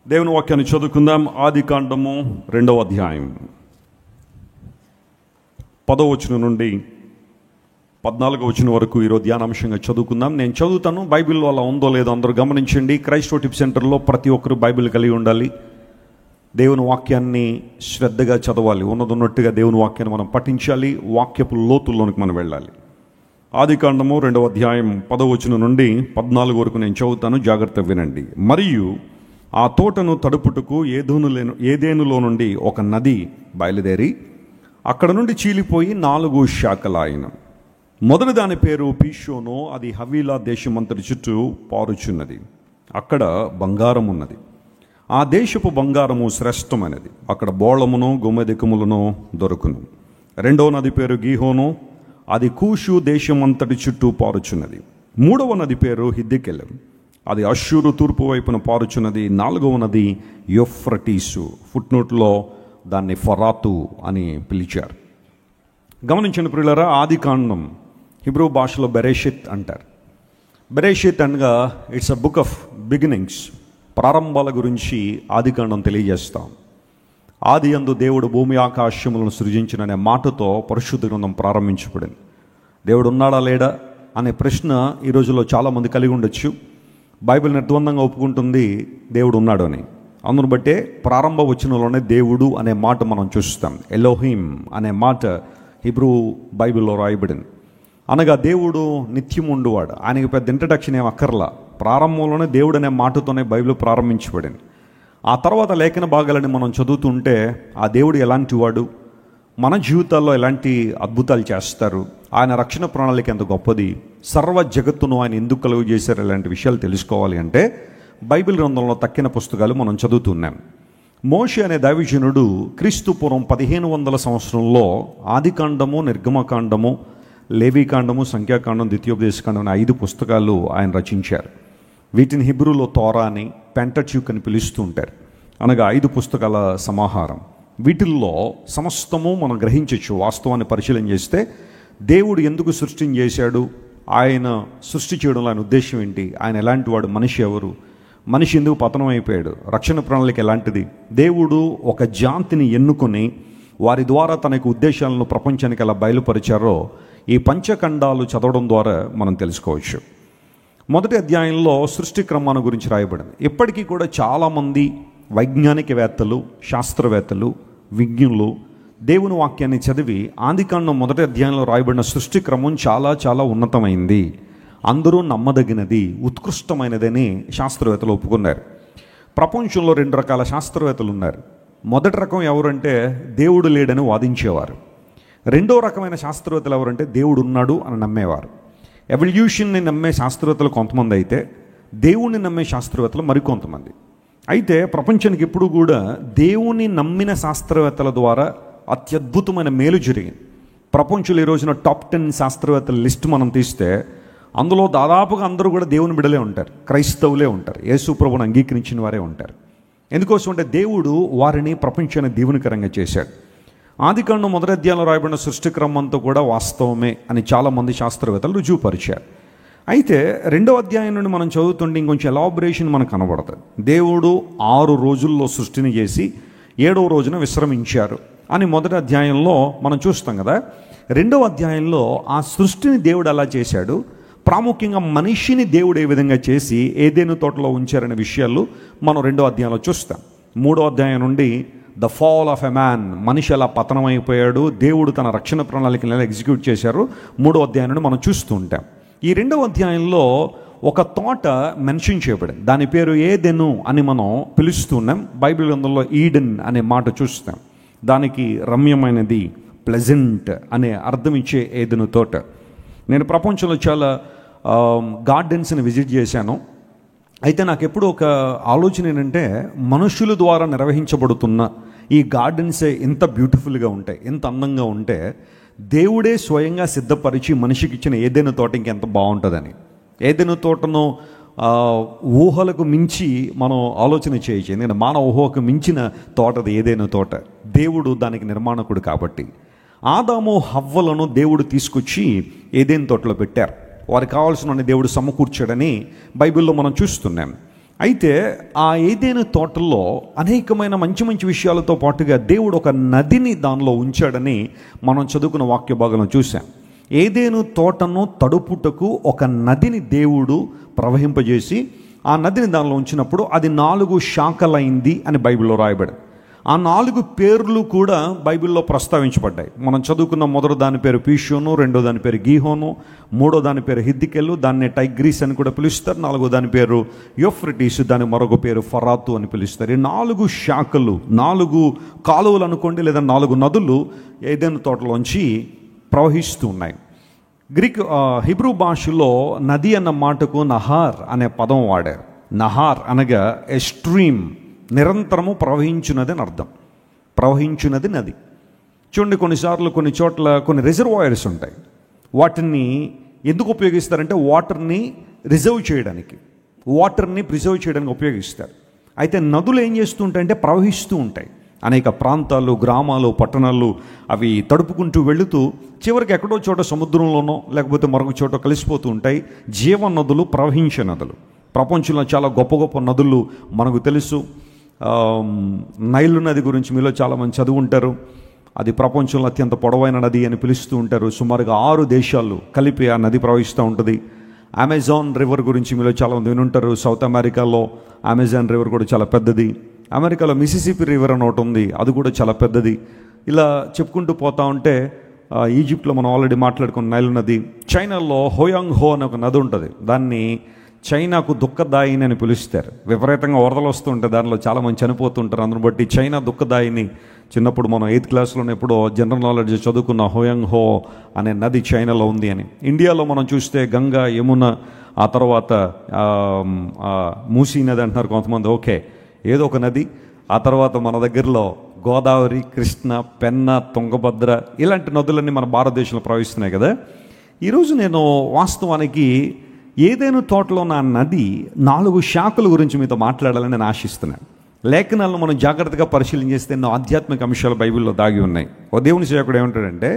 దేవుని వాక్యాన్ని చదువుకుందాం. ఆది కాండము 2వ అధ్యాయం 10వ వచనం నుండి 14వ వచనం వరకు ఈరోజు ధ్యానాంశంగా చదువుకుందాం. నేను చదువుతాను. బైబిల్లో అలా ఉందో లేదో అందరూ గమనించండి. క్రైస్ట్ టిప్ సెంటర్లో ప్రతి ఒక్కరు బైబిల్ కలిగి ఉండాలి. దేవుని వాక్యాన్ని శ్రద్ధగా చదవాలి. ఉన్నట్టుగా దేవుని వాక్యాన్ని మనం పఠించాలి. వాక్యపు లోతుల్లోనికి మనం వెళ్ళాలి. ఆది కాండము 2వ అధ్యాయం 10వ వచనం నుండి 14 వరకు నేను చదువుతాను. జాగ్రత్తగా వినండి. మరియు ఆ తోటను తడుపుటకు ఏదేనులో నుండి ఒక నది బయలుదేరి అక్కడ నుండి చీలిపోయి 4 శాఖలాయన. మొదటి దాని పేరు పీషోను. అది హవీలా దేశమంతటి చుట్టూ పారుచున్నది. అక్కడ బంగారం ఉన్నది. ఆ దేశపు బంగారము శ్రేష్టమైనది. అక్కడ బోళమును గోమెదికములను దొరుకును. రెండవ నది పేరు గీహోను. అది కూషు దేశమంతటి చుట్టూ పారుచున్నది. మూడవ నది పేరు హిద్దెకెలు. అది అష్షూరు తూర్పు వైపున పారుచున్నది. 4వ నది యూఫ్రటీసు. ఫుట్నోట్లో దాన్ని ఫరాతు అని పిలిచారు. గమనించండి ప్రియులారా, ఆది కాండం హిబ్రూ భాషలో బెరేషిత్ అంటారు. బెరేషిత్ అనగా it's a book of beginnings. ప్రారంభాల గురించి ఆది కాండం తెలియజేస్తాం. ఆది యందు దేవుడు భూమి ఆకాశములను సృజించిన మాటతో పరిశుద్ధ గ్రంథం ప్రారంభించబడింది. దేవుడు ఉన్నాడా లేడా అనే ప్రశ్న ఈ రోజుల్లో చాలామంది కలిగి ఉండొచ్చు. బైబిల్ నిర్ద్వందంగా ఒప్పుకుంటుంది దేవుడు ఉన్నాడు అని. అందును బట్టే ప్రారంభ వచనంలోనే దేవుడు అనే మాట మనం చూస్తాం. ఎలోహిం అనే మాట హిబ్రూ బైబిల్లో రాయబడింది. అనగా దేవుడు నిత్యం ఉండువాడు. ఆయనకి పెద్ద ఇంట్రడక్షన్ ఏం అక్కర్లా. ప్రారంభంలోనే దేవుడు అనే మాటతోనే బైబిల్ ప్రారంభించబడింది. ఆ తర్వాత లేఖన భాగాలని మనం చదువుతుంటే ఆ దేవుడు ఎలాంటి వాడు, మన జీవితాల్లో ఎలాంటి అద్భుతాలు చేస్తారు, ఆయన రక్షణ ప్రణాళిక ఎంత గొప్పది, సర్వ జగత్తును ఆయన ఎందుకు కలుగు చేశారు, ఇలాంటి విషయాలు తెలుసుకోవాలి అంటే బైబిల్ గ్రంథంలో తక్కిన పుస్తకాలు మనం చదువుతున్నాం. మోషే అనే దైవజనుడు క్రీస్తు పూర్వం 1500 సంవత్సరంలో ఆదికాండము, నిర్గమకాండము, లేవీకాండము, సంఖ్యాకాండం, ద్వితీయోపదేశకాండం అనే 5 పుస్తకాలు ఆయన రచించారు. వీటిని హిబ్రూలో తోరా అని, పెంటట్యూక్ అని పిలుస్తూ ఉంటారు. అనగా 5 పుస్తకాల సమాహారం. వీటిల్లో సమస్తము మనం గ్రహించవచ్చు. వాస్తవాన్ని పరిశీలన చేస్తే దేవుడు ఎందుకు సృష్టిని చేశాడు, ఆయన సృష్టి చేయడంలో ఆయన ఉద్దేశం ఏంటి, ఆయన ఎలాంటి వాడు, మనిషి ఎవరు, మనిషి ఎందుకు పతనం అయిపోయాడు, రక్షణ ప్రణాళిక ఎలాంటిది, దేవుడు ఒక జాతిని ఎన్నుకొని వారి ద్వారా తన యొక్క ఉద్దేశాలను ప్రపంచానికి ఎలా బయలుపరిచారో ఈ పంచఖండాలు చదవడం ద్వారా మనం తెలుసుకోవచ్చు. మొదటి అధ్యాయంలో సృష్టి క్రమాన్ని గురించి రాయబడింది. ఇప్పటికీ కూడా చాలామంది వైజ్ఞానికవేత్తలు, శాస్త్రవేత్తలు, విజ్ఞులు దేవుని వాక్యాన్ని చదివి ఆదికాండం మొదటి అధ్యాయంలో రాయబడిన సృష్టి క్రమం చాలా చాలా ఉన్నతమైంది, అందరూ నమ్మదగినది, ఉత్కృష్టమైనదని శాస్త్రవేత్తలు ఒప్పుకున్నారు. ప్రపంచంలో 2 రకాల శాస్త్రవేత్తలు ఉన్నారు. మొదటి రకం ఎవరంటే దేవుడు లేడని వాదించేవారు. రెండో రకమైన శాస్త్రవేత్తలు ఎవరంటే దేవుడు ఉన్నాడు అని నమ్మేవారు. ఎవల్యూషన్ని నమ్మే శాస్త్రవేత్తలు కొంతమంది అయితే దేవుణ్ణి నమ్మే శాస్త్రవేత్తలు మరికొంతమంది. అయితే ప్రపంచానికి ఎప్పుడు కూడా దేవుని నమ్మిన శాస్త్రవేత్తల ద్వారా అత్యద్భుతమైన మేలు జరిగింది. ప్రపంచంలో ఈ రోజున టాప్ 10 శాస్త్రవేత్తల లిస్ట్ మనం తీస్తే అందులో దాదాపుగా అందరూ కూడా దేవుని బిడలే ఉంటారు, క్రైస్తవులే ఉంటారు, యేసు ప్రభువును అంగీకరించిన వారే ఉంటారు. ఎందుకోసం అంటే దేవుడు వారిని ప్రపంచాన్ని దీవెనకరంగా చేశాడు. ఆదికాండం మొదటి అధ్యాయంలో రాయబడిన సృష్టి క్రమం అంతా కూడా వాస్తవమే అని చాలామంది శాస్త్రవేత్తలు రుజువుపరిచారు. అయితే 2వ అధ్యాయం నుండి మనం చదువుతుంటే ఇంకొంచెం ఎలాబరేషన్ మనకు కనబడుతుంది. దేవుడు 6 రోజుల్లో సృష్టిని చేసి 7వ రోజున విశ్రమించారు అని మొదటి అధ్యాయంలో మనం చూస్తాం కదా. 2వ అధ్యాయంలో ఆ సృష్టిని దేవుడు ఎలా చేశాడు, ప్రాముఖ్యంగా మనిషిని దేవుడు ఏ విధంగా చేసి ఏదేను తోటలో ఉంచారనే విషయాలు మనం 2వ అధ్యాయంలో చూస్తాం. 3వ అధ్యాయం నుండి the fall of a man, మనిషి ఎలా పతనమైపోయాడు, దేవుడు తన రక్షణ ప్రణాళికను ఎలా ఎగ్జిక్యూట్ చేశారు 3వ అధ్యాయం నుండి మనం చూస్తూ ఉంటాం. ఈ 2వ అధ్యాయంలో ఒక తోట మెన్షన్ చేయబడింది. దాని పేరు ఏదెను అని మనం పిలుస్తున్నాం. బైబిల్ గ్రంథంలో ఈడెన్ అనే మాట చూస్తాం. దానికి రమ్యమైనది, ప్లెజెంట్ అనే అర్థం ఇచ్చే ఏదెను తోట. నేను ప్రపంచంలో చాలా గార్డెన్స్ని విజిట్ చేశాను. అయితే నాకు ఎప్పుడు ఒక ఆలోచన ఏంటంటే, మనుషుల ద్వారా నిర్వహించబడుతున్న ఈ గార్డెన్సే ఎంత బ్యూటిఫుల్గా ఉంటాయి, ఎంత అందంగా ఉంటే దేవుడే స్వయంగా సిద్ధపరిచి మనిషికి ఇచ్చిన ఏదైనా తోట ఇంకెంత బాగుంటుందని. ఏదైనా తోటను ఊహలకు మించి మనం ఆలోచన చేయొచ్చు. ఎందుకంటే మానవ ఊహకు మించిన తోటది ఏదైనా తోట. దేవుడు దానికి నిర్మాణకుడు కాబట్టి ఆదాము హవ్వలను దేవుడు తీసుకొచ్చి ఏదైనా తోటలో పెట్టారు. వారికి కావాల్సిన దేవుడు సమకూర్చాడని బైబిల్లో మనం చూస్తున్నాం. అయితే ఆ ఏదైనా తోటల్లో అనేకమైన మంచి మంచి విషయాలతో పాటుగా దేవుడు ఒక నదిని దానిలో ఉంచాడని మనం చదువుకున్న వాక్య భాగంలో చూసాం. ఏదేను తోటను తడుపుటకు ఒక నదిని దేవుడు ప్రవహింపజేసి ఆ నదిని దానిలో ఉంచినప్పుడు అది 4 శాఖలైంది అని బైబిల్లో రాయబడింది. ఆ 4 పేర్లు కూడా బైబిల్లో ప్రస్తావించబడ్డాయి. మనం చదువుకున్న మొదటి దాని పేరు పీషోను, రెండో దాని పేరు గీహోను, మూడో దాని పేరు హిద్దికెలు, దాన్ని టైగ్రీస్ అని కూడా పిలుస్తారు. 4వ దాని పేరు యూఫ్రటీస్, దాని మరొక పేరు ఫరాతు అని పిలుస్తారు. ఈ 4 శాఖలు, 4 కాలువలు అనుకోండి, లేదా 4 నదులు ఏదైనా తోటలోంచి ప్రవహిస్తూ ఉన్నాయి. హిబ్రూ భాషలో నది అన్న మాటకు నహార్ అనే పదం వాడారు. నహార్ అనగా ఎ స్ట్రీమ్, నిరంతరము ప్రవహించున్నది అని అర్థం. ప్రవహించున్నది నది. చూడండి, కొన్నిసార్లు కొన్ని చోట్ల కొన్ని రిజర్వాయర్స్ ఉంటాయి. వాటిని ఎందుకు ఉపయోగిస్తారంటే వాటర్ని రిజర్వ్ చేయడానికి, వాటర్ని ప్రిజర్వ్ చేయడానికి ఉపయోగిస్తారు. అయితే నదులు ఏం చేస్తూ ఉంటాయంటే ప్రవహిస్తూ ఉంటాయి. అనేక ప్రాంతాలు, గ్రామాలు, పట్టణాలు అవి తడుపుకుంటూ వెళుతూ చివరికి ఎక్కడో చోట సముద్రంలోనో లేకపోతే మరొక చోట కలిసిపోతూ ఉంటాయి. జీవ నదులు, ప్రవహించే నదులు. ప్రపంచంలో చాలా గొప్ప గొప్ప నదులు మనకు తెలుసు. నైలు నది గురించి మీలో చాలామంది చదువు ఉంటారు. అది ప్రపంచంలో అత్యంత పొడవైన నది అని పిలుస్తూ ఉంటారు. సుమారుగా 6 దేశాలు కలిపి ఆ నది ప్రవహిస్తూ ఉంటుంది. అమెజాన్ రివర్ గురించి మీలో చాలామంది వినుంటారు. సౌత్ అమెరికాలో అమెజాన్ రివర్ కూడా చాలా పెద్దది. అమెరికాలో మిసిసిపి రివర్ అని ఒకటి ఉంది, అది కూడా చాలా పెద్దది. ఇలా చెప్పుకుంటూ పోతా ఉంటే ఈజిప్ట్లో మనం ఆల్రెడీ మాట్లాడుకున్న నైలు నది. చైనాలో హోయాంగ్ హో అనే ఒక నది ఉంటుంది. దాన్ని చైనాకు దుఃఖదాయిని అని పిలుస్తారు. విపరీతంగా వరదలు వస్తుంటాయి, దానిలో చాలామంది చనిపోతుంటారు. అందుని బట్టి చైనా దుఃఖదాయిని. చిన్నప్పుడు మనం 8th క్లాస్లోనే ఎప్పుడో జనరల్ నాలెడ్జ్ చదువుకున్న హోయాంగ్ హో అనే నది చైనాలో ఉంది అని. ఇండియాలో మనం చూస్తే గంగా, యమున, ఆ తర్వాత మూసీ నది అంటున్నారు కొంతమంది. ఓకే, ఏదో ఒక నది. ఆ తర్వాత మన దగ్గరలో గోదావరి, కృష్ణ, పెన్న, తుంగభద్ర, ఇలాంటి నదులన్నీ మన భారతదేశంలో ప్రవహిస్తున్నాయి కదా. ఈరోజు నేను వాస్తవానికి ఏదైనా తోటలో నా నది 4 శాఖల గురించి మీతో మాట్లాడాలని నేను ఆశిస్తున్నాను. లేఖనాలను మనం జాగ్రత్తగా పరిశీలన చేస్తే ఎన్నో ఆధ్యాత్మిక అంశాలు బైబిల్లో దాగి ఉన్నాయి. ఓ దేవుని సేవకుడు ఏమంటాడంటే,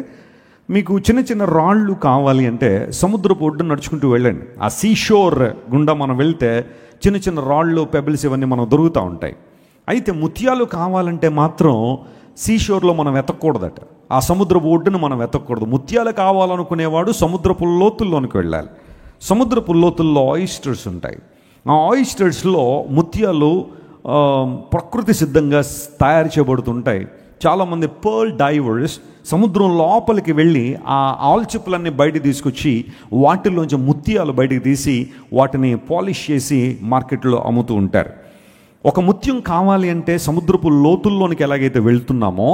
మీకు చిన్న చిన్న రాళ్ళు కావాలి అంటే సముద్రపు ఒడ్డున నడుచుకుంటూ వెళ్ళండి. ఆ సీషోర్ గుండా మనం వెళ్తే చిన్న చిన్న రాళ్ళు, పెబిల్స్ ఇవన్నీ మనం దొరుకుతూ ఉంటాయి. అయితే ముత్యాలు కావాలంటే మాత్రం సీషోర్లో మనం వెతకూడదట. ఆ సముద్రపు ఒడ్డును మనం వెతకూడదు. ముత్యాలు కావాలనుకునేవాడు సముద్రపు లోతుల్లోనికి వెళ్ళాలి. సముద్రపు లోతుల్లో ఆయిస్టర్స్ ఉంటాయి. ఆ ఆయిస్టర్స్లో ముత్యాలు ప్రకృతి సిద్ధంగా తయారు చేయబడుతుంటాయి. చాలామంది పర్ల్ డైవర్స్ సముద్రం లోపలికి వెళ్ళి ఆ ఆల్చిప్పులన్నీ బయటికి తీసుకొచ్చి వాటిల్లోంచి ముత్యాలు బయటికి తీసి వాటిని పాలిష్ చేసి మార్కెట్లో అమ్ముతూ ఉంటారు. ఒక ముత్యం కావాలి అంటే సముద్రపు లోతుల్లోనికి ఎలాగైతే వెళ్తున్నామో,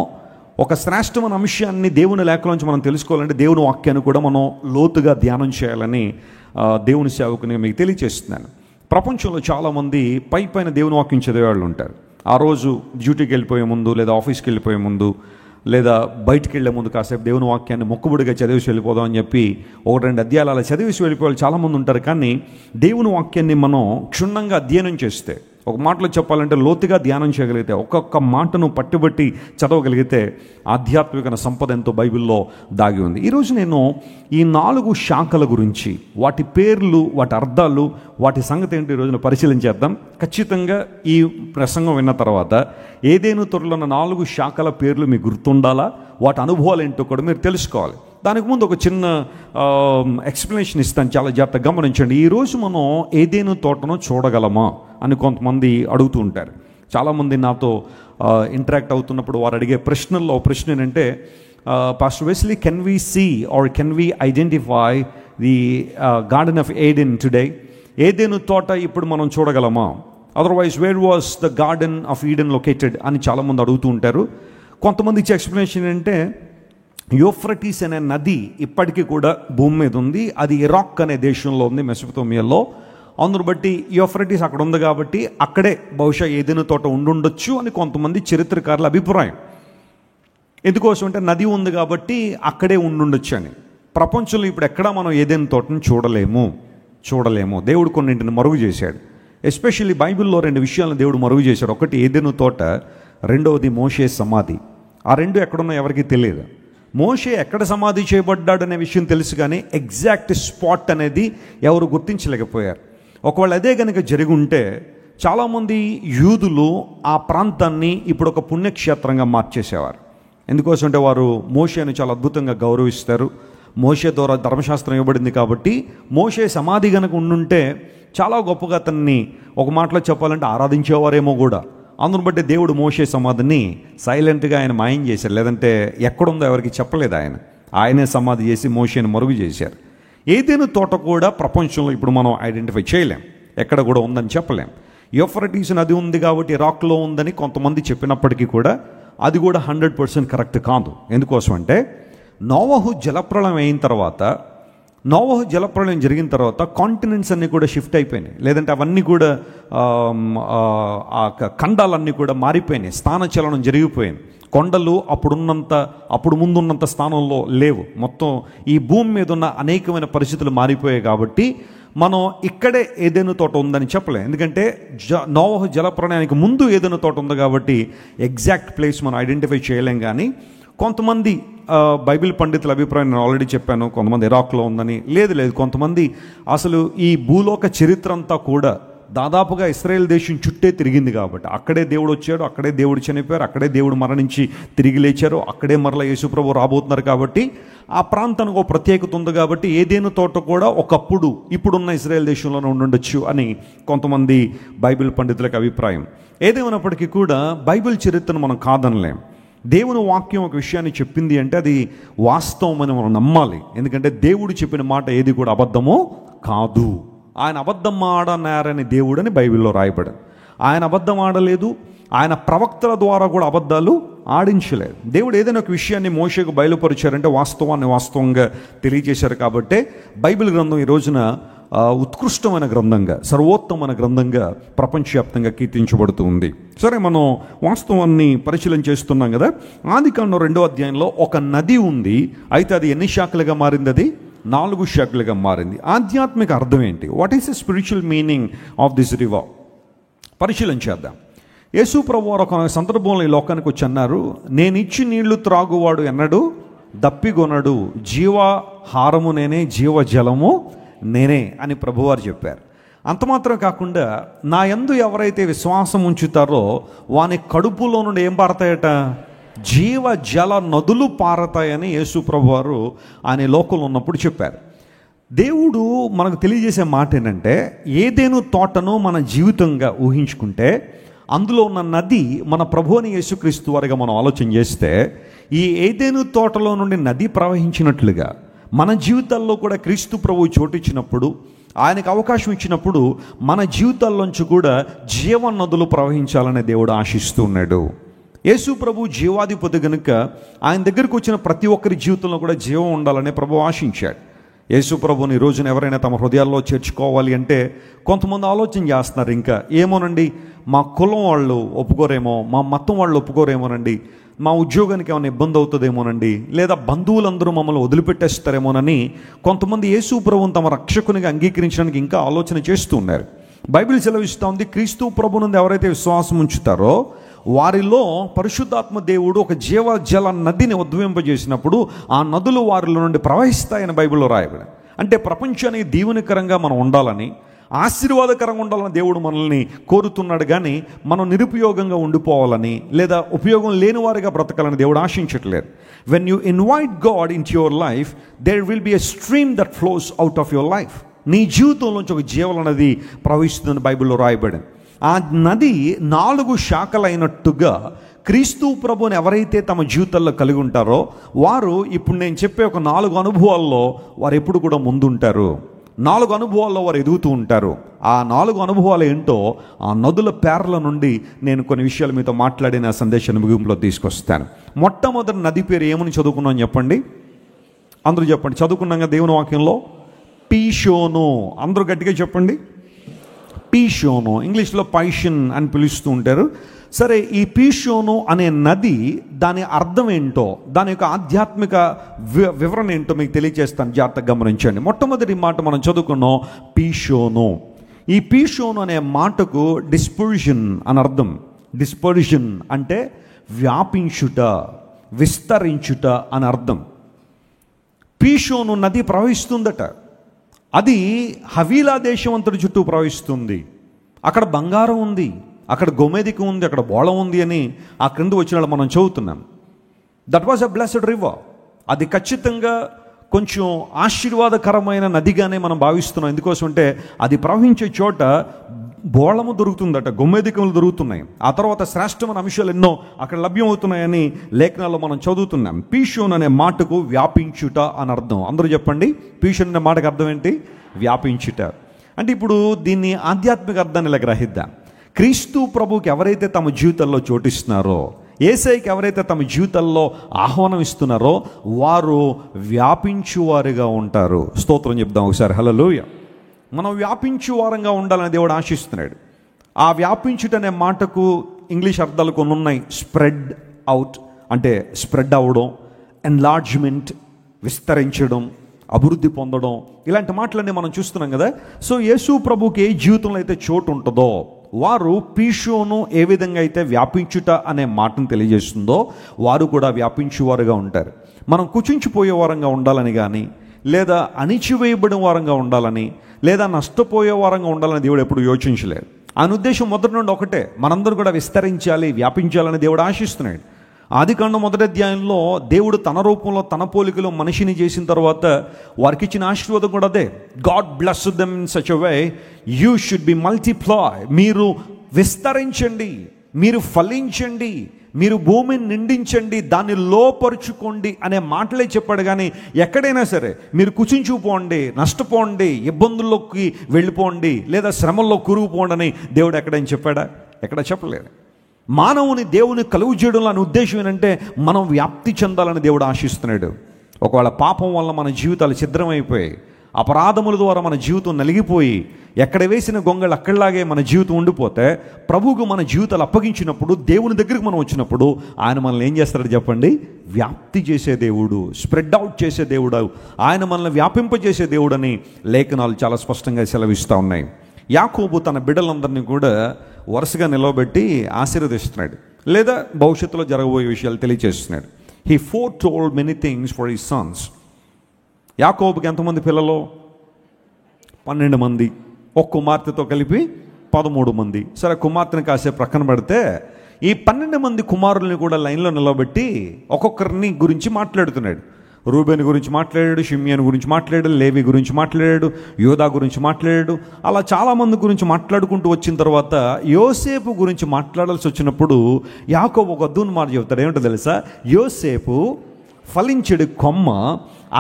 ఒక శ్రేష్టమైన అంశాన్ని దేవుని లేఖలోంచి మనం తెలుసుకోవాలంటే దేవుని వాక్యాన్ని కూడా మనం లోతుగా ధ్యానం చేయాలని దేవుని సేవకుని మీకు తెలియజేస్తున్నాను. ప్రపంచంలో చాలామంది పైన దేవుని వాక్యం చదివేవాళ్ళు ఉంటారు. ఆ రోజు డ్యూటీకి వెళ్ళిపోయే ముందు, లేదా ఆఫీస్కి వెళ్ళిపోయే ముందు, లేదా బయటికి వెళ్ళే ముందు కాసేపు దేవుని వాక్యాన్ని మొక్కుబడిగా చదివేసి వెళ్ళిపోదాం అని చెప్పి 1-2 అధ్యాయాలు అలా చదివేసి వెళ్ళిపోయే వాళ్ళు చాలామంది ఉంటారు. కానీ దేవుని వాక్యాన్ని మనం క్షుణ్ణంగా అధ్యయనం చేస్తే, ఒక మాటలో చెప్పాలంటే లోతుగా ధ్యానం చేయగలిగితే, ఒక్కొక్క మాటను పట్టుబట్టి చదవగలిగితే ఆధ్యాత్మిక సంపద ఎంతో బైబిల్లో దాగి ఉంది. ఈరోజు నేను ఈ 4 శాఖల గురించి, వాటి పేర్లు, వాటి అర్థాలు, వాటి సంగతి ఏంటో ఈరోజున పరిశీలన చేద్దాం. ఖచ్చితంగా ఈ ప్రసంగం విన్న తర్వాత ఏదేను తోటలో ఉన్న 4 శాఖల పేర్లు మీకు గుర్తుండాలా, వాటి అనుభవాలు ఏంటో కూడా మీరు తెలుసుకోవాలి. దానికి ముందు ఒక చిన్న ఎక్స్ప్లెనేషన్ ఇస్తాను, చాలా జాగ్రత్తగా గమనించండి. ఈరోజు మనం ఏదేను తోటను చూడగలమా అని కొంతమంది అడుగుతూ ఉంటారు. చాలామంది నాతో ఇంటరాక్ట్ అవుతున్నప్పుడు వారు అడిగే ప్రశ్నల్లో ప్రశ్న ఏంటంటే, pastor Wesley, can we see or can we identify the garden of Eden today? ఏదేను తోట ఇప్పుడు మనం చూడగలమా? Otherwise where was the garden of Eden located అని చాలామంది అడుగుతూ ఉంటారు. కొంతమంది ఇచ్చే ఎక్స్ప్లెనేషన్ ఏంటంటే, యూఫ్రటీస్ అనే నది ఇప్పటికీ కూడా భూమి మీద ఉంది. అది ఇరాక్ అనే దేశంలో ఉంది, మెసొపొతేమియాలో. అందును బట్టి యూఫ్రటీస్ అక్కడ ఉంది కాబట్టి అక్కడే బహుశా ఏదైనా తోట ఉండుండొచ్చు అని కొంతమంది చరిత్రకారుల అభిప్రాయం. ఎందుకోసం అంటే నది ఉంది కాబట్టి అక్కడే ఉండుండొచ్చు అని. ప్రపంచంలో ఇప్పుడు ఎక్కడా మనం ఏదైనా తోటను చూడలేము. దేవుడు కొన్నింటిని మరుగు చేశాడు. ఎస్పెషల్లీ బైబిల్లో 2 విషయాలను దేవుడు మరుగు చేశాడు. ఒకటి ఏదైనా తోట, రెండవది మోషే సమాధి. ఆ 2 ఎక్కడున్నా ఎవరికీ తెలియదు. మోషే ఎక్కడ సమాధి చేయబడ్డాడు అనే విషయం తెలుసు, కానీ ఎగ్జాక్ట్ స్పాట్ అనేది ఎవరు గుర్తించలేకపోయారు. ఒకవేళ అదే కనుక జరిగి ఉంటే చాలామంది యూదులు ఆ ప్రాంతాన్ని ఇప్పుడు ఒక పుణ్యక్షేత్రంగా మార్చేసేవారు. ఎందుకోసం అంటే వారు మోషేను చాలా అద్భుతంగా గౌరవిస్తారు. మోషే ద్వారా ధర్మశాస్త్రం ఇవ్వబడింది కాబట్టి మోషే సమాధి కనుక ఉండుంటే చాలా గొప్పగా అతన్ని ఒక మాటలో చెప్పాలంటే ఆరాధించేవారేమో కూడా. అందును బట్టి దేవుడు మోషే సమాధిని సైలెంట్గా ఆయన మాయం చేశారు. లేదంటే ఎక్కడుందో ఎవరికి చెప్పలేదు. ఆయనే సమాధి చేసి మోషేను మరుగు చేశారు. ఏదైనా తోట కూడా ప్రపంచంలో ఇప్పుడు మనం ఐడెంటిఫై చేయలేం, ఎక్కడ కూడా ఉందని చెప్పలేం. యూఫ్రటీస్ నది ఉంది కాబట్టి ఇరాక్లో ఉందని కొంతమంది చెప్పినప్పటికీ కూడా అది కూడా 100% కరెక్ట్ కాదు. ఎందుకోసం అంటే నోవహు జలప్రళయం అయిన తర్వాత, నోవహు జలప్రళయం జరిగిన తర్వాత కాంటినెంట్స్ అన్నీ కూడా షిఫ్ట్ అయిపోయినాయి. లేదంటే అవన్నీ కూడా ఆ ఖండాలన్నీ కూడా మారిపోయినాయి, స్థానచలనం జరిగిపోయింది. కొండలు అప్పుడు ముందున్నంత స్థానంలో లేవు. మొత్తం ఈ భూమి మీద ఉన్న అనేకమైన పరిస్థితులు మారిపోయాయి కాబట్టి మనం ఇక్కడే ఏదైనా తోట ఉందని చెప్పలేం. ఎందుకంటే నోవహు జలప్రళయానికి ముందు ఏదైనా తోట ఉంది కాబట్టి ఎగ్జాక్ట్ ప్లేస్ మనం ఐడెంటిఫై చేయలేం. కానీ కొంతమంది బైబిల్ పండితుల అభిప్రాయం నేను ఆల్రెడీ చెప్పాను. కొంతమంది ఇరాక్లో ఉందని, లేదు కొంతమంది అసలు ఈ భూలోక చరిత్ర అంతా కూడా దాదాపుగా ఇశ్రాయేల్ దేశం చుట్టే తిరిగింది కాబట్టి అక్కడే దేవుడు వచ్చాడు, అక్కడే దేవుడు చనిపోయారు, అక్కడే దేవుడు మరణించి తిరిగి లేచారు, అక్కడే మరలా యేసుప్రభు రాబోతున్నారు. కాబట్టి ఆ ప్రాంతానికి ఒక ప్రత్యేకత ఉంది కాబట్టి ఏదైనా తోట కూడా ఒకప్పుడు ఇప్పుడున్న ఇశ్రాయేల్ దేశంలోనే ఉండుండొచ్చు అని కొంతమంది బైబిల్ పండితులకు అభిప్రాయం. ఏదేమైనప్పటికీ కూడా బైబిల్ చరిత్రను మనం కాదనలేం. దేవుని వాక్యం ఒక విషయాన్ని చెప్పింది అంటే అది వాస్తవం అని మనం నమ్మాలి. ఎందుకంటే దేవుడు చెప్పిన మాట ఏది కూడా అబద్ధమో కాదు. ఆయన అబద్ధం ఆడనారని దేవుడని బైబిల్లో రాయబడింది. ఆయన అబద్ధం ఆడలేదు, ఆయన ప్రవక్తల ద్వారా కూడా అబద్ధాలు ఆడించలేదు. దేవుడు ఏదైనా ఒక విషయాన్ని మోషేకు బయలుపరిచారంటే వాస్తవాన్ని వాస్తవంగా తెలియజేశారు. కాబట్టే బైబిల్ గ్రంథం ఈ రోజున ఉత్కృష్టమైన గ్రంథంగా, సర్వోత్తమైన గ్రంథంగా ప్రపంచవ్యాప్తంగా కీర్తించబడుతూ ఉంది. సరే, మనం వాస్తవాన్ని పరిశీలన చేస్తున్నాం కదా. ఆదికాండం 2వ అధ్యాయంలో ఒక నది ఉంది. అయితే అది ఎన్ని శాఖలుగా మారింది? అది 4 శాఖలుగా మారింది. ఆధ్యాత్మిక అర్థం ఏంటి? What is the spiritual meaning of this river? పరిశీలన చేద్దాం. యేసు ప్రభువు వారు ఒక సందర్భంలో ఈ లోకానికి వచ్చి అన్నారు, నేను ఇచ్చి నీళ్లు త్రాగువాడు ఎన్నడూ దప్పిగొనడు, జీవహారము నేనే, జీవజలము నేనే అని ప్రభువారు చెప్పారు. అంత మాత్రం కాకుండా నా యందు ఎవరైతే విశ్వాసం ఉంచుతారో వాని కడుపులో నుండి ఏం పారతాయట? జీవ జల నదులు పారతాయని యేసు ప్రభువారు ఆయన లోకంలో ఉన్నప్పుడు చెప్పారు. దేవుడు మనకు తెలియజేసే మాట ఏంటంటే, ఏదేను తోటను మన జీవితంగా ఊహించుకుంటే అందులో ఉన్న నది మన ప్రభువుని యేసుక్రీస్తు వారిగా మనం ఆలోచన చేస్తే, ఈ ఏదేను తోటలో నుండి నది ప్రవహించినట్లుగా మన జీవితాల్లో కూడా క్రీస్తు ప్రభువు చోటిచ్చినప్పుడు, ఆయనకు అవకాశం ఇచ్చినప్పుడు మన జీవితాల్లోంచి కూడా జీవ నదులు ప్రవహించాలనే దేవుడు ఆశిస్తూ ఉన్నాడు. యేసు ప్రభు జీవాధిపతి కనుక ఆయన దగ్గరికి వచ్చిన ప్రతి ఒక్కరి జీవితంలో కూడా జీవం ఉండాలనే ప్రభు ఆశించాడు. యేసు ప్రభుని ఈ రోజున ఎవరైనా తమ హృదయాల్లో చేర్చుకోవాలి అంటే కొంతమంది ఆలోచన చేస్తున్నారు, ఇంకా ఏమోనండి మా కులం వాళ్ళు ఒప్పుకోరేమో, మా మతం వాళ్ళు ఒప్పుకోరేమోనండి, మా ఉద్యోగానికి ఏమైనా ఇబ్బంది అవుతుందేమోనండి, లేదా బంధువులందరూ మమ్మల్ని వదిలిపెట్టేస్తారేమోనని కొంతమంది యేసు ప్రభువుని తమ రక్షకునిగా అంగీకరించడానికి ఇంకా ఆలోచన చేస్తూ ఉన్నారు. బైబిల్ సెలవిస్తూ ఉంది, క్రీస్తు ప్రభు నుండి ఎవరైతే విశ్వాసం ఉంచుతారో వారిలో పరిశుద్ధాత్మ దేవుడు ఒక జీవ జల నదిని ఉద్భవింపజేసినప్పుడు ఆ నదులు వారిలో నుండి ప్రవహిస్తాయని బైబిల్లో రాయబడి. అంటే ప్రపంచానికి దీవెనకరంగా మనం ఉండాలని, ఆశీర్వాదకరంగా ఉండాలని దేవుడు మనల్ని కోరుతున్నాడు. కానీ మనం నిరుపయోగంగా ఉండిపోవాలని లేదా ఉపయోగం లేని వారిగా బ్రతకాలని దేవుడు ఆశించట్లేదు. When you invite God in to your life, there will be a stream that flows out of your life. నీ జీవితంలోంచి ఒక జీవల నది ప్రవహిస్తుందని బైబిల్లో రాయబడింది. ఆ నది 4 శాఖలైనట్టుగా క్రీస్తు ప్రభుని ఎవరైతే తమ జీవితాల్లో కలిగి ఉంటారో వారు ఇప్పుడు నేను చెప్పే ఒక 4 అనుభవాల్లో వారు ఎప్పుడు కూడా ముందుంటారు. 4 అనుభవాల్లో వారు ఎదుగుతూ ఉంటారు. ఆ 4 అనుభవాలు ఏంటో ఆ నదుల పేర్ల నుండి నేను కొన్ని విషయాలు మీతో మాట్లాడి నా సందేశాన్ని ముగింపులో తీసుకొస్తాను. మొట్టమొదటి నది పేరు ఏమని చదువుకున్నాం చెప్పండి? అందరూ చెప్పండి. చదువుకున్నాం కదా దేవుని వాక్యంలో, పీషోను. అందరూ గట్టిగా చెప్పండి, పీషోను. ఇంగ్లీష్లో పైషన్ అని పిలుస్తూ ఉంటారు. సరే, ఈ పీషోను అనే నది దాని అర్థం ఏంటో, దాని యొక్క ఆధ్యాత్మిక వివరణ ఏంటో మీకు తెలియజేస్తాను, జాగ్రత్తగా గమనించండి. మొట్టమొదటి మాట మనం చదువుకున్నాం, పీషోను. ఈ పీషోను అనే మాటకు డిస్పర్షన్ అని అర్థం. డిస్పర్షన్ అంటే వ్యాపించుట, విస్తరించుట అని అర్థం. పీషోను నది ప్రవహిస్తుందట. అది హవీలా దేశం అంతటి చుట్టూ ప్రవహిస్తుంది. అక్కడ బంగారం ఉంది, అక్కడ గోమేధికం ఉంది, అక్కడ బోళం ఉంది అని ఆ క్రింద వచ్చిన మనం చదువుతున్నాం. That was a blessed river. అది ఖచ్చితంగా కొంచెం ఆశీర్వాదకరమైన నదిగానే మనం భావిస్తున్నాం. ఎందుకోసం అంటే అది ప్రవహించే చోట బోళము దొరుకుతుందట, గొమ్మెదికములు దొరుకుతున్నాయి. ఆ తర్వాత శ్రేష్టమైన అంశాలు ఎన్నో అక్కడ లభ్యమవుతున్నాయని లేఖనాల్లో మనం చదువుతున్నాం. పీషోన్ అనే మాటకు వ్యాపించుట అని అర్థం. అందరూ చెప్పండి, పీషోన్ అనే మాటకు అర్థం ఏంటి? వ్యాపించుట. అంటే ఇప్పుడు దీన్ని ఆధ్యాత్మిక అర్థాన్ని ఇలా గ్రహిద్దాం. క్రీస్తు ప్రభువుకి ఎవరైతే తమ జీవితంలో చోటిస్తున్నారో, యేసయ్యకి ఎవరైతే తమ జీవితాల్లో ఆహ్వానం ఇస్తున్నారో వారు వ్యాపించువారుగా ఉంటారు. స్తోత్రం చెప్దాం ఒకసారి, హల్లెలూయా. మనం వ్యాపించువారంగా ఉండాలని దేవుడు ఆశిస్తున్నాడు. ఆ వ్యాపించుటనే మాటకు ఇంగ్లీష్ అర్థాలు కొన్ని ఉన్నాయి. స్ప్రెడ్ అవుట్ అంటే స్ప్రెడ్ అవ్వడం, ఎన్లార్జ్మెంట్ విస్తరించడం, అభివృద్ధి పొందడం, ఇలాంటి మాటలన్నీ మనం చూస్తున్నాం కదా. సో యేసు ప్రభుకి ఏ జీవితంలో అయితే చోటు ఉంటుందో వారు పీషోను ఏ విధంగా అయితే వ్యాపించుట అనే మాటను తెలియజేస్తుందో వారు కూడా వ్యాపించువారుగా ఉంటారు. మనం కుచించిపోయే వారంగా ఉండాలని కానీ, లేదా అణిచివేయబడిన వారంగా ఉండాలని, లేదా నష్టపోయే వారంగా ఉండాలని దేవుడు ఎప్పుడు యోచించలేదు. ఆయన ఉద్దేశం మొదటి నుండి ఒకటే, మనందరూ కూడా విస్తరించాలి, వ్యాపించాలని దేవుడు ఆశిస్తున్నాడు. ఆదికాండం 1వ అధ్యాయంలో దేవుడు తన రూపంలో తన పోలికలో మనిషిని చేసిన తర్వాత వారికి ఇచ్చిన ఆశీర్వాదం కూడా అదే. God bless them in such a way you should be multiply. మీరు విస్తరించండి, మీరు ఫలించండి, మీరు భూమిని నిండించండి, దాన్ని లోపరుచుకోండి అనే మాటలే చెప్పాడు. కానీ ఎక్కడైనా సరే మీరు కుచించుకుపోండి, నష్టపోండి, ఇబ్బందుల్లోకి వెళ్ళిపోండి, లేదా శ్రమల్లో కూరుకుపోండి అని దేవుడు ఎక్కడైనా చెప్పాడా? ఎక్కడ చెప్పలేదు. మానవుని దేవుని కలుగు చేయడంలో అనే ఉద్దేశం ఏంటంటే మనం వ్యాప్తి చెందాలని దేవుడు ఆశిస్తున్నాడు. ఒకవేళ పాపం వల్ల మన జీవితాలు ఛిద్రమైపోయి, అపరాధముల ద్వారా మన జీవితం నలిగిపోయి, ఎక్కడ వేసిన గొంగళ్ళు అక్కడలాగే మన జీవితం ఉండిపోతే, ప్రభువుకు మన జీవితాలు అప్పగించినప్పుడు, దేవుని దగ్గరికి మనం వచ్చినప్పుడు ఆయన మనల్ని ఏం చేస్తాడు చెప్పండి? వ్యాప్తి చేసే దేవుడు, స్ప్రెడ్ అవుట్ చేసే దేవుడు, ఆయన మనల్ని వ్యాపింపజేసే దేవుడు అని లేఖనాలు చాలా స్పష్టంగా సెలవిస్తూ ఉన్నాయి. యాకోబు తన బిడ్డలందరినీ కూడా వరుసగా నిలవబెట్టి ఆశీర్వదిస్తున్నాడు, లేదా భవిష్యత్తులో జరగబోయే విషయాలు తెలియజేస్తున్నాడు. He foretold many things for his sons. యాకోబుకి ఎంతమంది పిల్లలు? 12 మంది. ఒక కుమార్తెతో కలిపి 13 మంది. సరే, కుమార్తెను కాసే ప్రక్కన పెడితే ఈ 12 మంది కుమారుల్ని కూడా లైన్లో నిలబెట్టి ఒక్కొక్కరిని గురించి మాట్లాడుతున్నాడు. రూబేను గురించి మాట్లాడాడు, షిమ్యోను గురించి మాట్లాడాడు, లేవి గురించి మాట్లాడాడు, యోదా గురించి మాట్లాడాడు. అలా చాలామంది గురించి మాట్లాడుకుంటూ వచ్చిన తర్వాత యోసేపు గురించి మాట్లాడాల్సి వచ్చినప్పుడు యాకోబు ఒక అద్భుతమైన మాట చెబుతాడు. ఏమిటో తెలుసా? యోసేపు ఫలించడు కొమ్మ,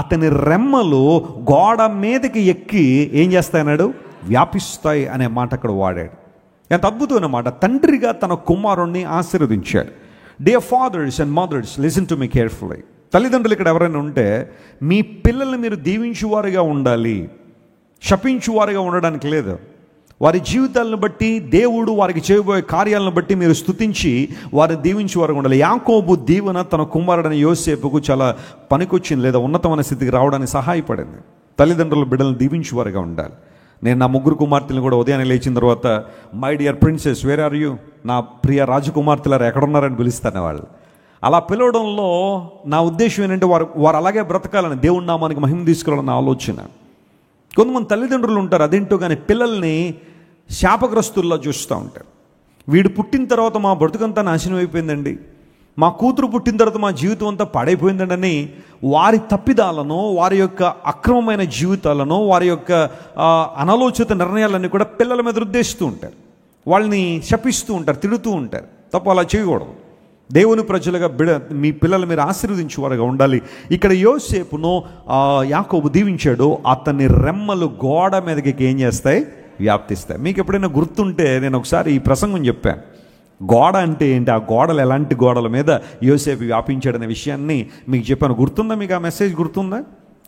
అతని రెమ్మలు గోడ మీదకి ఎక్కి ఏం చేస్తాయన్నాడు? వ్యాపిస్తాయి అనే మాట అక్కడ వాడాడు. ఎంత అద్భుతమైన మాట. తండ్రిగా తన కుమారుణ్ణి ఆశీర్వదించాడు. Dear fathers and mothers, listen to me carefully. తల్లిదండ్రులు ఇక్కడ ఎవరైనా ఉంటే మీ పిల్లల్ని మీరు దీవించువారుగా ఉండాలి, శపించువారుగా ఉండడానికి లేదు. వారి జీవితాలను బట్టి, దేవుడు వారికి చేయబోయే కార్యాలను బట్టి మీరు స్తుతించి వారిని దీవించువారుగా ఉండాలి. యాకోబు దీవెన తన కుమారుడైన యోసేపుకు చాలా పనికొచ్చింది, లేదా ఉన్నతమైన స్థితికి రావడానికి సహాయపడింది. తల్లిదండ్రుల బిడ్డలను దీవించువారుగా ఉండాలి. నేను నా 3 కుమార్తెలను కూడా ఉదయాన్నే లేచిన తర్వాత my dear princess where are you, నా ప్రియ రాజకుమార్తెలారు ఎక్కడున్నారని పిలుస్తాను వాళ్ళు. అలా పిలవడంలో నా ఉద్దేశం ఏంటంటే వారు అలాగే బ్రతకాలని, దేవుడి నామానికి మహిమ తీసుకురావాలన్న ఆలోచన. కొంతమంది తల్లిదండ్రులు ఉంటారు అదేంటో కానీ పిల్లల్ని శాపగ్రస్తుల్లో చూస్తూ ఉంటారు. వీడు పుట్టిన తర్వాత మా బ్రతుకంతా నాశనం అయిపోయిందండి, మా కూతురు పుట్టిన తర్వాత మా జీవితం అంతా పాడైపోయిందండి అని వారి తప్పిదాలను, వారి యొక్క అక్రమమైన జీవితాలను, వారి యొక్క అనాలోచిత నిర్ణయాలన్నీ కూడా పిల్లల మీద రుద్దేస్తూ ఉంటారు. వాళ్ళని శపిస్తూ ఉంటారు, తిడుతూ ఉంటారు. తప్ప అలా చేయకూడదు. దేవుని ప్రజలుగా మీ పిల్లలు మీరు ఆశీర్వదించేవారుగా ఉండాలి. ఇక్కడ యోసేపును యాకోబు దీవించాడు. అతని రెమ్మలు గోడ మీదకి ఏం చేస్తాయి? వ్యాప్తిస్తాయి. మీకు ఎప్పుడైనా గుర్తుంటే నేను ఒకసారి ఈ ప్రసంగం చెప్పాను. గోడ అంటే ఏంటి, ఆ గోడలు ఎలాంటి గోడల మీద యోసేపు వ్యాపించాడనే విషయాన్ని మీకు చెప్పాను. గుర్తుందా? మీకు ఆ మెసేజ్ గుర్తుందా?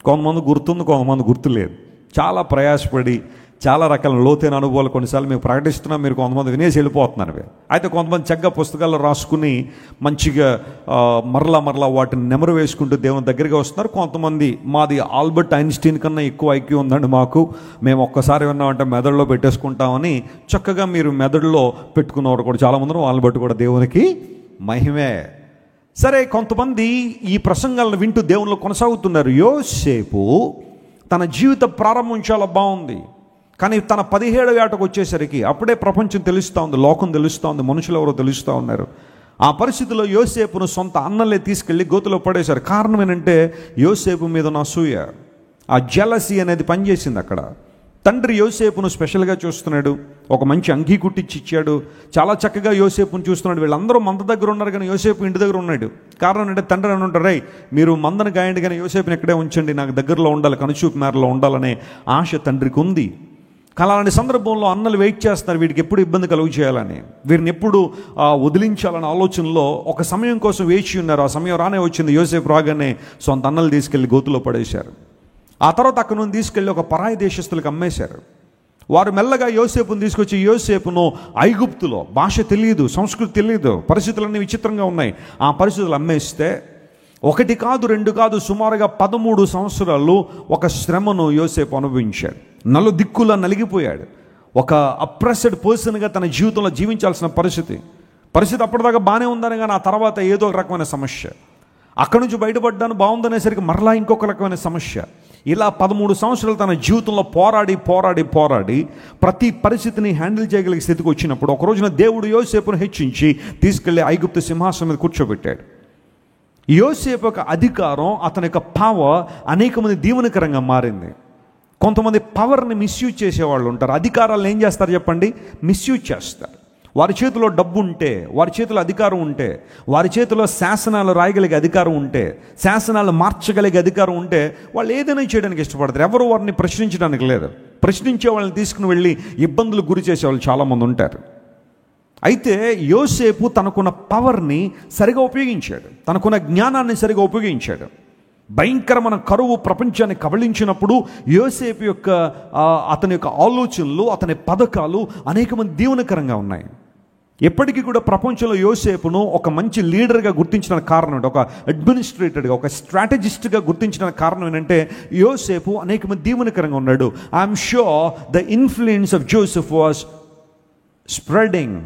కొంతమంది గుర్తుంది, కొంతమంది గుర్తులేదు. చాలా ప్రయాసపడి చాలా రకాల లోతైన అనుభవాలు కొన్నిసార్లు మీకు ప్రకటిస్తున్నాం, మీరు కొంతమంది వినేసి వెళ్ళిపోతున్నారు. అయితే కొంతమంది చక్కగా పుస్తకాల్లో రాసుకుని మంచిగా మరలా వాటిని నెమరు వేసుకుంటూ దేవుని దగ్గరికి వస్తున్నారు. కొంతమంది మాది ఆల్బర్ట్ ఐన్స్టీన్ కన్నా ఎక్కువ ఐక్యూ ఉందండి మాకు, మేము ఒక్కసారి విన్నామంటే మెదడులో పెట్టేసుకుంటామని చక్కగా మీరు మెదడులో పెట్టుకున్నవారు కూడా చాలామంది, వాళ్ళని బట్టి కూడా దేవునికి మహిమే. సరే, కొంతమంది ఈ ప్రసంగాలను వింటూ దేవునిలో కొనసాగుతున్నారు. యోసేపు తన జీవిత ప్రారంభం చాలా బాగుంది, కానీ తన 17వ ఏటకు వచ్చేసరికి అప్పుడే ప్రపంచం తెలుస్తూ ఉంది, లోకం తెలుస్తూ ఉంది, మనుషులు ఎవరో తెలుస్తూ ఉన్నారు. ఆ పరిస్థితిలో యోసేపును సొంత అన్నలే తీసుకెళ్ళి గోతులో పడేశారు. కారణం ఏంటంటే యోసేపు మీద ఉన్న అసూయ, ఆ జెలసీ అనేది పనిచేసింది అక్కడ. తండ్రి యోసేపును స్పెషల్గా చూస్తున్నాడు, ఒక మంచి అంగీ కుట్టించి ఇచ్చాడు, చాలా చక్కగా యోసేపును చూస్తున్నాడు. వీళ్ళందరూ మంద దగ్గర ఉన్నారు కానీ యోసేపు ఇంటి దగ్గర ఉన్నాడు. కారణం అంటే తండ్రి అని ఉంటారు, రై మీరు మందను గాయండి కానీ యోసేపుని ఎక్కడే ఉంచండి, నాకు దగ్గరలో ఉండాలి, కనుచూపు మేరలో ఉండాలనే ఆశ తండ్రికి ఉంది. అలాంటి సందర్భంలో అన్నలు వెయిట్ చేస్తున్నారు, వీడికి ఎప్పుడు ఇబ్బంది కలుగు చేయాలని, వీరిని ఎప్పుడు వదిలించాలనే ఆలోచనలో ఒక సమయం కోసం వేచి ఉన్నారు. ఆ సమయం రానే వచ్చింది. యోసేపు రాగానే సొంత అన్నలు తీసుకెళ్ళి గోతులో పడేశారు. ఆ తర్వాత అక్కడ నుండి తీసుకెళ్ళి ఒక పరాయి దేశస్తులకు అమ్మేశారు. వారు మెల్లగా యోసేపును తీసుకొచ్చి, యోసేపును ఐగుప్తులో, భాష తెలియదు, సంస్కృతి తెలియదు, పరిస్థితులన్నీ విచిత్రంగా ఉన్నాయి, ఆ పరిస్థితులు అమ్మేస్తే 1 కాదు 2 కాదు సుమారుగా 13 సంవత్సరాలు ఒక శ్రమను యోసేపు అనుభవించాడు. నలుదిక్కులా నలిగిపోయాడు. ఒక అప్రెస్డ్ పర్సన్గా తన జీవితంలో జీవించాల్సిన పరిస్థితి అప్పటిదాకా బాగానే ఉందని, కానీ ఆ తర్వాత ఏదో ఒక రకమైన సమస్య. అక్కడి నుంచి బయటపడ్డాను బాగుందనేసరికి మరలా ఇంకొక రకమైన సమస్య. ఇలా 13 సంవత్సరాలు తన జీవితంలో పోరాడి ప్రతి పరిస్థితిని హ్యాండిల్ చేయగలిగే స్థితికి వచ్చినప్పుడు ఒక రోజున దేవుడు యోసేపును హెచ్చించి తీసుకెళ్లి ఐగుప్తు సింహాసనం మీద కూర్చోబెట్టాడు. యోసేపు యొక్క అధికారం, అతని యొక్క పవర్ అనేక మంది దీవెనకరంగా మారింది. కొంతమంది పవర్ని మిస్యూజ్ చేసేవాళ్ళు ఉంటారు. అధికారాలను ఏం చేస్తారు చెప్పండి? మిస్యూజ్ చేస్తారు. వారి చేతిలో డబ్బు ఉంటే, వారి చేతిలో అధికారం ఉంటే, వారి చేతిలో శాసనాలు రాయగలిగే అధికారం ఉంటే, శాసనాలు మార్చగలిగే అధికారం ఉంటే వాళ్ళు ఏదైనా చేయడానికి ఇష్టపడతారు. ఎవరు వారిని ప్రశ్నించడానికి లేదు. ప్రశ్నించే వాళ్ళని తీసుకుని వెళ్ళి ఇబ్బందులకు గురి చేసే వాళ్ళు చాలామంది ఉంటారు. అయితే యోసేపు తనకున్న పవర్ని సరిగా ఉపయోగించాడు, తనకున్న జ్ఞానాన్ని సరిగా ఉపయోగించాడు. భయంకరమైన కరువు ప్రపంచాన్ని కబళించినప్పుడు యోసేపు యొక్క అతని యొక్క ఆలోచనలు, అతని పథకాలు అనేక మంది దీవెనకరంగా ఉన్నాయి. ఎప్పటికీ కూడా ప్రపంచంలో యోసేపును ఒక మంచి లీడర్గా గుర్తించిన కారణం ఏంటి? ఒక అడ్మినిస్ట్రేటర్గా, ఒక స్ట్రాటజిస్ట్గా గుర్తించిన కారణం ఏంటంటే యోసేపు అనేక మంది దీవెనకరంగా ఉన్నాడు. I'm sure the influence of Joseph was spreading.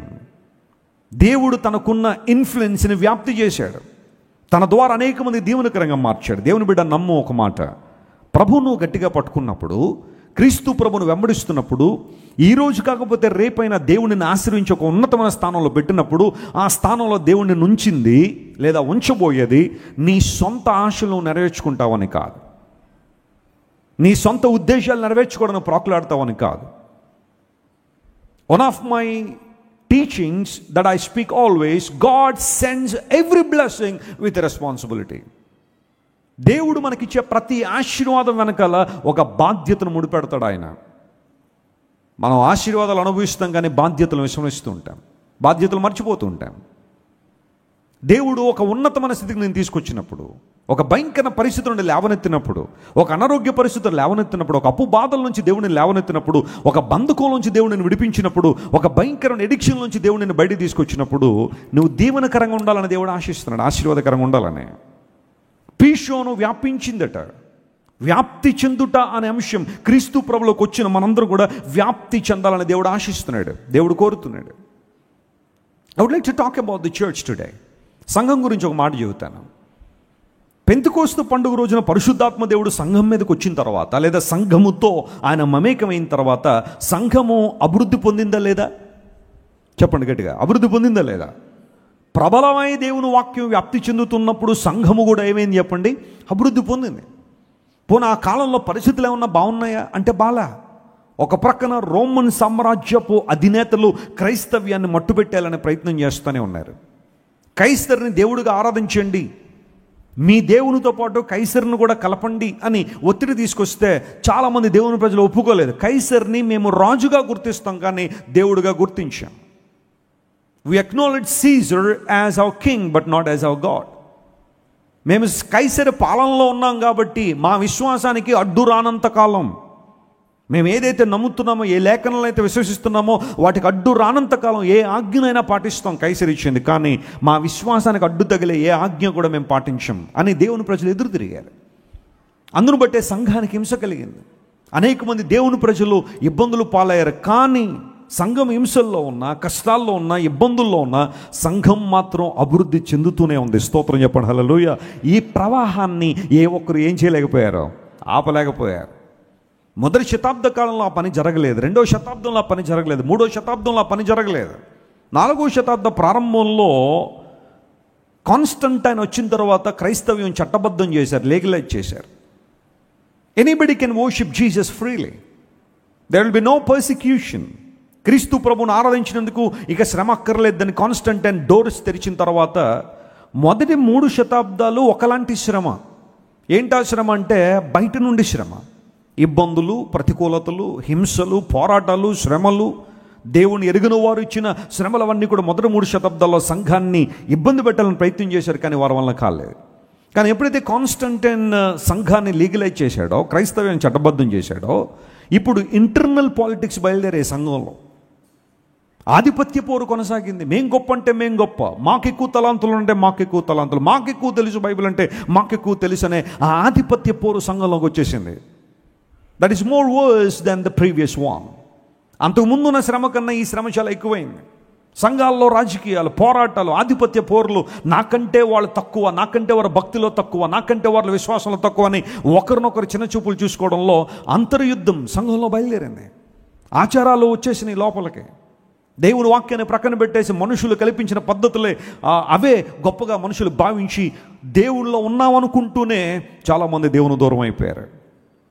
దేవుడు తనకున్న ఇన్ఫ్లుయెన్స్ని వ్యాప్తి చేశాడు. తన ద్వారా అనేక మంది దీవెనకరంగా మార్చాడు. దేవుని బిడ్డ నమ్ము ఒక మాట, ప్రభువును గట్టిగా పట్టుకున్నప్పుడు, క్రీస్తు ప్రభును వెంబడిస్తున్నప్పుడు, ఈ రోజు కాకపోతే రేపైనా దేవుడిని ఆశ్రయించి ఒక ఉన్నతమైన స్థానంలో పెట్టినప్పుడు, ఆ స్థానంలో దేవుడిని నుంచింది లేదా ఉంచబోయేది నీ సొంత ఆశలు నెరవేర్చుకుంటావని కాదు, నీ సొంత ఉద్దేశాలు నెరవేర్చుకోవడానికి ప్రాకులాడతావని కాదు. One of my teachings that I speak always, God sends every blessing with a responsibility. దేవుడు మనకిచ్చే ప్రతి ఆశీర్వాదం వెనకాల ఒక బాధ్యతను ముడిపెడతాడు ఆయన. మనం ఆశీర్వాదాలు అనుభవిస్తాం కానీ బాధ్యతలు విస్మరిస్తూ ఉంటాం, బాధ్యతలు మర్చిపోతూ ఉంటాం. దేవుడు ఒక ఉన్నతమైన స్థితికి నేను తీసుకొచ్చినప్పుడు, ఒక భయంకర పరిస్థితి నుండి లేవనెత్తినప్పుడు, ఒక అనారోగ్య పరిస్థితులు లేవనెత్తినప్పుడు, ఒక అప్పు బాధల నుంచి దేవుడిని లేవనెత్తినప్పుడు, ఒక బంధుకోల నుంచి దేవుడిని విడిపించినప్పుడు, ఒక భయంకరమైన ఎడిక్షన్ నుంచి దేవుడిని బయటికి తీసుకొచ్చినప్పుడు, నువ్వు దీవెనకరంగా ఉండాలని దేవుడు ఆశిస్తున్నాడు, ఆశీర్వాదకరంగా ఉండాలని. పీషోను వ్యాపించిందట. వ్యాప్తి చెందుట అనే అంశం క్రీస్తు ప్రభులోకి వచ్చిన మనందరూ కూడా వ్యాప్తి చెందాలని దేవుడు ఆశిస్తున్నాడు, దేవుడు కోరుతున్నాడు. I would like to talk about the church today. సంఘం గురించి ఒక మాట చెబుతాను. పెంతెకోస్తు పండుగ రోజున పరిశుద్ధాత్మ దేవుడు సంఘం మీదకి వచ్చిన తర్వాత, లేదా సంఘముతో ఆయన మమేకమైన తర్వాత, సంఘము అభివృద్ధి పొందిందా లేదా? చెప్పండి గట్టిగా, అభివృద్ధి పొందిందా లేదా? ప్రబలమై దేవుని వాక్యం వ్యాప్తి చెందుతున్నప్పుడు సంఘము కూడా ఏమైంది చెప్పండి? అభివృద్ధి పొందింది. పోనీ ఆ కాలంలో పరిస్థితులు ఏమన్నా బాగున్నాయా అంటే బాలా. ఒక ప్రక్కన రోమన్ సామ్రాజ్యపు అధినేతలు క్రైస్తవ్యాన్ని మట్టుపెట్టాలనే ప్రయత్నం చేస్తూనే ఉన్నారు. కైసర్ని దేవుడిగా ఆరాధించండి, మీ దేవునితో పాటు కైసర్ను కూడా కలపండి అని ఒత్తిడి తీసుకొస్తే చాలామంది దేవుని ప్రజలు ఒప్పుకోలేదు. కైసర్ని మేము రాజుగా గుర్తిస్తాం కానీ దేవుడిగా గుర్తించాం. We acknowledge Caesar as our king but not as our God. మేము కైసర్ పాలనలో ఉన్నాం కాబట్టి మా విశ్వాసానికి అడ్డు రానంత కాలం, మేము ఏదైతే నమ్ముతున్నామో, ఏ లేఖనాలు అయితే విశ్వసిస్తున్నామో వాటికి అడ్డు రానంత కాలం ఏ ఆజ్ఞనైనా పాటిస్తాం, కైసర్ ఇచ్చింది. కానీ మా విశ్వాసానికి అడ్డు తగిలే ఏ ఆజ్ఞ కూడా మేము పాటించాం అని దేవుని ప్రజలు ఎదురు తిరిగారు. అందును బట్టే సంఘానికి హింస కలిగింది. అనేక మంది దేవుని ప్రజలు ఇబ్బందులు పాలయ్యారు. కానీ సంఘం హింసల్లో ఉన్నా, కష్టాల్లో ఉన్నా, ఇబ్బందుల్లో ఉన్నా సంఘం మాత్రం అభివృద్ధి చెందుతూనే ఉంది. స్తోత్రం చెప్పండి, హల్లెలూయా. ఈ ప్రవాహాన్ని ఏ ఒక్కరు ఏం చేయలేకపోయారో, ఆపలేకపోయారు. మొదటి శతాబ్ద కాలంలో ఆ పని జరగలేదు, రెండవ శతాబ్దంలో ఆ పని జరగలేదు, మూడవ శతాబ్దంలో ఆ పని జరగలేదు. 4వ శతాబ్ద ప్రారంభంలో కాన్స్టంటైన్ వచ్చిన తర్వాత క్రైస్తవ్యం చట్టబద్ధం చేశారు, లీగలైజ్ చేశారు. Anybody can worship Jesus freely, there will be no persecution. క్రీస్తు ప్రభువును ఆరాధించినందుకు ఇక శ్రమ అక్కర్లేదని కాన్స్టంటైన్ డోర్స్ తెరిచిన తర్వాత మొదటి 3 శతాబ్దాలు ఒకలాంటి శ్రమ. ఏంటా శ్రమ అంటే బయట నుండి శ్రమ, ఇబ్బందులు, ప్రతికూలతలు, హింసలు, పోరాటాలు, శ్రమలు, దేవుని ఎరిగిన వారు ఇచ్చిన శ్రమలవన్నీ కూడా మొదటి 3 శతాబ్దాల్లో సంఘాన్ని ఇబ్బంది పెట్టాలని ప్రయత్నం చేశారు, కానీ వారి వల్ల కాలేదు. కానీ ఎప్పుడైతే కాన్స్టంటైన్ సంఘాన్ని లీగలైజ్ చేశాడో, క్రైస్తవ్యాన్ని చట్టబద్ధం చేశాడో, ఇప్పుడు ఇంటర్నల్ పాలిటిక్స్ బయలుదేరే సంఘంలో ఆధిపత్య పోరు కొనసాగింది. మేం గొప్ప అంటే మేం గొప్ప, మాకెక్కువ తలాంతులు అంటే మాకెక్కువ తలాంతులు, మాకెక్కువ తెలుసు బైబిల్ అంటే మాకెక్కువ తెలుసు అనే ఆ ఆధిపత్య పోరు సంఘంలోకి వచ్చేసింది. That is more worse than the previous one. అంతకుముందున్న శ్రమ కన్నా ఈ శ్రమ చాలా ఎక్కువైంది. సంఘాల్లో రాజకీయాలు, పోరాటాలు, ఆధిపత్య పోరులు, నాకంటే వాళ్ళు తక్కువ, నాకంటే వారి భక్తిలో తక్కువ, నాకంటే వాళ్ళ విశ్వాసంలో తక్కువ అని ఒకరినొకరు చిన్న చూపులు చూసుకోవడంలో అంతర్యుద్ధం సంఘంలో బయలుదేరింది. ఆచారాలు వచ్చేసినాయి లోపలికి. దేవుని వాక్యాన్ని ప్రక్కన పెట్టేసి మనుషులు కల్పించిన పద్ధతులే అవే గొప్పగా మనుషులు భావించి దేవుళ్ళో ఉన్నామనుకుంటూనే చాలామంది దేవుని దూరం అయిపోయారు.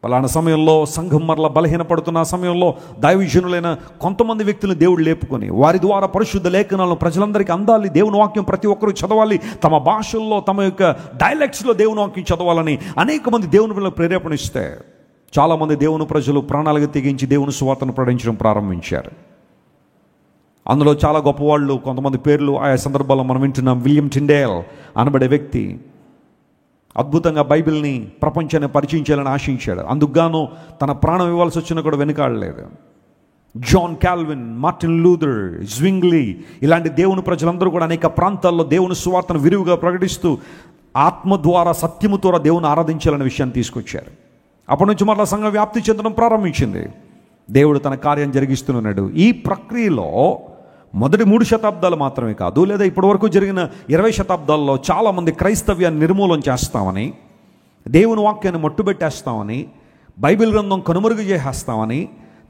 పలానా సమయంలో సంఘం మరలా బలహీనపడుతున్న సమయంలో దైవజనులైన కొంతమంది వ్యక్తులను దేవుడు లేపుకొని వారి ద్వారా పరిశుద్ధ లేఖనాలను ప్రజలందరికీ అందాలి, దేవుని వాక్యం ప్రతి ఒక్కరూ చదవాలి, తమ భాషల్లో తమ యొక్క డైలెక్ట్స్లో దేవుని వాక్యం చదవాలని అనేక మంది దేవుని పిల్లలకు ప్రేరేపణ ఇస్తే చాలామంది దేవుని ప్రజలు ప్రాణాలకు తెగించి దేవుని సువార్తను ప్రకటించడం ప్రారంభించారు. అందులో చాలా గొప్పవాళ్ళు, కొంతమంది పేర్లు ఆయా సందర్భాల్లో మనం వింటున్నాం. విలియం టిండేల్ అనబడే వ్యక్తి అద్భుతంగా బైబిల్ని ప్రపంచాన్ని పరిచయం చేయాలని ఆశించాడు. అందుకుగాను తన ప్రాణం ఇవ్వాల్సి వచ్చినా కూడా వెనుకాడలేదు. జాన్ కాల్విన్, మార్టిన్ లూథర్, జ్వింగ్లీ ఇలాంటి దేవుని ప్రజలందరూ కూడా అనేక ప్రాంతాల్లో దేవుని సువార్తను విరివిగా ప్రకటిస్తూ ఆత్మ ద్వారా, సత్యము ద్వారా దేవుని ఆరాధించాలనే విషయాన్ని తీసుకొచ్చారు. అప్పటి నుంచి మరలా సంఘం వ్యాప్తి చెందడం ప్రారంభించింది. దేవుడు తన కార్యం జరిగిస్తున్నాడు. ఈ ప్రక్రియలో మొదటి 3 శతాబ్దాలు మాత్రమే కాదు, లేదా ఇప్పటి వరకు జరిగిన 20 శతాబ్దాల్లో చాలామంది క్రైస్తవ్యాన్ని నిర్మూలన చేస్తామని, దేవుని వాక్యాన్ని మట్టుబెట్టేస్తామని, బైబిల్ గ్రంథం కనుమరుగు చేసేస్తామని,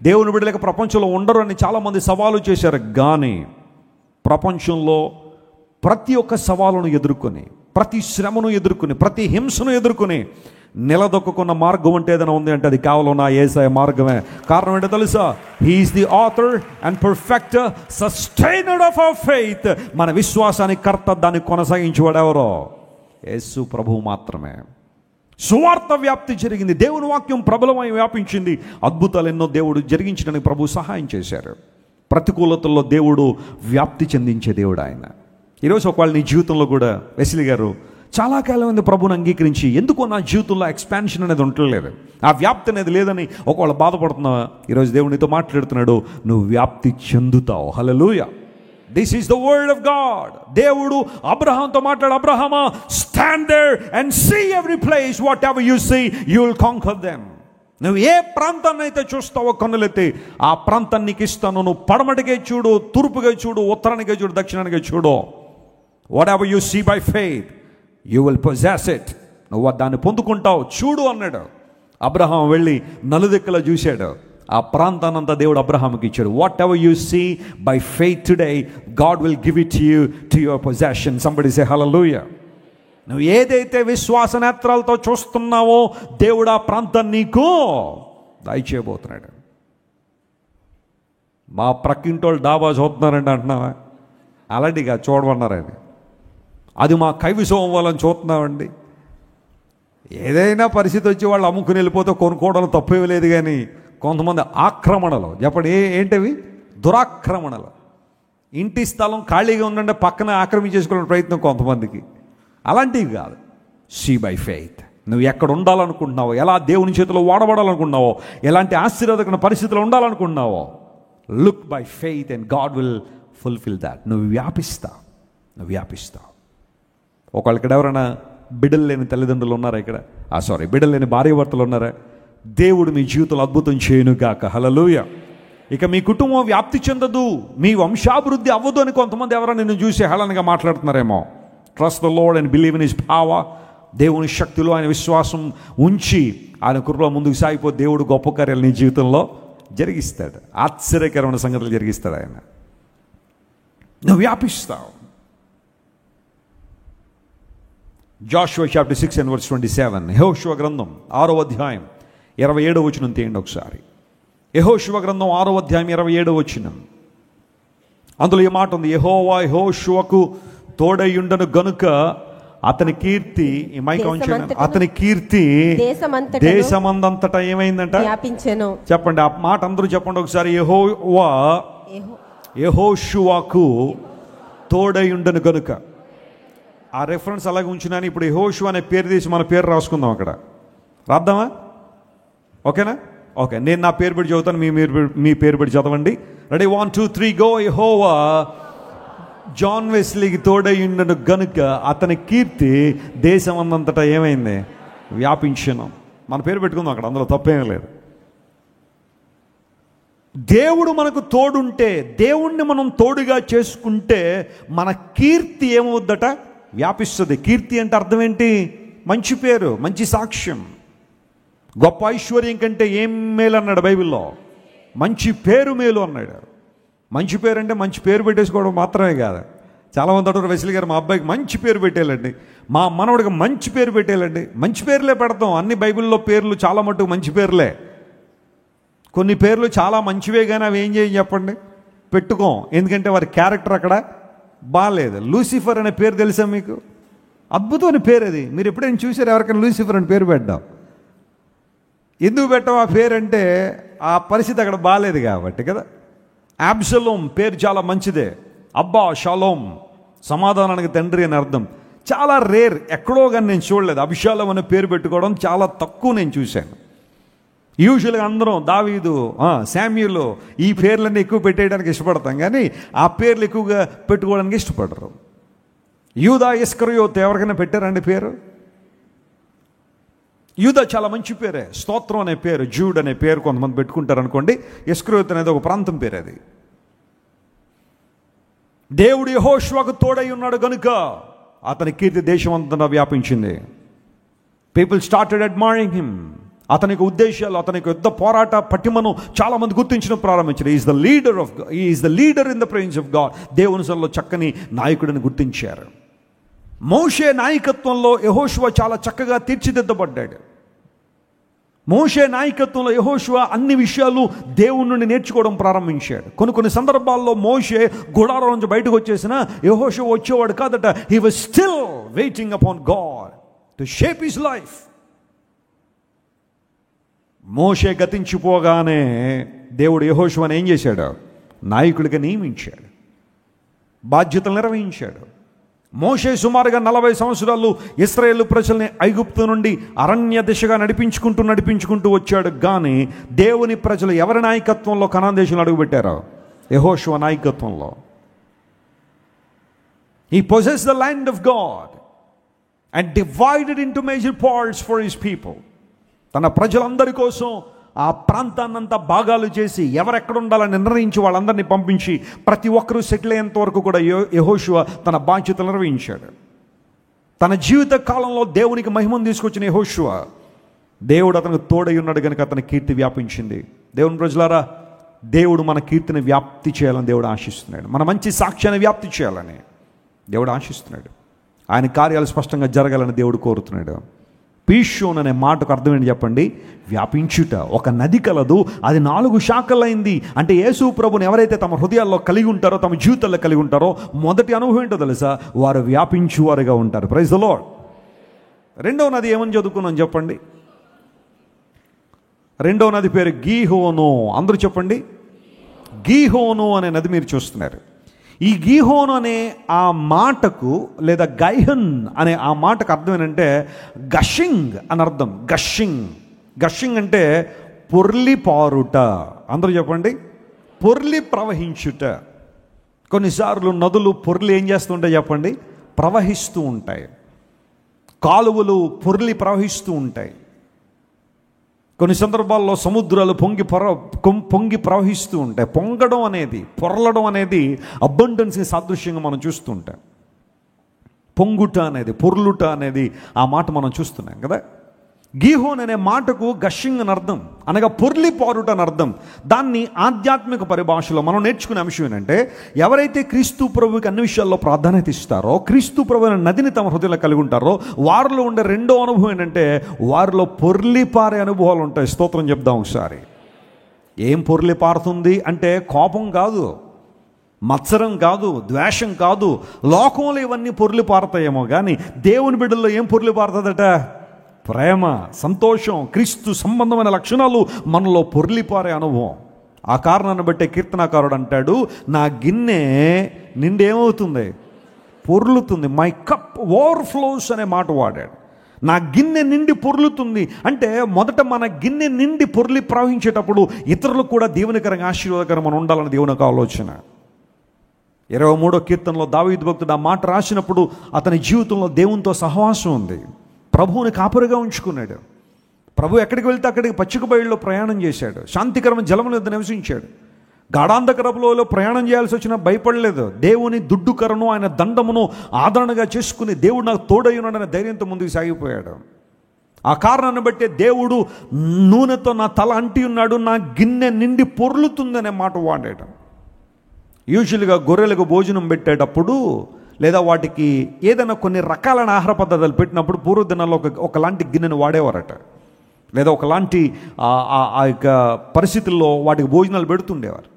దేవుని బిడ్డలేక ప్రపంచంలో ఉండరు అని చాలామంది సవాలు చేశారు. కానీ ప్రపంచంలో ప్రతి ఒక్క సవాలును ఎదుర్కొని, ప్రతి శ్రమను ఎదుర్కొని, ప్రతి హింసను ఎదుర్కొని నిలదొక్కున్న మార్గం అంటే ఏదైనా ఉంది అంటే అది కేవలం నా యేసయ్య మార్గమే. కారణం ఏంటో తెలుసా? He is the author and perfecter, sustainer of our faith. మన విశ్వాసానికి కర్త, దాన్ని కొనసాగించేవాడు ఎవరో? యేసు ప్రభువు మాత్రమే. సువార్త వ్యాప్తి జరిగింది, దేవుని వాక్యం ప్రబలమై వ్యాపించింది, అద్భుతాలు ఎన్నో దేవుడు జరిగించడానికి ప్రభు సహాయం చేశారు. ప్రతికూలతల్లో దేవుడు వ్యాప్తి చెందించే దేవుడు ఆయన. ఈరోజు ఒకవేళ నీ జీవితంలో కూడా వెస్లీ గారు చాలా కాలం మంది ప్రభుని అంగీకరించి ఎందుకో నా జీవితంలో ఎక్స్పాన్షన్ అనేది ఉండలేదు, ఆ వ్యాప్తి అనేది లేదని ఒకవేళ బాధపడుతున్నావా? ఈరోజు దేవుడు నీతో మాట్లాడుతున్నాడు, నువ్వు వ్యాప్తి చెందుతావు. Hallelujah. This is the word of God. దేవుడు అబ్రహాంతో మాట్లాడు, అబ్రహామా, stand there and see every place, whatever you see you will conquer them. నువ్వు ఏ ప్రాంతాన్ని అయితే చూస్తావో కన్నులెత్తి ఆ ప్రాంతాన్ని నీకు ఇస్తాను. నువ్వు పడమటికే చూడు, తూర్పుగా చూడు, ఉత్తరానికే చూడు, దక్షిణానికే చూడు. Whatever you see by faith you will possess it. నువ్వు దాన్ని పొందుకుంటావు, చూడు అన్నాడు. అబ్రహాం వెళ్ళి నలుదిక్కులా చూశాడు, ఆ ప్రాంతానంతా దేవుడు అబ్రహాంకి ఇచ్చాడు. Whatever you see by faith today, God will give it you to your possession. Somebody say hallelujah. నువ్వు ఏదైతే విశ్వాస నేత్రాలతో చూస్తున్నావో దేవుడు ఆ ప్రాంతాన్ని నీకు దయచేయబోతున్నాడు. మా ప్రక్కింటోళ్ళు డాబా చూస్తున్నారండి అంటున్నావా? అలాంటిగా చూడమన్నారని, అది మా కైవిసం అవ్వాలని చూస్తున్నామండి. ఏదైనా పరిస్థితి వచ్చి వాళ్ళు అమ్ముకుని వెళ్ళిపోతే కొనుక్కోవడం తప్పేవి లేదు. కానీ కొంతమంది ఆక్రమణలు, చెప్పండి ఏంటవి? దురాక్రమణలు. ఇంటి స్థలం ఖాళీగా ఉండంటే పక్కన ఆక్రమించేసుకోవడానికి ప్రయత్నం కొంతమందికి. అలాంటివి కాదు. See by faith. నువ్వు ఎక్కడ ఉండాలనుకుంటున్నావో, ఎలా దేవుని చేతిలో వాడబడాలనుకుంటున్నావో, ఎలాంటి ఆశీర్వాదకరమైన పరిస్థితిలో ఉండాలనుకుంటున్నావో, look by faith and God will fulfil that. నువ్వు వ్యాపిస్తావు. ఒకళ్ళు ఇక్కడ ఎవరైనా బిడ్డలు లేని తల్లిదండ్రులు ఉన్నారా? ఇక్కడ బిడ్డలు లేని భార్య భర్తలు ఉన్నారా? దేవుడు మీ జీవితంలో అద్భుతం చేయనుగాక. హల్లెలూయా. ఇక మీ కుటుంబం వ్యాప్తి చెందదు, మీ వంశాభివృద్ధి అవ్వదు అని కొంతమంది ఎవరైనా నిన్ను చూసి హేళనగా మాట్లాడుతున్నారేమో. Trust the Lord and believe in his power. దేవుని శక్తిలో ఆయన విశ్వాసం ఉంచి ఆయన కృపలో ముందుకు సాగిపోతే దేవుడు గొప్ప కార్యాలు నీ జీవితంలో జరిగిస్తాడు. ఆశ్చర్యకరమైన సంగతులు జరిగిస్తాడు ఆయన. నువ్వు వ్యాపిస్తావు. Joshua chapter 6 and verse 27. యెహోషువ గ్రంథం 6వ అధ్యాయం 27వ వచనం తీయండి ఒకసారి. యెహోషువ గ్రంథం 6వ అధ్యాయం 27వ వచనం. అందులో ఈ మాట ఉంది, యెహోవా యెహోషువకు తోడయుండను గనుక అతని కీర్తి, ఈ మైక్ ఆన్ చేయండి, అతని కీర్తి దేశమందంతటా ఏమైందంట? వ్యాపించెను. చెప్పండి ఆ మాట అందరూ చెప్పండి ఒకసారి. యెహోవా యెహోషువకు తోడయుండను గనుక. ఆ రెఫరెన్స్ అలాగే ఉంచినాను. ఇప్పుడు యెహోషువ అనే పేరు తీసి మన పేరు రాసుకుందాం అక్కడ. రాద్దామా? ఓకేనా? ఓకే, నేను నా పేరు పెట్టి చదువుతాను, మీ పేరు పెట్టి చదవండి. రెడీ? 1 2 3 గో. యెహోవా జాన్ వెస్లీకి తోడయుండను గనుక అతని కీర్తి దేశమందంతటా ఏమైంది? వ్యాపించను. మన పేరు పెట్టుకుందాం అక్కడ, అందులో తప్పేమీ లేదు. దేవుడు మనకు తోడుంటే, దేవుణ్ణి మనం తోడుగా చేసుకుంటే మన కీర్తి ఏమవుద్దట? వ్యాపిస్తుంది. కీర్తి అంటే అర్థం ఏంటి? మంచి పేరు, మంచి సాక్ష్యం. గొప్ప ఐశ్వర్యం కంటే ఏం మేలు అన్నాడు బైబిల్లో? మంచి పేరు మేలు అన్నాడు. మంచి పేరు అంటే మంచి పేరు పెట్టేసుకోవడం మాత్రమే కాదు. చాలామంది అంటారు, వెస్లీ గారు మా అబ్బాయికి మంచి పేరు పెట్టేయాలండి, మా మనవడికి మంచి పేరు పెట్టేయాలండి. మంచి పేర్లే పెడతాం. అన్ని బైబిల్లో పేర్లు చాలా మటుకు మంచి పేర్లే. కొన్ని పేర్లు చాలా మంచివే కానీ అవి ఏం చేయం చెప్పండి, పెట్టుకోం. ఎందుకంటే వారి క్యారెక్టర్ అక్కడ బాగాలేదు. లూసిఫర్ అనే పేరు తెలుసా మీకు? అద్భుతమైన పేరు అది. మీరు ఎప్పుడైనా చూసారు ఎవరికైనా లూసిఫర్ అని పేరు పెట్టాం? ఎందుకు పెట్టాం ఆ పేరు అంటే ఆ పరిస్థితి అక్కడ బాగాలేదు కాబట్టి కదా. అబ్షలోం పేరు చాలా మంచిదే. అబ్బా షాలోం, సమాధానానికి తండ్రి అని అర్థం. చాలా రేర్, ఎక్కడో కానీ నేను చూడలేదు. అభిషాలం అనే పేరు పెట్టుకోవడం చాలా తక్కువ నేను చూశాను. యూజువల్గా అందరం దావీదు, శామ్యూలు, ఈ పేర్లన్నీ ఎక్కువ పెట్టేయడానికి ఇష్టపడతాం, కానీ ఆ పేర్లు ఎక్కువగా పెట్టుకోవడానికి ఇష్టపడరు. యూదా ఇస్కరియోతు ఎవరికైనా పెట్టారండి పేరు? యూదా చాలా మంచి పేరే. స్తోత్రం అనే పేరు, జూడ్ అనే పేరు కొంతమంది పెట్టుకుంటారు అనుకోండి. ఇస్కరియోతు అనేది ఒక ప్రాంతం పేరు అది. దేవుడు యెహోషువకు తోడై ఉన్నాడు కనుక అతని కీర్తి దేశమంతా వ్యాపించింది. People started admiring him. అతనికి ఉద్దేశాలు, అతనికి యుద్ధ పోరాట పటిమను చాలా మంది గుర్తించడం ప్రారంభించారు. Is the leader in the presence of God. దేవుని సన్నిధిలో చక్కని నాయకుడిని గుర్తించారు. మోషే నాయకత్వంలో యెహోషువ చాలా చక్కగా తీర్చిదిద్దబడ్డాడు. మోషే నాయకత్వంలో యెహోషువ అన్ని విషయాలు దేవుని నుండి నేర్చుకోవడం ప్రారంభించాడు. కొన్ని సందర్భాల్లో మోషే గుడారం నుంచి బయటకు వచ్చేసిన యెహోషువ వచ్చేవాడు కాదట. He was still waiting upon God to shape his life. మోషే గతించిపోగానే దేవుడు యెహోషువను ఏం చేశాడు? నాయకుడిగా నియమించాడు, బాధ్యతలు నిర్వహించాడు. మోషే సుమారుగా 40 సంవత్సరాలు ఇశ్రాయేలు ప్రజల్ని ఐగుప్తు నుండి అరణ్య దిశగా నడిపించుకుంటూ వచ్చాడు. కానీ దేవుని ప్రజలు ఎవరి నాయకత్వంలో కనాన్ దేశంలో అడుగుపెట్టారో? యెహోషువ నాయకత్వంలో. He possessed the land of God and divided into major parts for his people. తన ప్రజలందరి కోసం ఆ ప్రాంతాన్నంతా భాగాలు చేసి ఎవరెక్కడ ఉండాలని నిర్ణయించి వాళ్ళందరినీ పంపించి ప్రతి ఒక్కరూ సెటిల్ అయ్యేంత వరకు కూడా యెహోషువ తన బాధ్యతలు నిర్వహించాడు. తన జీవిత కాలంలో దేవునికి మహిమను తీసుకొచ్చిన యెహోషువ, దేవుడు అతనికి తోడై ఉన్నాడు కనుక అతని కీర్తి వ్యాపించింది. దేవుని ప్రజలారా, దేవుడు మన కీర్తిని వ్యాప్తి చేయాలని దేవుడు ఆశిస్తున్నాడు. మన మంచి సాక్ష్యాన్ని వ్యాప్తి చేయాలని దేవుడు ఆశిస్తున్నాడు. ఆయన కార్యాలు స్పష్టంగా జరగాలని దేవుడు కోరుతున్నాడు. పీషోన్ అనే మాటకు అర్థం ఏంటి చెప్పండి? వ్యాపించుట. ఒక నది కలదు, అది 4 శాఖలైంది. అంటే యేసు ప్రభుని ఎవరైతే తమ హృదయాల్లో కలిగి ఉంటారో, తమ జీవితాల్లో కలిగి ఉంటారో, మొదటి అనుభవం ఏంటో తెలుసా? వారు వ్యాపించువారుగా ఉంటారు. Praise the Lord. రెండవ నది ఏమని చదువుకున్నాం చెప్పండి? రెండవ నది పేరు గీహోను. అందరూ చెప్పండి. గీహోను అనే నది మీరు చూస్తున్నారు. ఈ గీహోను అనే ఆ మాటకు లేదా గైహన్ అనే ఆ మాటకు అర్థం ఏంటంటే గషింగ్ అని అర్థం. గషింగ్ అంటే పొర్లి పారుట. అందరూ చెప్పండి. పొర్లి ప్రవహించుట. కొన్నిసార్లు నదులు పొర్లి ఏం చేస్తుంటాయి చెప్పండి? ప్రవహిస్తూ ఉంటాయి. కాలువలు పొర్లి ప్రవహిస్తూ ఉంటాయి. కొన్ని సందర్భాల్లో సముద్రాలు పొంగి ప్రవహిస్తూ ఉంటాయి. పొంగడం అనేది, పొరలడం అనేది అబండెన్స్కి సాదృశ్యంగా మనం చూస్తూ ఉంటాం. పొంగుట అనేది, పొర్లుట అనేది ఆ మాట మనం చూస్తున్నాం కదా. గీహోన్ అనే మాటకు గషింగ్ అని అర్థం, అనగా పొర్లి పారుట అని అర్థం. దాన్ని ఆధ్యాత్మిక పరిభాషలో మనం నేర్చుకునే అంశం ఏంటంటే, ఎవరైతే క్రీస్తు ప్రభువుకి అన్ని విషయాల్లో ప్రాధాన్యత ఇస్తారో, క్రీస్తు ప్రభు అనే నదిని తమ హృదయంలో కలిగి ఉంటారో, వారిలో ఉండే రెండో అనుభవం ఏంటంటే వారిలో పొర్లి పారే అనుభవాలు ఉంటాయి. స్తోత్రం చెప్దాం ఒకసారి. ఏం పొర్లి పారుతుంది అంటే కోపం కాదు, మత్సరం కాదు, ద్వేషం కాదు. లోకంలో ఇవన్నీ పొర్లి పారుతాయేమో కానీ దేవుని బిడ్డల్లో ఏం పొర్లి పారుతుందట? ప్రేమ, సంతోషం, క్రీస్తు సంబంధమైన లక్షణాలు మనలో పొర్లిపారే అనుభవం. ఆ కారణాన్ని బట్టే కీర్తనాకారుడు అంటాడు, నా గిన్నె నిండేమవుతుంది? పొర్లుతుంది. మై కప్ ఓవర్ఫ్లోస్ అనే మాట వాడాడు. నా గిన్నె నిండి పొర్లుతుంది అంటే మొదట మన గిన్నె నిండి పొర్లి ప్రవహించేటప్పుడు ఇతరులకు కూడా దేవునికరంగా ఆశీర్వాదకరంగా ఉండాలని దేవుని యొక్క ఆలోచన. 23వ కీర్తనలో దావీదు భక్తుడు ఆ మాట రాసినప్పుడు అతని జీవితంలో దేవునితో సహవాసం ఉంది. ప్రభువుని కాపరిగా ఉంచుకున్నాడు. ప్రభు ఎక్కడికి వెళ్తే అక్కడికి పచ్చిక బయళ్ళలో ప్రయాణం చేశాడు. శాంతికరమైన జలముల వద్ద నివసించాడు. గాఢాంధకరపులో ప్రయాణం చేయాల్సి వచ్చినా భయపడలేదు. దేవుని దుడ్డుకరను, ఆయన దండమును ఆదరణగా చేసుకుని దేవుడు నాకు తోడయ్యున్నాడనే ధైర్యంతో ముందుకు సాగిపోయాడు. ఆ కారణాన్ని బట్టి దేవుడు నూనెతో నా తల అంటి ఉన్నాడు, నా గిన్నె నిండి పొర్లుతుందనే మాట వాడాడు. యూజువల్గా గొర్రెలకు భోజనం పెట్టేటప్పుడు లేదా వాటికి ఏదైనా కొన్ని రకాలైన ఆహార పదార్థాలు పెట్టినప్పుడు పూర్వదినాల్లో ఒకలాంటి గిన్నెను వాడేవారట, లేదా ఒకలాంటి ఆ యొక్క పరిస్థితుల్లో వాటికి భోజనాలు పెడుతుండేవారు.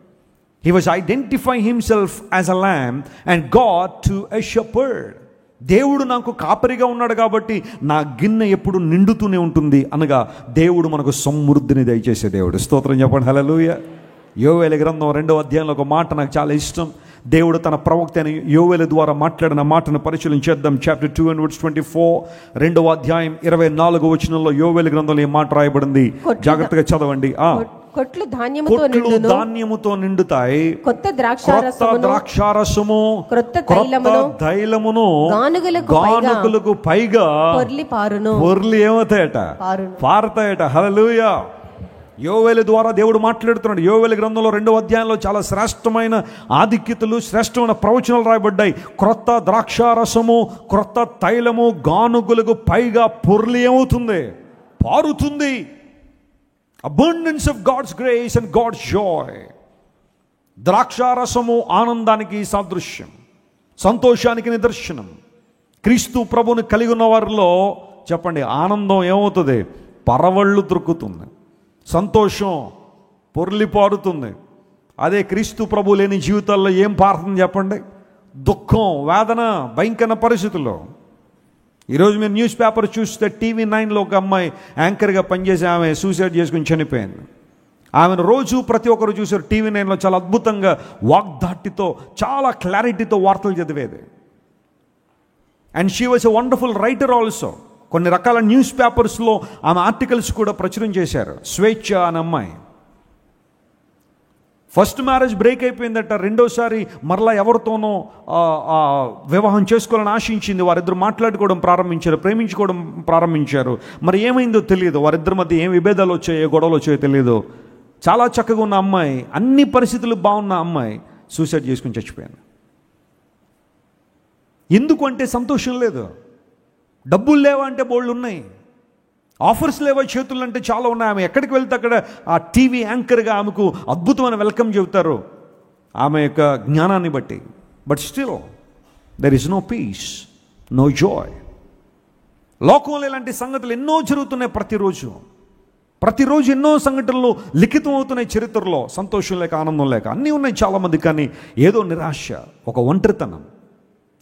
He was identify himself as a lamb and God to a shepherd. దేవుడు నాకు కాపరిగా ఉన్నాడు కాబట్టి నా గిన్నె ఎప్పుడు నిండుతూనే ఉంటుంది అనగా దేవుడు మనకు సమృద్ధిని దయచేసే దేవుడు. స్తోత్రం చెప్పండి, హల్లెలూయా. యోవేలు గ్రంథం 2వ అధ్యాయంలో ఒక మాట నాకు చాలా ఇష్టం. దేవుడు తన ప్రవక్త అయిన యోవేలు ద్వారా మాట్లాడిన మాటను పరిశీలించేద్దాం. చాప్టర్ 2:24, 2వ అధ్యాయం 24వ వచనంలో యోవేలు గ్రంథంలో ఈ మాట రాయబడింది. జాగ్రత్తగా చదవండి. కొట్లు ధాన్యముతో నిండుతాయి, కొత్త ద్రాక్షారసము, క్రొత్త తైలమును గానుగులకు పైగా పొర్లి ఏమవుతాయట? పారుతాయట. హల్లెలూయా. యోవేలు ద్వారా దేవుడు మాట్లాడుతున్నాడు. యోవేలు గ్రంథంలో 2వ అధ్యాయంలో చాలా శ్రేష్టమైన ఆధిక్యతలు, శ్రేష్టమైన ప్రవచనాలు రాయబడ్డాయి. క్రొత్త ద్రాక్షారసము, క్రొత్త తైలము గానుగులకు పైగా పొర్లి ఏమవుతుంది? పారుతుంది. Abundance of God's grace and God's joy. ద్రాక్షారసము ఆనందానికి సాదృశ్యం, సంతోషానికి నిదర్శనం. క్రీస్తు ప్రభుని కలిగి ఉన్న వారిలో చెప్పండి, ఆనందం ఏమవుతుంది? పరవళ్ళు దొరుకుతుంది, సంతోషం పొర్లి పారుతుంది. అదే క్రీస్తు ప్రభు లేని జీవితాల్లో ఏం పారుతుంది చెప్పండి? దుఃఖం, వేదన, భయంకర పరిస్థితుల్లో. ఈరోజు మీరు న్యూస్ పేపర్ చూస్తే TV9లో ఒక అమ్మాయి యాంకర్గా పనిచేసి ఆమె సూసైడ్ చేసుకుని చనిపోయింది. ఆమెను రోజు ప్రతి ఒక్కరు చూసారు. TV9లో చాలా అద్భుతంగా వాగ్దాటితో, చాలా క్లారిటీతో వార్తలు చదివేది. And she was a wonderful writer also. కొన్ని రకాల న్యూస్ పేపర్స్లో ఆమె ఆర్టికల్స్ కూడా ప్రచురం చేశారు. స్వేచ్ఛ అనే అమ్మాయి. ఫస్ట్ మ్యారేజ్ బ్రేక్ అయిపోయిందట. రెండోసారి మరలా ఎవరితోనో వివాహం చేసుకోవాలని ఆశించింది. వారిద్దరు మాట్లాడుకోవడం ప్రారంభించారు, ప్రేమించుకోవడం ప్రారంభించారు. మరి ఏమైందో తెలియదు. వారిద్దరి మధ్య ఏం విభేదాలు వచ్చాయో, గొడవలు వచ్చాయో తెలియదు. చాలా చక్కగా ఉన్న అమ్మాయి, అన్ని పరిస్థితులు బాగున్న అమ్మాయి సూసైడ్ చేసుకుని చచ్చిపోయింది. ఎందుకు అంటే సంతోషం లేదు. డబ్బులు లేవా అంటే బోళ్ళు ఉన్నాయి, ఆఫర్స్ లేవా చేతులు అంటే చాలా ఉన్నాయి. ఆమె ఎక్కడికి వెళ్తే అక్కడ ఆ టీవీ యాంకర్గా ఆమెకు అద్భుతమైన వెల్కమ్ చెబుతారు ఆమె యొక్క జ్ఞానాన్ని బట్టి. But still there is no peace, no joy. లోకంలో ఇలాంటి సంగతులు ఎన్నో జరుగుతున్నాయి. ప్రతిరోజు ఎన్నో సంఘటనలు లిఖితం అవుతున్నాయి చరిత్రలో. సంతోషం లేక, ఆనందం లేక అన్నీ ఉన్నాయి చాలామంది. కానీ ఏదో నిరాశ, ఒక ఒంటరితనం,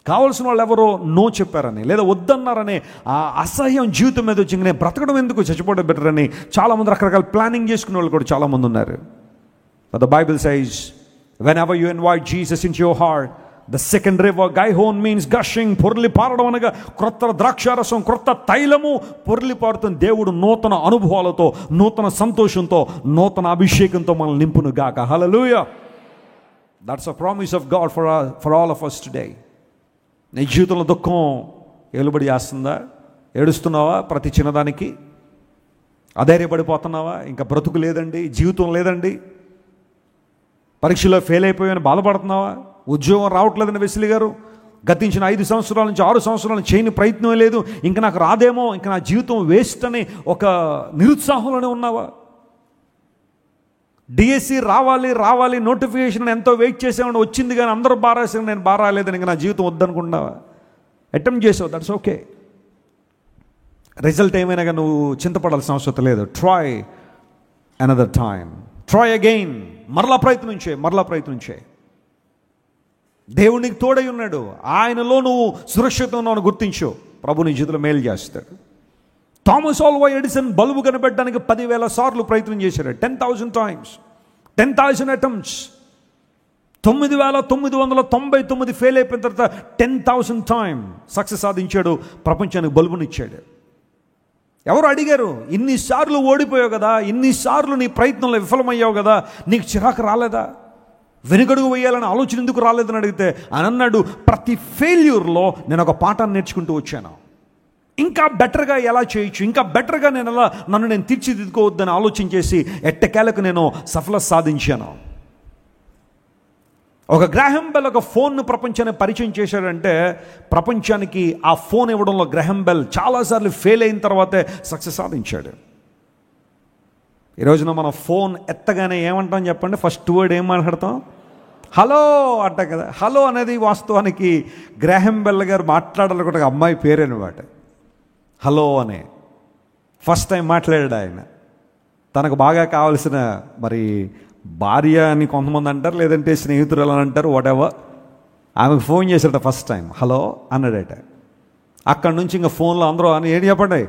కావాల్సిన వాళ్ళు ఎవరో నో చెప్పారని లేదా వద్దన్నారని ఆ అసహ్యం జీవితం మీద వచ్చి నేను బ్రతకడం ఎందుకు, చచ్చిపోవడం బెటర్ అని చాలామంది రకరకాల ప్లానింగ్ చేసుకునే వాళ్ళు కూడా చాలామంది ఉన్నారు. But the Bible says, whenever you invite Jesus into your heart, the second river, Gihon means gushing, పొర్లి పారడం అనగా క్రొత్త ద్రాక్షారసం, క్రొత్త తైలము పొర్లి పారుతుంది. దేవుడు నూతన అనుభవాలతో, నూతన సంతోషంతో, నూతన అభిషేకంతో మనల్ని నింపును గాక. హల్లెలూయా. That's a promise of God for all of us today. నీ జీవితంలో దుఃఖం ఏలుబడి చేస్తుందా? ఏడుస్తున్నావా ప్రతి చిన్నదానికి? అధైర్యపడిపోతున్నావా? ఇంకా బ్రతుకు లేదండి, జీవితం లేదండి, పరీక్షలో ఫెయిల్ అయిపోయావని బాధపడుతున్నావా? ఉద్యోగం రావట్లేదని వెసిలి గారు గతించిన 5 సంవత్సరాల నుంచి 6 సంవత్సరాల నుంచి చేయని ప్రయత్నం లేదు, ఇంకా నాకు రాదేమో, ఇంకా నా జీవితం వేస్ట్ అని ఒక నిరుత్సాహంలోనే ఉన్నావా? డిఎస్సి రావాలి నోటిఫికేషన్ ఎంతో వెయిట్ చేసామని వచ్చింది, కానీ అందరూ బాగా రాసాను, నేను బాగా రాలేదని ఇంకా నా జీవితం వద్దనుకుంటున్నావా? అటెంప్ట్ చేసావు, దట్స్ ఓకే. రిజల్ట్ ఏమైనా కానీ నువ్వు చింతపడాల్సిన అవసరం లేదు. Try another time, try again. మరలా ప్రయత్నం చేయి. దేవునికి తోడై ఉన్నాడు, ఆయనలో నువ్వు సురక్షితంగా ఉన్నావు గుర్తించు, ప్రభు నీ జీవితంలో మేలు చేస్తాడు. థామస్ ఆల్వా ఎడిసన్ బల్బు కనిపెట్టడానికి 10,000 సార్లు ప్రయత్నం చేశాడు. 10,000 times, 10,000 attempts. 9,999 ఫెయిల్ అయిపోయిన తర్వాత 10,000 times సక్సెస్ సాధించాడు, ప్రపంచానికి బల్బునిచ్చాడు. ఎవరు అడిగారు, ఇన్నిసార్లు ఓడిపోయావు కదా, ఇన్నిసార్లు నీ ప్రయత్నంలో విఫలమయ్యావు కదా, నీకు చిరాకు రాలేదా, వెనుకడుగు వేయాలని ఆలోచన ఎందుకు రాలేదని అడిగితే ఆయన అన్నాడు, ప్రతి ఫెయిల్యూర్లో నేను ఒక పాఠాన్ని నేర్చుకుంటూ వచ్చాను. ఇంకా బెటర్గా ఎలా చేయొచ్చు, ఇంకా బెటర్గా నేను ఎలా నన్ను నేను తీర్చిదిద్దుకోవద్దని ఆలోచన చేసి ఎట్టకేలకు నేను సఫలత సాధించాను. ఒక గ్రాహం బెల్ ఒక ఫోన్ను ప్రపంచానికి పరిచయం చేశాడంటే, ప్రపంచానికి ఆ ఫోన్ ఇవ్వడంలో గ్రాహం బెల్ చాలాసార్లు ఫెయిల్ అయిన తర్వాతే సక్సెస్ సాధించాడు. ఈ రోజున మన ఫోన్ ఎత్తగానే ఏమంటాం చెప్పండి? ఫస్ట్ వర్డ్ ఏం మాట్లాడతాం? హలో అంట కదా. హలో అనేది వాస్తవానికి గ్రాహం బెల్ గారు మాట్లాడాలనుకుంటే అమ్మాయి పేరనమాట. హలో అనే ఫస్ట్ టైం మాట్లాడాడు ఆయన. తనకు బాగా కావాల్సిన మరి భార్య అని కొంతమంది అంటారు, లేదంటే స్నేహితురాలు అని అంటారు, వాటెవర్, ఆమెకు ఫోన్ చేశాడట ఫస్ట్ టైం, హలో అన్నాడట. అక్కడి నుంచి ఇంకా ఫోన్లో అందరూ అని ఏంటి చెప్పండి,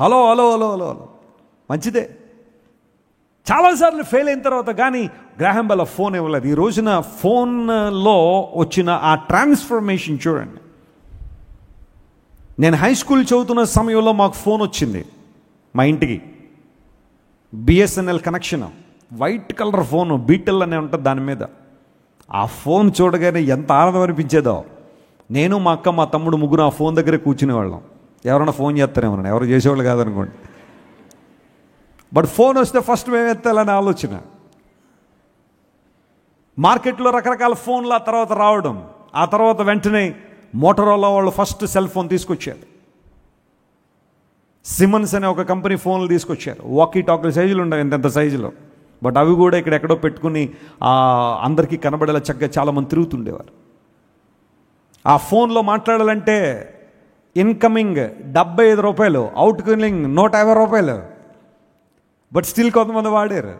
hello hello hello hello hello. మంచిదే. చాలాసార్లు ఫెయిల్ అయిన తర్వాత కానీ గ్రాహం బెల్ ఫోన్ ఇవ్వలేదు. ఈ రోజున ఫోన్లో వచ్చిన ఆ ట్రాన్స్ఫర్మేషన్ చూడండి. నేను హై స్కూల్ చదువుతున్న సమయంలో మాకు ఫోన్ వచ్చింది మా ఇంటికి, BSNL connection, white colour phone, beetle అనే ఉంటుంది దాని మీద. ఆ ఫోన్ చూడగానే ఎంత ఆనందం అనిపించేదో. నేను మా అక్క మా తమ్ముడు ముగ్గురు ఆ ఫోన్ దగ్గరే కూర్చునేవాళ్ళం. ఎవరైనా ఫోన్ చేస్తారేమో, ఎవరు చేసేవాళ్ళు కాదనుకోండి. బట్ ఫోన్ వస్తే ఫస్ట్ మేము ఎత్తాలని ఆలోచన. మార్కెట్లో రకరకాల ఫోన్లు ఆ తర్వాత రావడం, ఆ తర్వాత వెంటనే మోటరోలా వాళ్ళు ఫస్ట్ సెల్ ఫోన్ తీసుకొచ్చారు. సిమన్స్ అనే ఒక కంపెనీ ఫోన్లు తీసుకొచ్చారు. వాకీ టాకీ సైజులు ఉండవు, ఎంత సైజులో. బట్ అవి కూడా ఇక్కడెక్కడో పెట్టుకుని అందరికీ కనబడేలా చక్కగా చాలామంది తిరుగుతుండేవారు. ఆ ఫోన్లో మాట్లాడాలంటే ఇన్కమింగ్ 75 రూపాయలు, అవుట్ గోయింగ్ 150 రూపాయలు. బట్ స్టిల్ కొంతమంది వాడారు.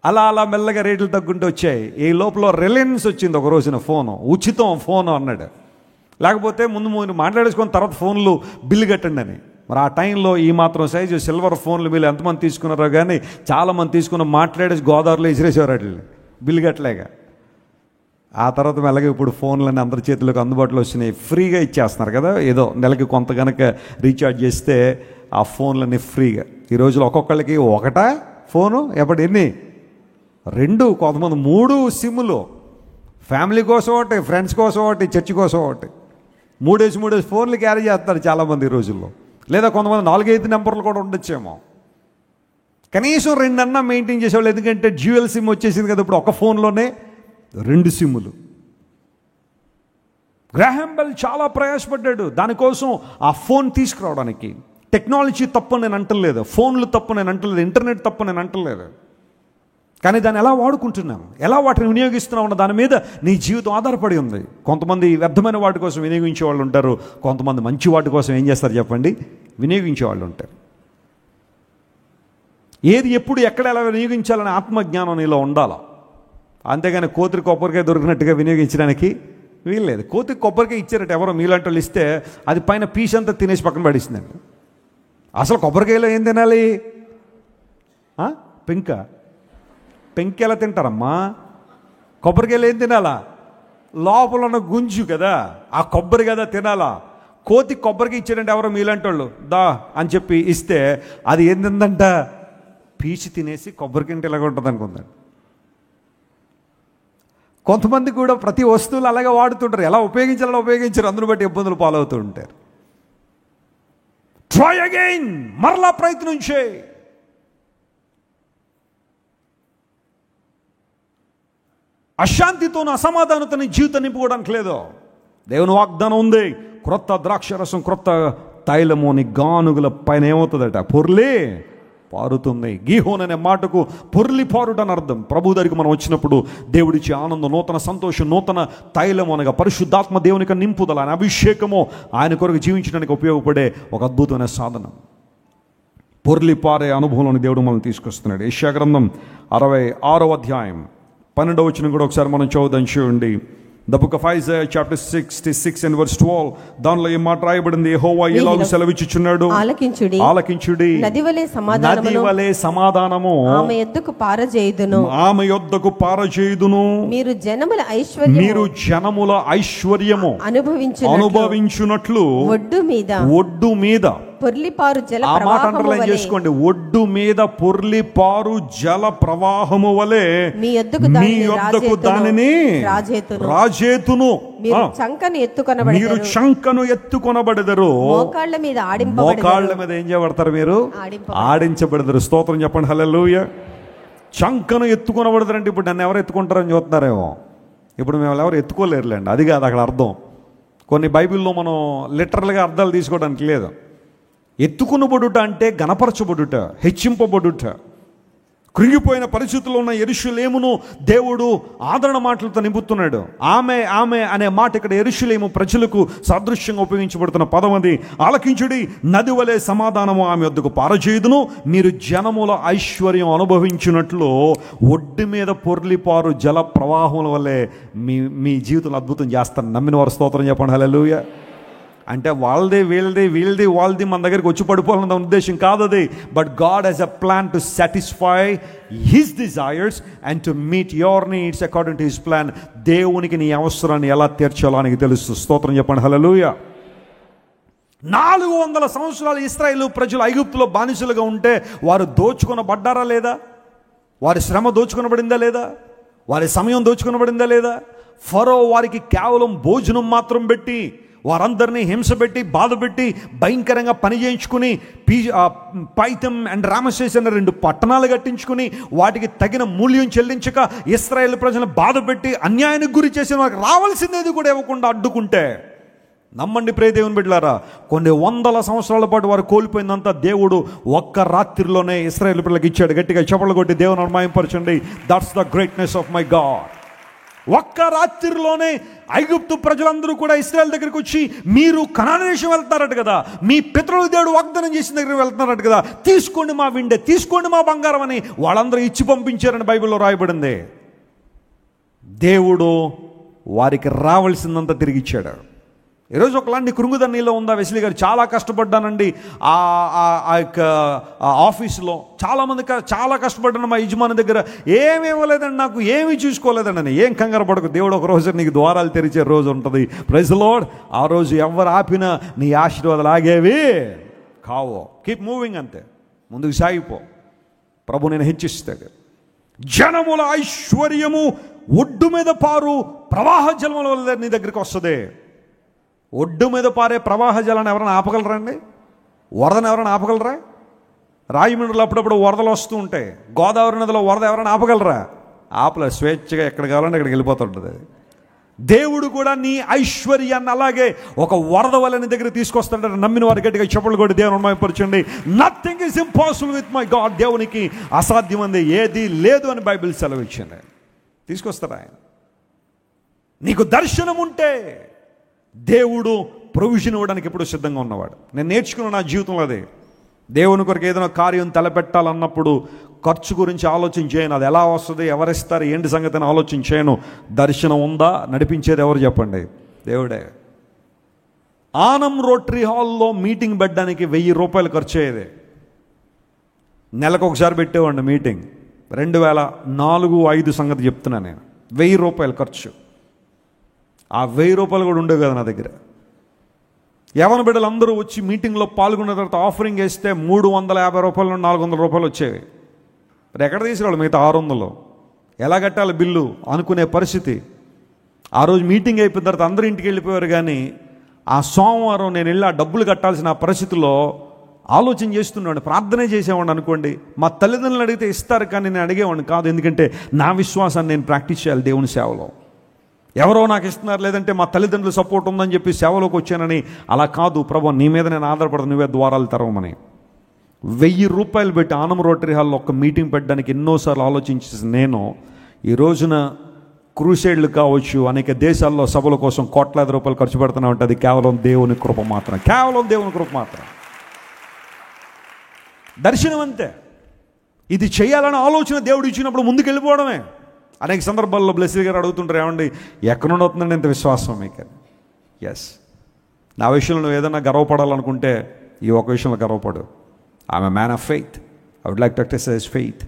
అలా అలా మెల్లగా రేట్లు తగ్గుంటూ వచ్చాయి. ఈ లోపల రిలయన్స్ వచ్చింది ఒక రోజున, ఫోను ఉచితం ఫోను అన్నాడు. లేకపోతే ముందు మాట్లాడేసుకొని తర్వాత ఫోన్లు బిల్లు కట్టండి అని. మరి ఆ టైంలో ఈ మాత్రం సైజు సిల్వర్ ఫోన్లు బిల్లు ఎంతమంది తీసుకున్నారో కానీ చాలామంది తీసుకున్న మాట్లాడేసి గోదావరిలో విసిరేసేవారు అట్లా బిల్లు కట్టలేక. ఆ తర్వాత మెల్లగా ఇప్పుడు ఫోన్లన్నీ అందరి చేతులకు అందుబాటులో వచ్చినాయి, ఫ్రీగా ఇచ్చేస్తున్నారు కదా. ఏదో నెలకి కొంత కనుక రీఛార్జ్ చేస్తే ఆ ఫోన్లన్నీ ఫ్రీగా. ఈ రోజులో ఒక్కొక్కళ్ళకి ఒకటా ఫోను, ఎప్పటి ఎన్ని 2, కొంతమంది 3 సిమ్ములు, ఫ్యామిలీ కోసం ఒకటి, ఫ్రెండ్స్ కోసం ఒకటి, చర్చి కోసం ఒకటి, 3 ఫోన్లు క్యారీ చేస్తారు చాలామంది ఈ రోజుల్లో. లేదా కొంతమంది 4-5 నెంబర్లు కూడా ఉండొచ్చేమో. కనీసం 2 అన్నా మెయింటైన్ చేసేవాళ్ళు. ఎందుకంటే డ్యూయల్ సిమ్ వచ్చేసింది కదా, ఇప్పుడు ఒక ఫోన్లోనే 2 సిమ్ములు. గ్రాహం బెల్ చాలా ప్రయాసపడ్డాడు దానికోసం, ఆ ఫోన్ తీసుకురావడానికి. టెక్నాలజీ తప్పు నేను అంటలేదు, ఫోన్లు తప్పు నేను అంటలేదు, ఇంటర్నెట్ తప్పు నేను అంటలేదు. కానీ దాన్ని ఎలా వాడుకుంటున్నాం, ఎలా వాటిని వినియోగిస్తున్నాం అన్న దాని మీద నీ జీవితం ఆధారపడి ఉంది. కొంతమంది వ్యర్థమైన వాటి కోసం వినియోగించే వాళ్ళు ఉంటారు, కొంతమంది మంచి వాటి కోసం ఏం చేస్తారు చెప్పండి, వినియోగించే వాళ్ళు ఉంటారు. ఏది ఎప్పుడు ఎక్కడ ఎలా వినియోగించాలనే ఆత్మజ్ఞానం నీలో ఉండాలి. అంతేగాని కోతికి కొబ్బరికాయ దొరికినట్టుగా వినియోగించడానికి వీల్లేదు. కోతికి కొబ్బరికాయ ఇచ్చారట ఎవరో మీలాంటి వాళ్ళు ఇస్తే, అది పైన పీస్ అంతా తినేసి పక్కన పడేసిందండి. అసలు కొబ్బరికాయలో ఏం తినాలి? పెంక ఎలా తింటారమ్మా? కొబ్బరికాయలు ఏం తినాలా? లోపల ఉన్న గుంజు కదా, ఆ కొబ్బరి కదా తినాలా. కోతి కొబ్బరికాయ ఇచ్చారంటే ఎవరో మీలాంటి వాళ్ళు దా అని చెప్పి ఇస్తే అది ఏం తిందంట, పీచి తినేసి కొబ్బరికాయ ఇలాగ ఉంటుంది అనుకుందండి. కొంతమంది కూడా ప్రతి వస్తువులు అలాగే వాడుతుంటారు, ఎలా ఉపయోగించాలని ఉపయోగించారు, అందును బట్టి ఇబ్బందులు పాలవుతూ ఉంటారు. ట్రై అగైన్, మరలా ప్రయత్నం చేయి. అశాంతితోనూ అసమాధానతోని జీవితం నింపుకోవడానికి లేదు. దేవుని వాగ్దానం ఉంది, క్రొత్త ద్రాక్షరసం క్రొత్త తైలము అని గానుగుల పైన ఏమవుతుందట, పొర్లి పారుతుంది. గీహోన్ అనే మాటకు పొర్లి పారుట అని అర్థం. ప్రభు దగ్గరికి మనం వచ్చినప్పుడు దేవుడిచ్చే ఆనందం, నూతన సంతోషం, నూతన తైలము అనగా పరిశుద్ధాత్మ దేవునికి నింపుదల, ఆయన అభిషేకము, ఆయన కొరకు జీవించడానికి ఉపయోగపడే ఒక అద్భుతమైన సాధనం. పొర్లి పారే అనుభవంలోని దేవుడు మనల్ని తీసుకొస్తున్నాడు. యెషయా గ్రంథం 66వ అధ్యాయం 12వ వచనం కూడా ఒకసారి మనం చదువుదాం. చూడండి. The book of Isaiah chapter 66 and verse 12. దానిలో ఈ మాట రాయబడింది, యెహోవా ఇలాగ సెలవిచ్చుచున్నాడు, ఆలకించుడి, నది వలె సమాధానము ఆమె యొద్దకు పారజేయుదును, మీరు జనముల ఐశ్వర్యము అనుభవించునట్లు ఒడ్డు మీద పొర్లిపారు జల ప్రవాహము వలె, చేసుకోండి, ఒడ్డు మీద పొర్లిపారు జల ప్రవాహము వలె మీ యొద్దకు దానిని రాజేతును, మీరు చంకను ఎత్తుకొనబడెదరు, మోకాళ్ళ మీద ఏం చేయబడతారు, మీరు ఆడించబడతారు. స్తోత్రం చెప్పండి, హల్లెలూయా. చంకను ఎత్తుకొనబడతారంటే ఇప్పుడు నన్ను ఎవరు ఎత్తుకుంటారని చూస్తున్నారేమో. ఇప్పుడు మేము ఎవరు ఎత్తుకోలేరులేండి, అది కాదు అక్కడ అర్థం. కొన్ని బైబిల్లో మనం లిటరల్గా అర్థాలు తీసుకోవడానికి లేదు. ఎత్తుకునబడుట అంటే గణపరచబడుట, హెచ్చింపబడుట. కృంగిపోయిన పరిస్థితుల్లో ఉన్న యెరూషలేమును దేవుడు ఆదరణ మాటలతో నింపుతున్నాడు. ఆమె అనే మాట ఇక్కడ యెరూషలేము ప్రజలకు సాదృశ్యంగా ఉపయోగించబడుతున్న పదం అది. ఆలకించుడి, నది వలె సమాధానము ఆమె వద్దకు పారజేయుదును, మీరు జనముల ఐశ్వర్యం అనుభవించినట్లు ఒడ్డు మీద పొర్లిపారు జల ప్రవాహముల వల్లే మీ జీవితంలో అద్భుతం చేస్తాను. నమ్మిన వారు స్తోత్రం చెప్పండి, హల్లెలూయా. అంటే వీళ్ళది వాళ్ళది మన దగ్గరికి వచ్చి పడిపోవాలన్న ఉద్దేశం కాదు అది. But God has a plan to satisfy his desires and to meet your needs according to his plan. దేవునికి నీ అవసరాన్ని ఎలా తీర్చాలో ఆయనకి తెలుసు. స్తోత్రం చెప్పండి, హల్లెలూయా. 400 సంవత్సరాలు ఇశ్రాయేలు ప్రజలు ఐగుప్తులో బానిసలుగా ఉంటే వారు దోచుకొనబడ్డారా లేదా? వారి శ్రమ దోచుకొనబడిందా లేదా? వారి సమయం దోచుకొనబడిందా లేదా? ఫరో వారికి కేవలం భోజనం మాత్రం పెట్టి, వారందరినీ హింసపెట్టి, బాధపెట్టి, భయంకరంగా పని చేయించుకుని, పైథం అండ్ రామసేస్ అనే 2 పట్టణాలు కట్టించుకుని వాటికి తగిన మూల్యం చెల్లించక ఇశ్రాయేలు ప్రజలను బాధపెట్టి అన్యాయానికి గురి చేసిన వారికి రావాల్సిందేది కూడా ఇవ్వకుండా అడ్డుకుంటే, నమ్మండి ప్రియ దేవుని బిడ్డలారా, కొన్ని 100 సంవత్సరాల పాటు వారు కోల్పోయిందంతా దేవుడు ఒక్క రాత్రిలోనే ఇశ్రాయేలు పిల్లలకి ఇచ్చాడు. గట్టిగా చప్పట్లు కొట్టి దేవుని అనుమాయింపరచండి. That's the greatness of my God. ఒక్క రాత్రిలోనే ఐగుప్తు ప్రజలందరూ కూడా ఇశ్రాయేలు దగ్గరికి వచ్చి, మీరు కనాను దేశం వెళ్తున్నారట కదా, మీ పితరుల దేవుడు వాగ్దానం చేసిన దగ్గరికి వెళ్తున్నారట కదా, తీసుకోండి మా విండే, తీసుకోండి మా బంగారం అని వాళ్ళందరూ ఇచ్చి పంపించారని బైబిల్లో రాయబడింది. దేవుడు వారికి రావాల్సిందంతా తిరిగి ఇచ్చాడు. ఈరోజు ఒకలాంటి కృంగుదన్నీలో ఉందా? వెస్లీ గారు చాలా కష్టపడ్డానండి ఆ యొక్క ఆఫీసులో, చాలామంది చాలా కష్టపడ్డాను. మా యజమాని దగ్గర ఏమి ఇవ్వలేదండి, నాకు ఏమీ చూసుకోలేదండి అని. ఏం కంగారు పడకు, దేవుడు ఒక రోజు నీకు ద్వారాలు తెరిచే రోజు ఉంటుంది. Praise the Lord. ఆ రోజు ఎవరు ఆపినా నీ ఆశీర్వాదాలు ఆగేవి కావో. కీప్ మూవింగ్, అంతే, ముందుకు సాగిపో. ప్రభు నేను హెచ్చిస్తాడు. జనముల ఐశ్వర్యము ఒడ్డు మీద పారు ప్రవాహ జలముల వల్ల నీ దగ్గరికి వస్తుంది. ఒడ్డు మీద పారే ప్రవాహ జలాన్ని ఎవరైనా ఆపగలరండి? వరదను ఎవరైనా ఆపగలరా? రాయమండ్రిలో అప్పుడప్పుడు వరదలు వస్తూ ఉంటాయి. గోదావరి నదిలో వరద ఎవరైనా ఆపగలరా? ఆపలే. స్వేచ్ఛగా ఎక్కడ కావాలంటే అక్కడికి వెళ్ళిపోతుంటుంది. దేవుడు కూడా నీ ఐశ్వర్యాన్ని అలాగే ఒక వరద వల్ల నీ దగ్గర తీసుకొస్తాడు. నమ్మిన వారి గట్టిగా చప్పట్లు కొట్టి దేవుని మహిమపరచండి. Nothing is impossible with my God. దేవునికి అసాధ్యమైంది ఏది లేదు అని బైబిల్ సెలవిచ్చింది. తీసుకొస్తాడు ఆయన. నీకు దర్శనం ఉంటే దేవుడు ప్రొవిజన్ ఇవ్వడానికి ఎప్పుడు సిద్ధంగా ఉన్నవాడు. నేను నేర్చుకున్న నా జీవితంలో అదే. దేవుని కొరకు ఏదైనా కార్యం తలపెట్టాలన్నప్పుడు ఖర్చు గురించి ఆలోచన చేయను. అది ఎలా వస్తుంది, ఎవరిస్తారు, ఏంటి సంగతి అని ఆలోచన చేయను. దర్శనం ఉందా, నడిపించేది ఎవరు చెప్పండి? దేవుడే. ఆనం రోటరీ హాల్లో మీటింగ్ పెట్టడానికి 1000 రూపాయలు ఖర్చు అయ్యేది. నెలకు ఒకసారి పెట్టేవాడిని మీటింగ్. 2004-05 సంగతి చెప్తున్నా నేను. 1000 రూపాయలు ఖర్చు. ఆ 1000 రూపాయలు కూడా ఉండేవి కదా నా దగ్గర. యవన బిడ్డలు అందరూ వచ్చి మీటింగ్లో పాల్గొన్న తర్వాత ఆఫరింగ్ వేస్తే 350 రూపాయల నుండి 400 రూపాయలు వచ్చేవి. మరి ఎక్కడ తీసుకురావాలి మిగతా 600? ఎలా కట్టాలి బిల్లు అనుకునే పరిస్థితి. ఆ రోజు మీటింగ్ అయిపోయిన తర్వాత అందరూ ఇంటికి వెళ్ళిపోయారు. కానీ ఆ సోమవారం నేను వెళ్ళి ఆ డబ్బులు కట్టాల్సిన పరిస్థితిలో ఆలోచన చేస్తున్నాడు. ప్రార్థనే చేసేవాడిని అనుకోండి. మా తల్లిదండ్రులు అడిగితే ఇస్తారు, కానీ నేను అడిగేవాడిని కాదు. ఎందుకంటే నా విశ్వాసాన్ని నేను ప్రాక్టీస్ చేయాలి దేవుని సేవలో. ఎవరో నాకు ఇస్తున్నారు, లేదంటే మా తల్లిదండ్రులు సపోర్ట్ ఉందని చెప్పి సేవలోకి వచ్చానని. అలా కాదు ప్రభు, నీ మీద నేను ఆధారపడతాను, నువ్వే ద్వారాలు తెరవమని. 1000 రూపాయలు పెట్టి ఆనం రోటరీ హాల్లో ఒక మీటింగ్ పెట్టడానికి ఎన్నోసార్లు ఆలోచించేసి నేను ఈ రోజున క్రూసైడ్లు కావచ్చు, అనేక దేశాల్లో సభల కోసం కోట్లాది రూపాయలు ఖర్చు పెడుతున్నా ఉంటుంది. కేవలం దేవుని కృప మాత్రం, కేవలం దేవుని కృప మాత్రం. దర్శనం అంతే. ఇది చేయాలనే ఆలోచన దేవుడు ఇచ్చినప్పుడు ముందుకు వెళ్ళిపోవడమే. అనేక సందర్భాల్లో బ్లెస్సీ గారు అడుగుతుంటారు, ఏమండి ఎక్కడ నుండి అవుతుందండి ఇంత విశ్వాసం మీకు? ఎస్, నా విషయంలో నువ్వు ఏదైనా గర్వపడాలనుకుంటే ఈ ఒక విషయంలో గర్వపడు. I'm a man of faith. I would like to exercise faith.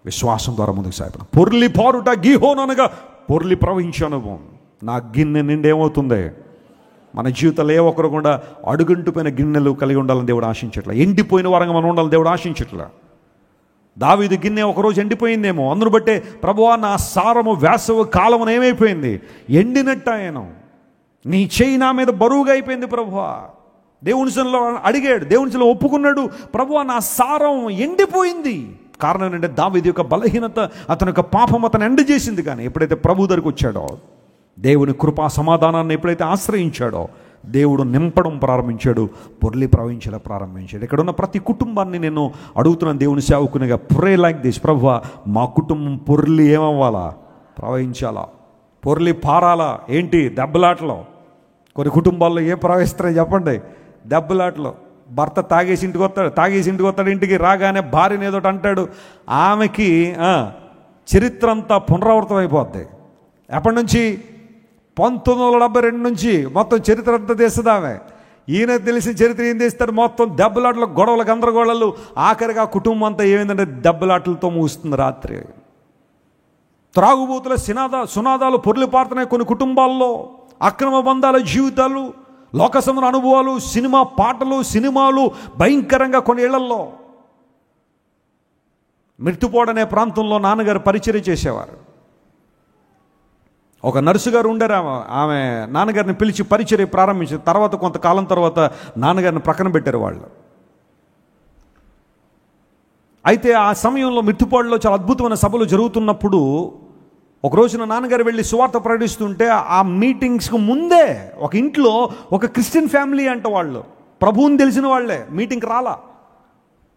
విశ్వాసం ద్వారా ముందుకు సాగడం. పొర్లి పారుట గీహోన్ అనగా పొర్లి ప్రవహించే అనుభవం. నా గిన్నె నిండేమవుతుంది? మన జీవితంలో ఏ ఒక్కరు కూడా అడుగంటుపోయిన గిన్నెలు కలిగి ఉండాలని దేవుడు ఆశించట్లా. ఎండిపోయిన వారంగా మనం ఉండాలని దేవుడు ఆశించట్లా. దావీదు గిన్నె ఒకరోజు ఎండిపోయిందేమో, అందును బట్టే ప్రభువా నా సారము వేసవ కాలమున ఏమైపోయింది? ఎండినట్టాయను. నీ చెయ్యి నా మీద బరువుగా అయిపోయింది ప్రభువా. దేవుని సన్నిధిలో అడిగాడు, దేవుని సన్నిధిలో ఒప్పుకున్నాడు, ప్రభువా నా సారం ఎండిపోయింది. కారణం ఏంటంటే దావీదు యొక్క బలహీనత, అతని యొక్క పాపం అతను ఎండ చేసింది. కానీ ఎప్పుడైతే ప్రభు దగ్గరికి వచ్చాడో, దేవుని కృపా సమాధానాన్ని ఎప్పుడైతే ఆశ్రయించాడో, దేవుడు నింపడం ప్రారంభించాడు, పొర్లి ప్రవహించడం ప్రారంభించాడు. ఇక్కడ ఉన్న ప్రతి కుటుంబాన్ని నేను అడుగుతున్నాను దేవుని సేవకునిగా, ప్రే లైక్ దిస్. ప్రభువా మా కుటుంబం పొర్లి ఏమవ్వాలా? ప్రవహించాలా? పొర్లి పారాలా? ఏంటి? దెబ్బలాటలో. కొన్ని కుటుంబాల్లో ఏం ప్రవహిస్తారో చెప్పండి? దెబ్బలాటలో. భర్త తాగేసి ఇంటికి వస్తాడు, ఇంటికి రాగానే భార్యని ఏదోటి అంటాడు, ఆమెకి చరిత్ర అంతా పునరావృతం అయిపోద్ది. ఎప్పటి నుంచి? 1972 నుంచి మొత్తం చరిత్ర అంతా తీస్తుంది ఆమె. ఈయన తెలిసిన చరిత్ర ఏం తీస్తాడు? మొత్తం దెబ్బలాటలు, గొడవలు, గందరగోళాలు. ఆఖరిగా కుటుంబం అంతా ఏమైందంటే దెబ్బలాటలతో ముగుస్తుంది రాత్రి. త్రాగుబోతుల సునాదాలు పొర్లి పారుతున్నాయి కొన్ని కుటుంబాల్లో. అక్రమ బంధాల జీవితాలు, లోకసమున అనుభవాలు, సినిమా పాటలు, సినిమాలు భయంకరంగా కొన్ని ఇళ్లల్లో. మిర్తుపోడనే ప్రాంతంలో నాన్నగారు పరిచర్య చేసేవారు. ఒక నర్సు గారు ఉండారు. ఆమె నాన్నగారిని పిలిచి పరిచర్య ప్రారంభించారు. తర్వాత కొంతకాలం తర్వాత నాన్నగారిని ప్రక్కన పెట్టారు వాళ్ళు. అయితే ఆ సమయంలో మిర్తుపాడులో చాలా అద్భుతమైన సభలు జరుగుతున్నప్పుడు ఒక రోజున నాన్నగారు వెళ్ళి సువార్త ప్రకటిస్తుంటే, ఆ మీటింగ్స్కి ముందే ఒక ఇంట్లో ఒక క్రిస్టియన్ ఫ్యామిలీ అంట, వాళ్ళు ప్రభువుని తెలిసిన వాళ్ళే, మీటింగ్కి రాలా.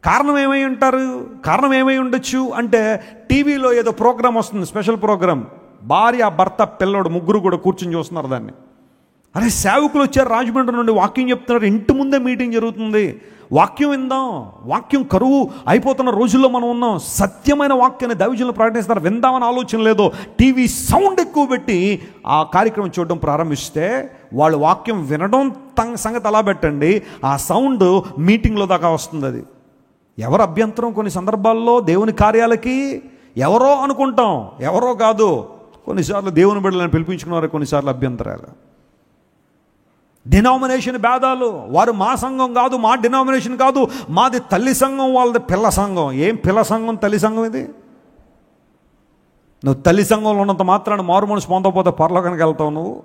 కారణం ఏమై ఉండొచ్చు అంటే, టీవీలో ఏదో ప్రోగ్రామ్ వస్తుంది, స్పెషల్ ప్రోగ్రామ్. భార్య, భర్త, పిల్లోడు ముగ్గురు కూడా కూర్చొని చూస్తున్నారు దాన్ని. అరే సేవకులు వచ్చారు రాజమండ్రి నుండి, వాక్యం చెప్తున్నారు, ఇంటి ముందే మీటింగ్ జరుగుతుంది, వాక్యం విందాం. వాక్యం కరువు అయిపోతున్న రోజుల్లో మనం ఉన్నాం. సత్యమైన వాక్యాన్ని దైవజనులు ప్రకటిస్తారు, విందామని ఆలోచన లేదో టీవీ సౌండ్ ఎక్కువ పెట్టి ఆ కార్యక్రమం చూడడం ప్రారంభిస్తే, వాళ్ళు వాక్యం వినడం సంగతి అలా పెట్టండి, ఆ సౌండ్ మీటింగ్లో దాకా వస్తుంది. అది ఎవరు అభ్యంతరం? కొన్ని సందర్భాల్లో దేవుని కార్యాలకి ఎవరో అనుకుంటాం, ఎవరో కాదు. కొన్నిసార్లు దేవుని బిడ్డలను పిలిపించుకున్నారు, కొన్నిసార్లు అభ్యంతరాలు. డినామినేషన్ భేదాలు. వారు మా సంఘం కాదు, మా డినామినేషన్ కాదు, మాది తల్లి సంఘం, వాళ్ళది పిల్ల సంఘం. ఏం పిల్ల సంఘం, తల్లి సంఘం ఇది? నువ్వు తల్లి సంఘంలో ఉన్నంత మాత్రాన్ని మారు మనసు పొందకపోతే పరలోకానికి వెళ్తావు నువ్వు.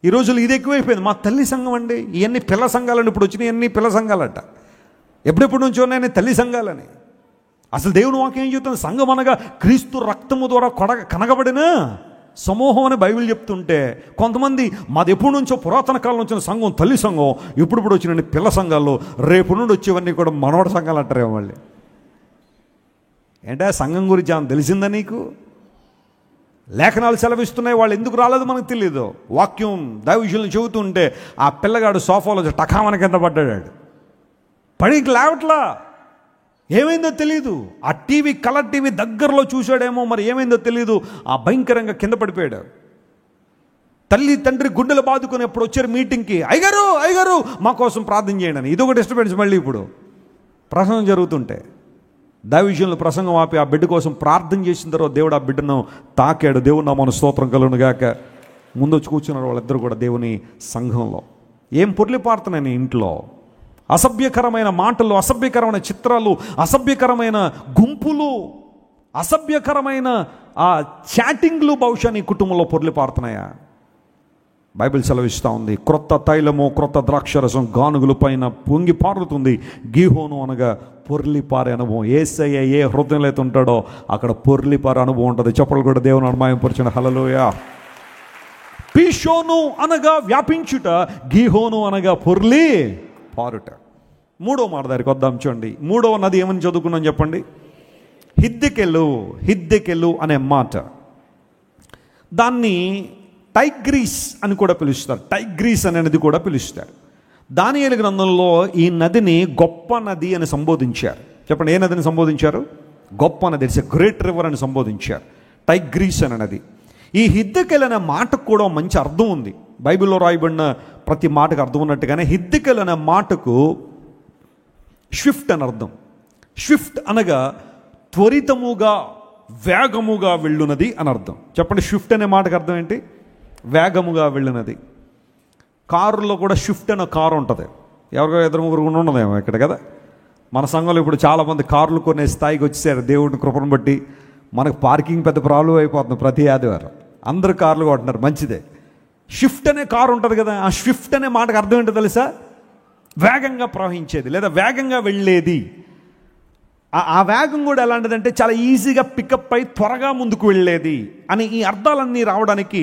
ఈ రోజులు ఇది ఎక్కువైపోయింది. మా తల్లి సంఘం అండి, ఇవన్నీ పిల్ల సంఘాలండి. ఇప్పుడు వచ్చినాయి అన్నీ పిల్ల సంఘాలట. ఎప్పుడెప్పుడు నుంచో ఉన్నాయని తల్లి సంఘాలని. అసలు దేవుని వాక్యం ఏం చెప్తుంది? సంఘం అనగా క్రీస్తు రక్తము ద్వారా కనగబడిన సమూహం అని బైబిల్ చెప్తుంటే, కొంతమంది మాది ఎప్పటి నుంచో పురాతన కాలం వచ్చిన సంఘం తల్లి సంఘం, ఇప్పుడు వచ్చిన పిల్ల సంఘాల్లో, రేపు నుండి వచ్చేవన్నీ కూడా మనవడ సంఘాలు అంటారేమో వాళ్ళు. ఏంటా సంఘం గురించి ఏమైనా తెలిసిందా నీకు? లేఖనాలు సెలవిస్తున్నాయి, వాళ్ళు ఎందుకు రాలేదు మనకు తెలియదు. వాక్యం దైవజనులు చెబుతుంటే ఆ పిల్లగాడు సోఫాలో టకామన కింద పడ్డాడు, పడికి లేవట్లా. ఏమైందో తెలియదు. ఆ టీవీ, కలర్ టీవీ దగ్గరలో చూశాడేమో, మరి ఏమైందో తెలియదు, ఆ భయంకరంగా కింద పడిపోయాడు. తల్లి తండ్రి గుండెలు బాదుకొని ఎప్పుడు వచ్చారు మీటింగ్కి, అయ్యగారు మా కోసం ప్రార్థన చేయండి అని. ఇదొక డిస్టర్బెన్స్. మళ్ళీ ఇప్పుడు ప్రసంగం జరుగుతుంటే దైవజనులు ప్రసంగం ఆపి ఆ బిడ్డ కోసం ప్రార్థన చేసిన తర్వాత దేవుడు ఆ బిడ్డను తాకాడు. దేవుడు నామమున స్తోత్రం కలుగును గాక. ముందు వచ్చి కూర్చున్నారు వాళ్ళిద్దరు కూడా దేవుని సంఘంలో. ఏం పొర్లి పారుతున్నాయి ఇంట్లో? అసభ్యకరమైన మాటలు, అసభ్యకరమైన చిత్రాలు, అసభ్యకరమైన గుంపులు, అసభ్యకరమైన ఆ చాటింగ్లు బహుశా నీ కుటుంబంలో పొర్లి పారుతున్నాయా? బైబిల్ సెలవిస్తూ ఉంది, క్రొత్త తైలము క్రొత్త ద్రాక్షరసం గానుగుల పైన పొంగి పారుతుంది. గీహోను అనగా పొర్లిపారే అనుభవం. యేసయ్య ఏ హృదయంలో అయితే ఉంటాడో అక్కడ పొర్లిపారే అనుభవం ఉంటుంది. చెప్పలు కూడా దేవుని అనుమాయపరిచిన హల్లెలూయా. పీషోను అనగా వ్యాపించుట, గీహోను అనగా పొర్లి పారుట. మూడో మాట దగ్గరికి వద్దాం. చూడండి, మూడవ నది ఏమని చదువుకున్నాం చెప్పండి? హిద్దెకెలు అనే మాట. దాన్ని టైగ్రీస్ అని కూడా పిలుస్తారు. టైగ్రీస్ అనే నది కూడా పిలుస్తారు. దానియేలు గ్రంథంలో ఈ నదిని గొప్ప నది అని సంబోధించారు. చెప్పండి, ఏ నదిని సంబోధించారు? గొప్ప నది. ఇట్స్ ఎ గ్రేట్ రివర్ అని సంబోధించారు. టైగ్రీస్ అనే నది. ఈ హిద్దెకెల్ అనే మాటకు కూడా మంచి అర్థం ఉంది. బైబిల్లో రాయబడిన ప్రతి మాటకు అర్థం ఉన్నట్టుగానే హిద్దెకెల్ అనే మాటకు స్విఫ్ట్ అని అర్థం. స్విఫ్ట్ అనగా త్వరితముగా వేగముగా వెళ్ళునది అని అర్థం. చెప్పండి, స్విఫ్ట్ అనే మాటకు అర్థం ఏంటి? వేగముగా వెళ్ళినది. కారులో కూడా స్విఫ్ట్ అనే కారు ఉంటుంది. ఎవరికో ఇద్దరు ముగ్గురు ఉండదేమో ఇక్కడ కదా. మన సంఘంలో ఇప్పుడు చాలామంది కార్లు కొనే స్థాయికి వచ్చేసారు. దేవుడిని కృపను బట్టి మనకు పార్కింగ్ పెద్ద ప్రాబ్లం అయిపోతుంది. ప్రతి ఆదివారం అందరు కార్లు కొంటున్నారు, మంచిదే. స్విఫ్ట్ అనే కారు ఉంటుంది కదా, ఆ స్విఫ్ట్ అనే మాటకు అర్థం ఏంటో తెలుసా? వేగంగా ప్రవహించేది లేదా వేగంగా వెళ్ళేది. ఆ వేగం కూడా ఎలాంటిదంటే చాలా ఈజీగా పికప్ అయి త్వరగా ముందుకు వెళ్ళేది అని ఈ అర్థాలన్నీ రావడానికి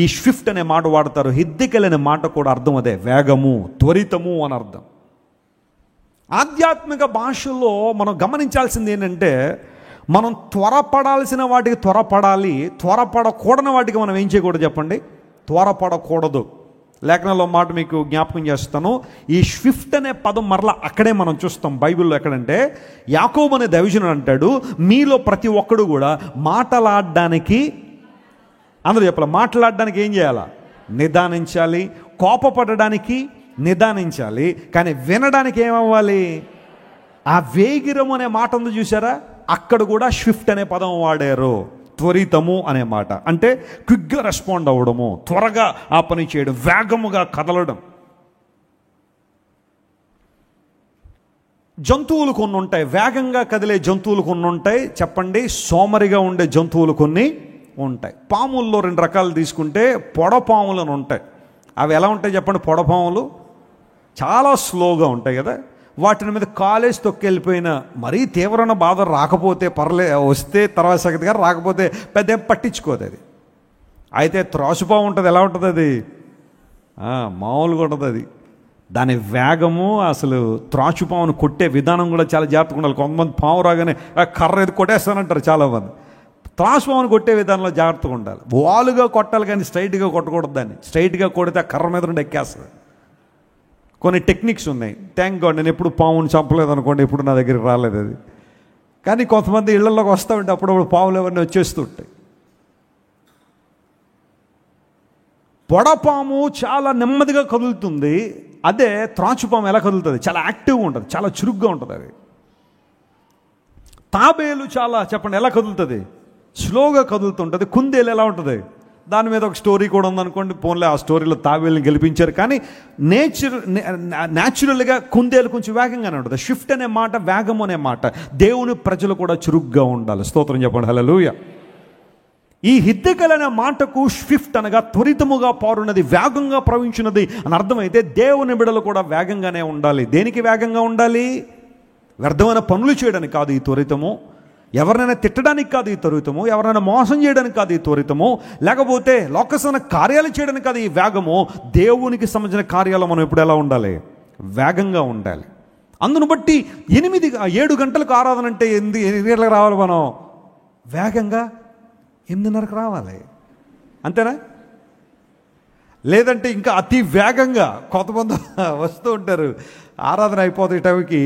ఈ స్విఫ్ట్ అనే మాట వాడతారు. హిద్దెకెల్ అనే మాట కూడా అర్థం అదే, వేగము, త్వరితము అని అర్థం. ఆధ్యాత్మిక భాషలో మనం గమనించాల్సింది ఏంటంటే, మనం త్వరపడాల్సిన వాటికి త్వరపడాలి, త్వరపడకూడని వాటికి మనం ఏం చేయకూడదు చెప్పండి? త్వరపడకూడదు. లేఖనంలో మాట మీకు జ్ఞాపకం చేస్తాను. ఈ స్విఫ్ట్ అనే పదం మరలా అక్కడే మనం చూస్తాం బైబిల్లో. ఎక్కడంటే యాకోబు అనే దైవజనుడు అంటాడు, మీలో ప్రతి ఒక్కడు కూడా మాట్లాడడానికి, అందరూ చెప్పాలి, మాట్లాడడానికి ఏం చేయాలా? నిదానించాలి. కోపపడడానికి నిదానించాలి, కానీ వినడానికి ఏమవ్వాలి? ఆ వేగిరము అనే మాట ఉంది చూసారా, అక్కడ కూడా స్విఫ్ట్ అనే పదం వాడారు. త్వరితము అనే మాట అంటే క్విక్గా రెస్పాండ్ అవ్వడము, త్వరగా ఆ పని చేయడం, వేగముగా కదలడం. జంతువులు కొన్ని ఉంటాయి, వేగంగా కదిలే జంతువులు కొన్ని ఉంటాయి. చెప్పండి, సోమరిగా ఉండే జంతువులు కొన్ని ఉంటాయి. పాముల్లో 2 రకాలు తీసుకుంటే పొడపాములు అని ఉంటాయి. అవి ఎలా ఉంటాయి చెప్పండి? పొడపాములు చాలా స్లోగా ఉంటాయి కదా. వాటిని మీద కాలేజ్ తొక్కెళ్ళిపోయిన మరీ తీవ్రమైన బాధ రాకపోతే వస్తే తర్వాత సంగతి గారు, రాకపోతే పెద్ద ఏం పట్టించుకోదు అది. అయితే త్రాసుపాము ఉంటుంది, ఎలా ఉంటుంది అది? మామూలుగా ఉంటుంది అది. దాని వేగము, అసలు త్రాచుపామును కొట్టే విధానం కూడా చాలా జాగ్రత్తగా ఉండాలి. కొంతమంది పాము రాగానే కర్ర ఎది కొట్టేస్తానంటారు చాలామంది. త్రాసుపామును కొట్టే విధానంలో జాగ్రత్తగా ఉండాలి. వాలుగా కొట్టాలి కానీ స్ట్రైట్గా కొట్టకూడదు. దాన్ని స్ట్రైట్గా కొడితే ఆ కర్ర మీద నుండి ఎక్కేస్తుంది. కొన్ని టెక్నిక్స్ ఉన్నాయి. థ్యాంక్ గాడ్ నేను ఎప్పుడు పాముని చంపలేదు అనుకోండి, ఎప్పుడు నా దగ్గరికి రాలేదు అది. కానీ కొంతమంది ఇళ్లలోకి వస్తూ ఉంటే అప్పుడప్పుడు పాములు ఎవరిని వచ్చేస్తుంటాయి. పొడపాము చాలా నెమ్మదిగా కదులుతుంది. అదే త్రాచుపాము ఎలా కదులుతుంది? చాలా యాక్టివ్గా ఉంటుంది, చాలా చురుగ్గా ఉంటుంది అది. తాబేలు చాలా, చెప్పండి, ఎలా కదులుతుంది? స్లోగా కదులుతుంటుంది. కుందేలు ఎలా ఉంటుంది? దాని మీద ఒక స్టోరీ కూడా ఉందనుకోండి, పోన్లే ఆ స్టోరీలో తాబేలుని గెలిపించారు. కానీ న్యాచురల్గా కుందేలు కొంచెం వేగంగానే ఉంటుంది. షిఫ్ట్ అనే మాట, వేగం అనే మాట. దేవుని ప్రజలు కూడా చురుగ్గా ఉండాలి. స్తోత్రం చెప్పండి, హల్లెలూయా. ఈ హిద్దెకెల్ అనే మాటకు స్విఫ్ట్ అనగా త్వరితముగా పారునది, వేగంగా ప్రవహించినది అని అర్థమైతే దేవుని బిడ్డలు కూడా వేగంగానే ఉండాలి. దేనికి వేగంగా ఉండాలి? వ్యర్థమైన పనులు చేయడానికి కాదు ఈ త్వరితము. ఎవరినైనా తిట్టడానికి కాదు ఈ త్వరితము. ఎవరైనా మోసం చేయడానికి కాదు ఈ త్వరితము. లేకపోతే లోకసన కార్యాలు చేయడానికి కాదు ఈ వేగము. దేవునికి సంబంధించిన కార్యాలు మనం ఇప్పుడు ఎలా ఉండాలి? వేగంగా ఉండాలి. అందును బట్టి 7 గంటలకు ఆరాధన అంటే 8 గంటలకు రావాలి. మనం వేగంగా 8:30కు రావాలి, అంతేనా? లేదంటే ఇంకా అతి వేగంగా కొంతమంది వస్తూ ఉంటారు. ఆరాధన అయిపోతే టైంకి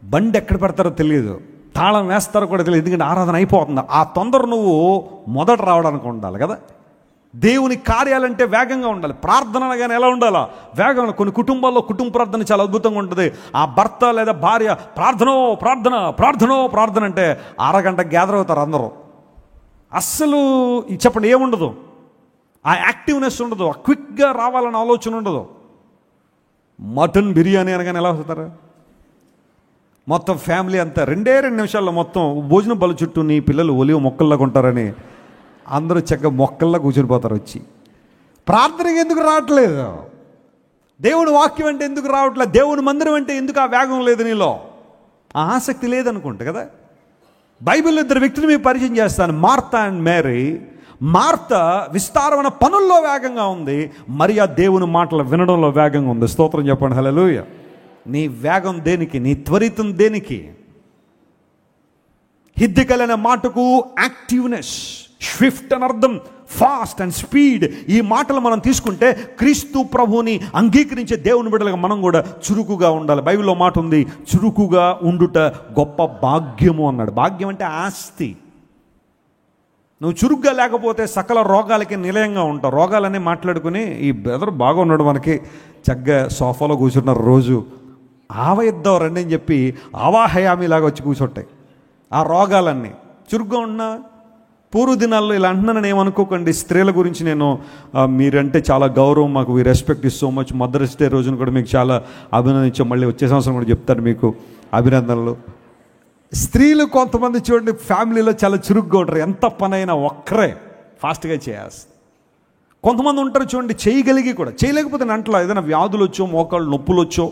బండి ఎక్కడ పెడతారో తెలియదు, తాళం వేస్తారో కూడా తెలియదు, ఎందుకంటే ఆరాధన అయిపోతుంది. ఆ తొందర నువ్వు మొదట రావడానికి ఉండాలి కదా. దేవుని కార్యాలంటే వేగంగా ఉండాలి. ప్రార్థన అనగానే ఎలా ఉండాలా? వేగంగా. కొన్ని కుటుంబాల్లో కుటుంబ ప్రార్థన చాలా అద్భుతంగా ఉంటుంది. ఆ భర్త లేదా భార్య ప్రార్థన అంటే అరగంట గ్యాదర్ అవుతారు అందరూ. అస్సలు చెప్పండి ఏముండదు, ఆ యాక్టివ్నెస్ ఉండదు, ఆ క్విక్గా రావాలన్న ఆలోచన ఉండదు. మటన్ బిర్యానీ అనగానే ఎలా వస్తారు? మొత్తం ఫ్యామిలీ అంతా 2 నిమిషాల్లో మొత్తం భోజనం బల చుట్టూ నీ పిల్లలు ఒలివ మొక్కల్లాగా ఉంటారని అందరూ చక్కగా మొక్కల్లా కూర్చొనిపోతారు వచ్చి. ప్రార్థనకి ఎందుకు రావట్లేదు? దేవుని వాక్యం అంటే ఎందుకు రావట్లేదు? దేవుని మందిరం అంటే ఎందుకు ఆ వేగం లేదు నీలో? ఆ ఆసక్తి లేదనుకుంటా కదా. బైబిల్లో ఇద్దరు వ్యక్తులు మీకు పరిచయం చేస్తాను, మార్తా అండ్ మేరీ. మార్త విస్తారమైన పనుల్లో వేగంగా ఉంది, మరియా దేవుని మాటలు వినడంలో వేగంగా ఉంది. స్తోత్రం చెప్పండి, హల్లెలూయా. నీ వేగం దేనికి? నీ త్వరితం దేనికి? హిద్దికల్ అనే మాటకు యాక్టివ్నెస్, స్విఫ్ట్ అని అర్థం, ఫాస్ట్ అండ్ స్పీడ్. ఈ మాటలు మనం తీసుకుంటే క్రీస్తు ప్రభువుని అంగీకరించే దేవుని బిడ్డలుగా మనం కూడా చురుకుగా ఉండాలి. బైబిల్లో మాట ఉంది, చురుకుగా ఉండుట గొప్ప భాగ్యము అన్నాడు. భాగ్యం అంటే ఆస్తి. నువ్వు చురుగ్గా లేకపోతే సకల రోగాలకి నిలయంగా ఉంటావు. రోగాలన్నీ మాట్లాడుకుని ఈ బ్రదర్ బాగా ఉన్నాడు, మనకి చక్కగా సోఫాలో కూర్చున్నారు, రోజు ఆవ ఇద్దాం రండి అని చెప్పి ఆవాహయామిలాగా వచ్చి కూర్చుంటాయి ఆ రోగాలన్నీ. చురుగ్గా ఉన్నా పూర్వ దినాల్లో ఇలా అంటున్నానని ఏమనుకోకండి. స్త్రీల గురించి నేను, మీరంటే చాలా గౌరవం మాకు, we respect is so much. Mother's Day రోజున కూడా మీకు చాలా అభినందించాం. మళ్ళీ వచ్చే సంవత్సరం కూడా చెప్తాను మీకు అభినందనలు. స్త్రీలు కొంతమంది చూడండి ఫ్యామిలీలో చాలా చురుగ్గా ఉంటారు, ఎంత పనైనా ఒక్కరే ఫాస్ట్గా చేయాల్సి. కొంతమంది ఉంటారు చూడండి చేయగలిగి కూడా చేయలేకపోతే అంటలా, ఏదైనా వ్యాధులు వచ్చో, మోకాళ్ళు నొప్పులు వచ్చో,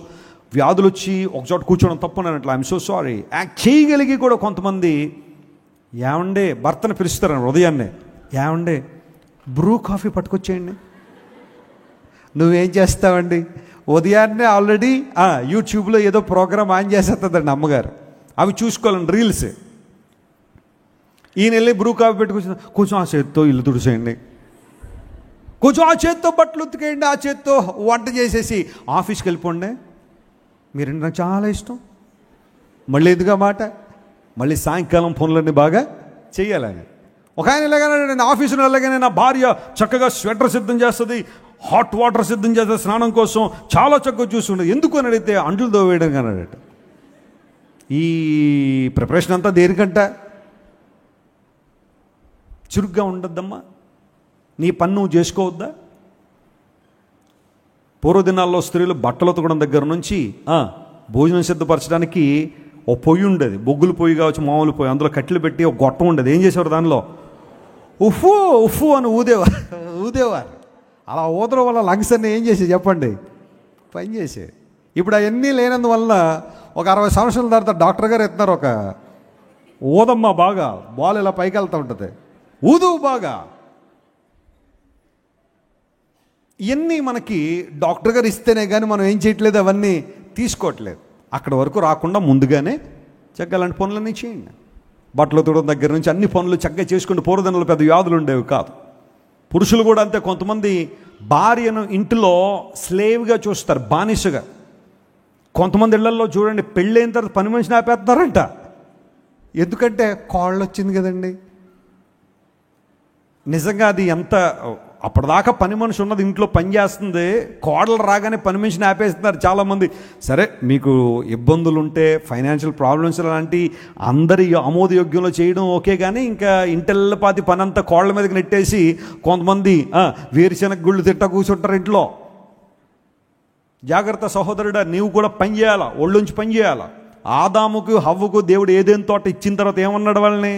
వ్యాధులు వచ్చి ఒకచోట కూర్చోవడం తప్పనట్లా, ఐఎమ్ సో సారీ. చేయగలిగి కూడా కొంతమంది ఏమండే భర్తను పిలుస్తారని ఉదయాన్నే, ఏమండే బ్రూ కాఫీ పట్టుకొచ్చేయండి. నువ్వేం చేస్తావండి? ఉదయాన్నే ఆల్రెడీ యూట్యూబ్లో ఏదో ప్రోగ్రామ్ ఆన్ చేసేస్తుందండి అమ్మగారు, అవి చూసుకోవాలండి రీల్స్. ఈయన వెళ్ళి బ్రూ కాఫీ పెట్టుకొచ్చిన, కొంచెం ఆ చేత్తో ఇల్లు తుడిచేయండి, కొంచెం ఆ చేత్తో బట్టలు ఉతికేయండి, ఆ చేత్తో వంట చేసేసి ఆఫీస్కి వెళ్ళిపోండి. మీరంటే నాకు చాలా ఇష్టం. మళ్ళీ ఎదుగా మాట, మళ్ళీ సాయంకాలం పనులన్నీ బాగా చెయ్యాలని. ఒక ఆయన ఇలాగనే, నేను ఆఫీసులో వెళ్ళగానే నా భార్య చక్కగా స్వెటర్ సిద్ధం చేస్తుంది, హాట్ వాటర్ సిద్ధం చేస్తుంది స్నానం కోసం, చాలా చక్కగా చూస్తుండదు. ఎందుకు అని అడిగితే అంట్లు దోవేయడానికి అన్నాడట. ఈ ప్రిపరేషన్ అంతా దేనికంట? చురుగ్గా ఉండద్దమ్మా, నీ పని నువ్వు చేసుకోవద్దా? పూర్వదినాల్లో స్త్రీలు బట్టలు ఉతకడం దగ్గర నుంచి భోజనం సిద్ధపరచడానికి ఓ పొయ్యి ఉండేది, బొగ్గులు పొయ్యి కావచ్చు, మామూలు పొయ్యి, అందులో కట్టెలు పెట్టి ఒక గొట్టం ఉండేది. ఏం చేసేవారు? దానిలో ఉఫ్ఫు ఉఫ్ఫు అని ఊదేవారు. అలా ఊదడం వల్ల లంగ్స్ అన్నీ ఏం చేసే చెప్పండి, పని చేసే. ఇప్పుడు అవన్నీ లేనందువల్ల ఒక 60 సంవత్సరాల తర్వాత డాక్టర్ గారు ఎత్తున్నారు, ఒక ఊదమ్మ బాగా, బాల్ ఇలా పైకి వెళ్తూ ఉంటుంది, ఊదు బాగా. ఇవన్నీ మనకి డాక్టర్ గారు ఇస్తేనే కానీ మనం ఏం చేయట్లేదు, అవన్నీ తీసుకోవట్లేదు. అక్కడ వరకు రాకుండా ముందుగానే చక్కగా అలాంటి పనులన్నీ చేయండి. బట్టలు తోడడం దగ్గర నుంచి అన్ని పనులు చక్కగా చేసుకుంటూ, పూర్వదినాల్లో పెద్ద వ్యాధులు ఉండేవి కాదు. పురుషులు కూడా అంతే. కొంతమంది భార్యను ఇంటిలో స్లేవ్గా చూస్తారు, బానిసగా. కొంతమంది ఇళ్లలో చూడండి పెళ్ళైన తర్వాత పని మనిషిని ఆపేస్తున్నారంట. ఎందుకంటే కాళ్ళు వచ్చింది కదండి. నిజంగా అది ఎంత, అప్పటిదాకా పని మనిషి ఉన్నది ఇంట్లో పని చేస్తుంది, కోడలు రాగానే పని మనిషిని ఆపేస్తున్నారు చాలామంది. సరే మీకు ఇబ్బందులు ఉంటే, ఫైనాన్షియల్ ప్రాబ్లమ్స్ లాంటి అందరి ఆమోదయోగ్యంలో చేయడం ఓకే, కానీ ఇంకా ఇంటెల్లపాతి పని అంతా కోళ్ళ మీదకి నెట్టేసి కొంతమంది వేరుశనగ గుళ్ళు తిట్ట కూర్చుంటారు ఇంట్లో. జాగ్రత్త సహోదరుడా, నీవు కూడా పని చేయాలా, ఒళ్ళుంచి పని చేయాలా. ఆదాముకు హవ్వకు దేవుడు ఏదైనా తోట ఇచ్చిన తర్వాత ఏమన్నాడు వాళ్ళని?